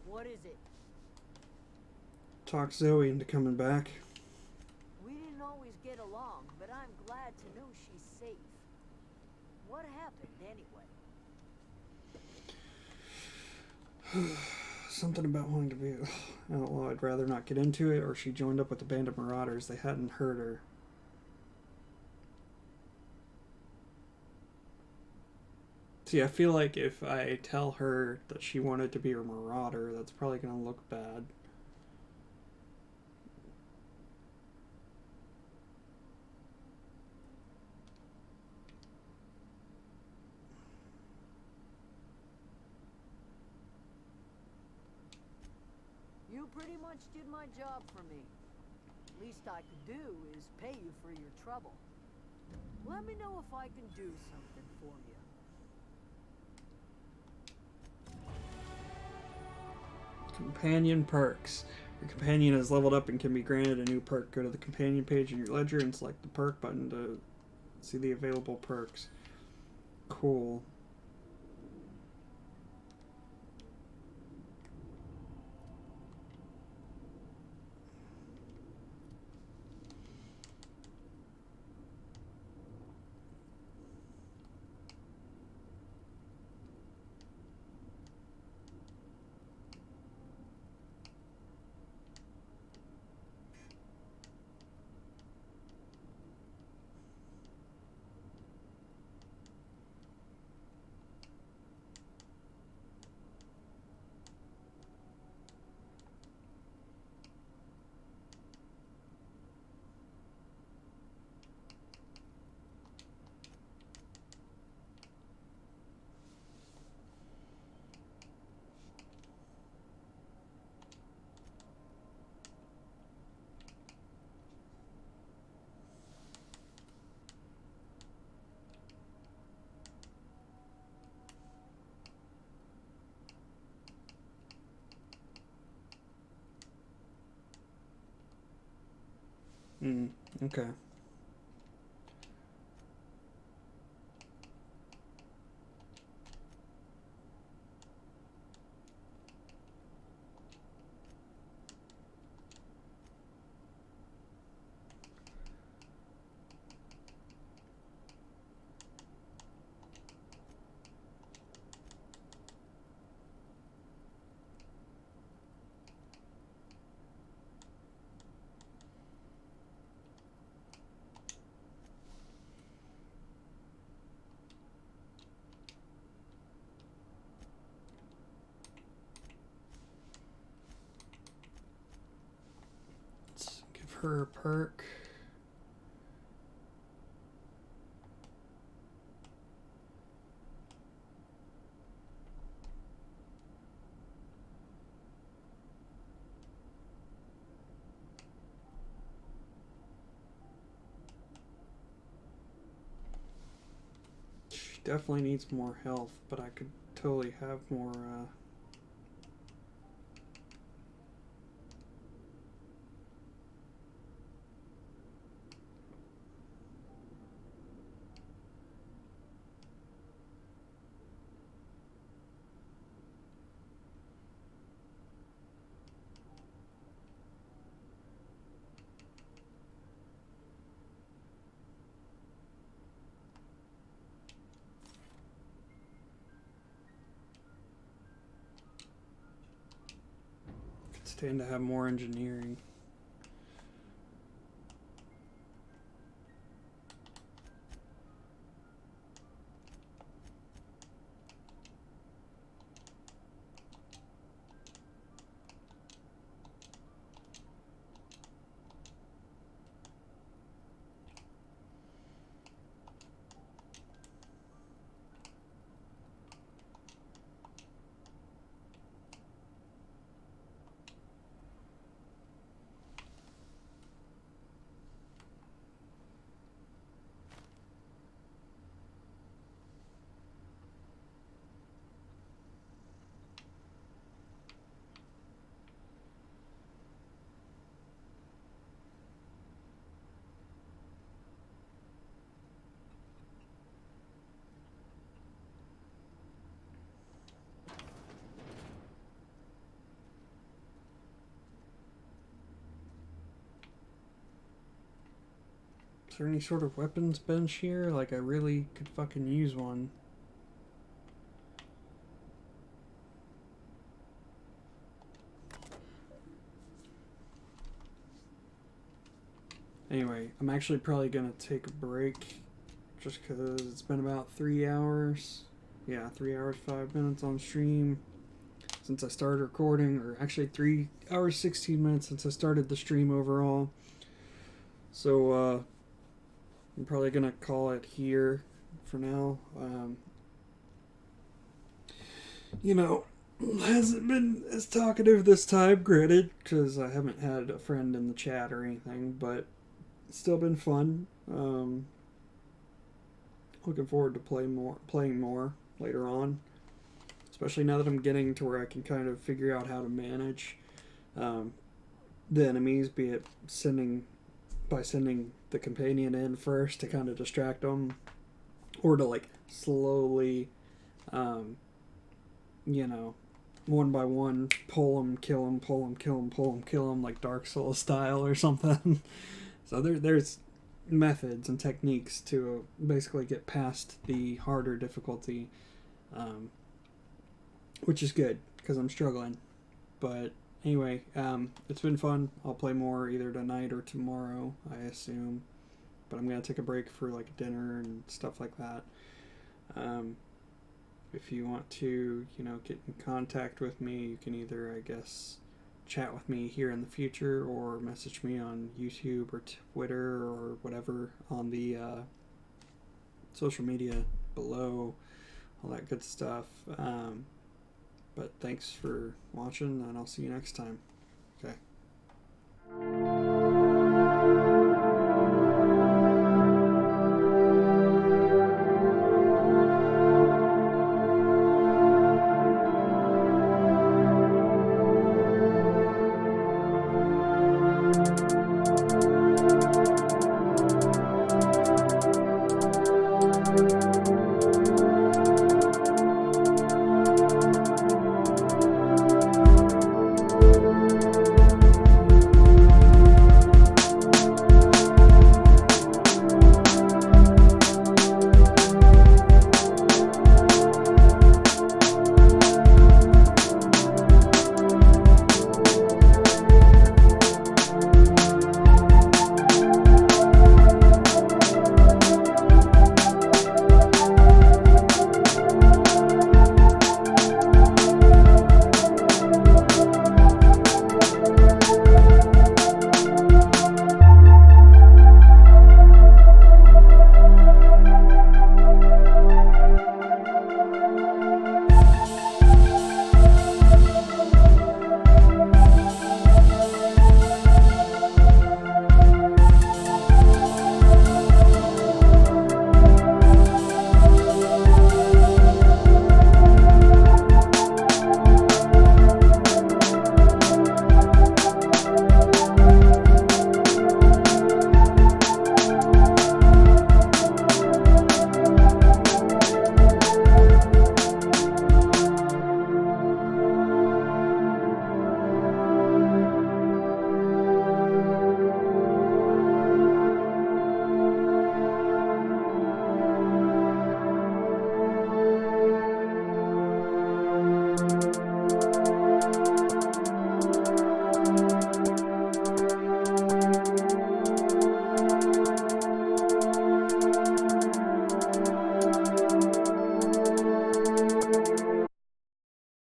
What is it? Talk Zoe into coming back. We didn't always get along, but I'm glad to know she's safe. What happened anyway? Something about wanting to be an outlaw. I'd rather not get into it, or she joined up with a band of marauders. They hadn't hurt her. See, I feel like if I tell her that she wanted to be a marauder, that's probably going to look bad. You pretty much did my job for me. Least I could do is pay you for your trouble. Let me know if I can do something for you. Companion perks. Your companion is leveled up and can be granted a new perk. Go to the companion page in your ledger and select the perk button to see the available perks. Cool. Okay. Let's give her a perk. She definitely needs more health, but I could totally have more, could stand to have more engineering. Is there any sort of weapons bench here? Like, I really could fucking use one. Anyway, I'm actually probably gonna take a break just because it's been about 3 hours. Yeah, 3 hours, 5 minutes on stream since I started recording, or actually 3 hours, 16 minutes since I started the stream overall. So, I'm probably gonna call it here for now. You know, hasn't been as talkative this time, granted, because I haven't had a friend in the chat or anything, but it's still been fun. Looking forward to playing more later on, especially now that I'm getting to where I can kind of figure out how to manage the enemies, be it sending the companion in first to kind of distract them, or to like slowly, you know, one by one pull them, kill them, pull them, kill them, pull them, kill them, like Dark Souls style or something. So there's methods and techniques to basically get past the harder difficulty, which is good because I'm struggling. But anyway, it's been fun. I'll play more either tonight or tomorrow, I assume. But I'm going to take a break for like dinner and stuff like that. If you want to, you know, get in contact with me, you can either, I guess, chat with me here in the future or message me on YouTube or Twitter or whatever on the social media below, all that good stuff. But thanks for watching, and I'll see you next time. Okay.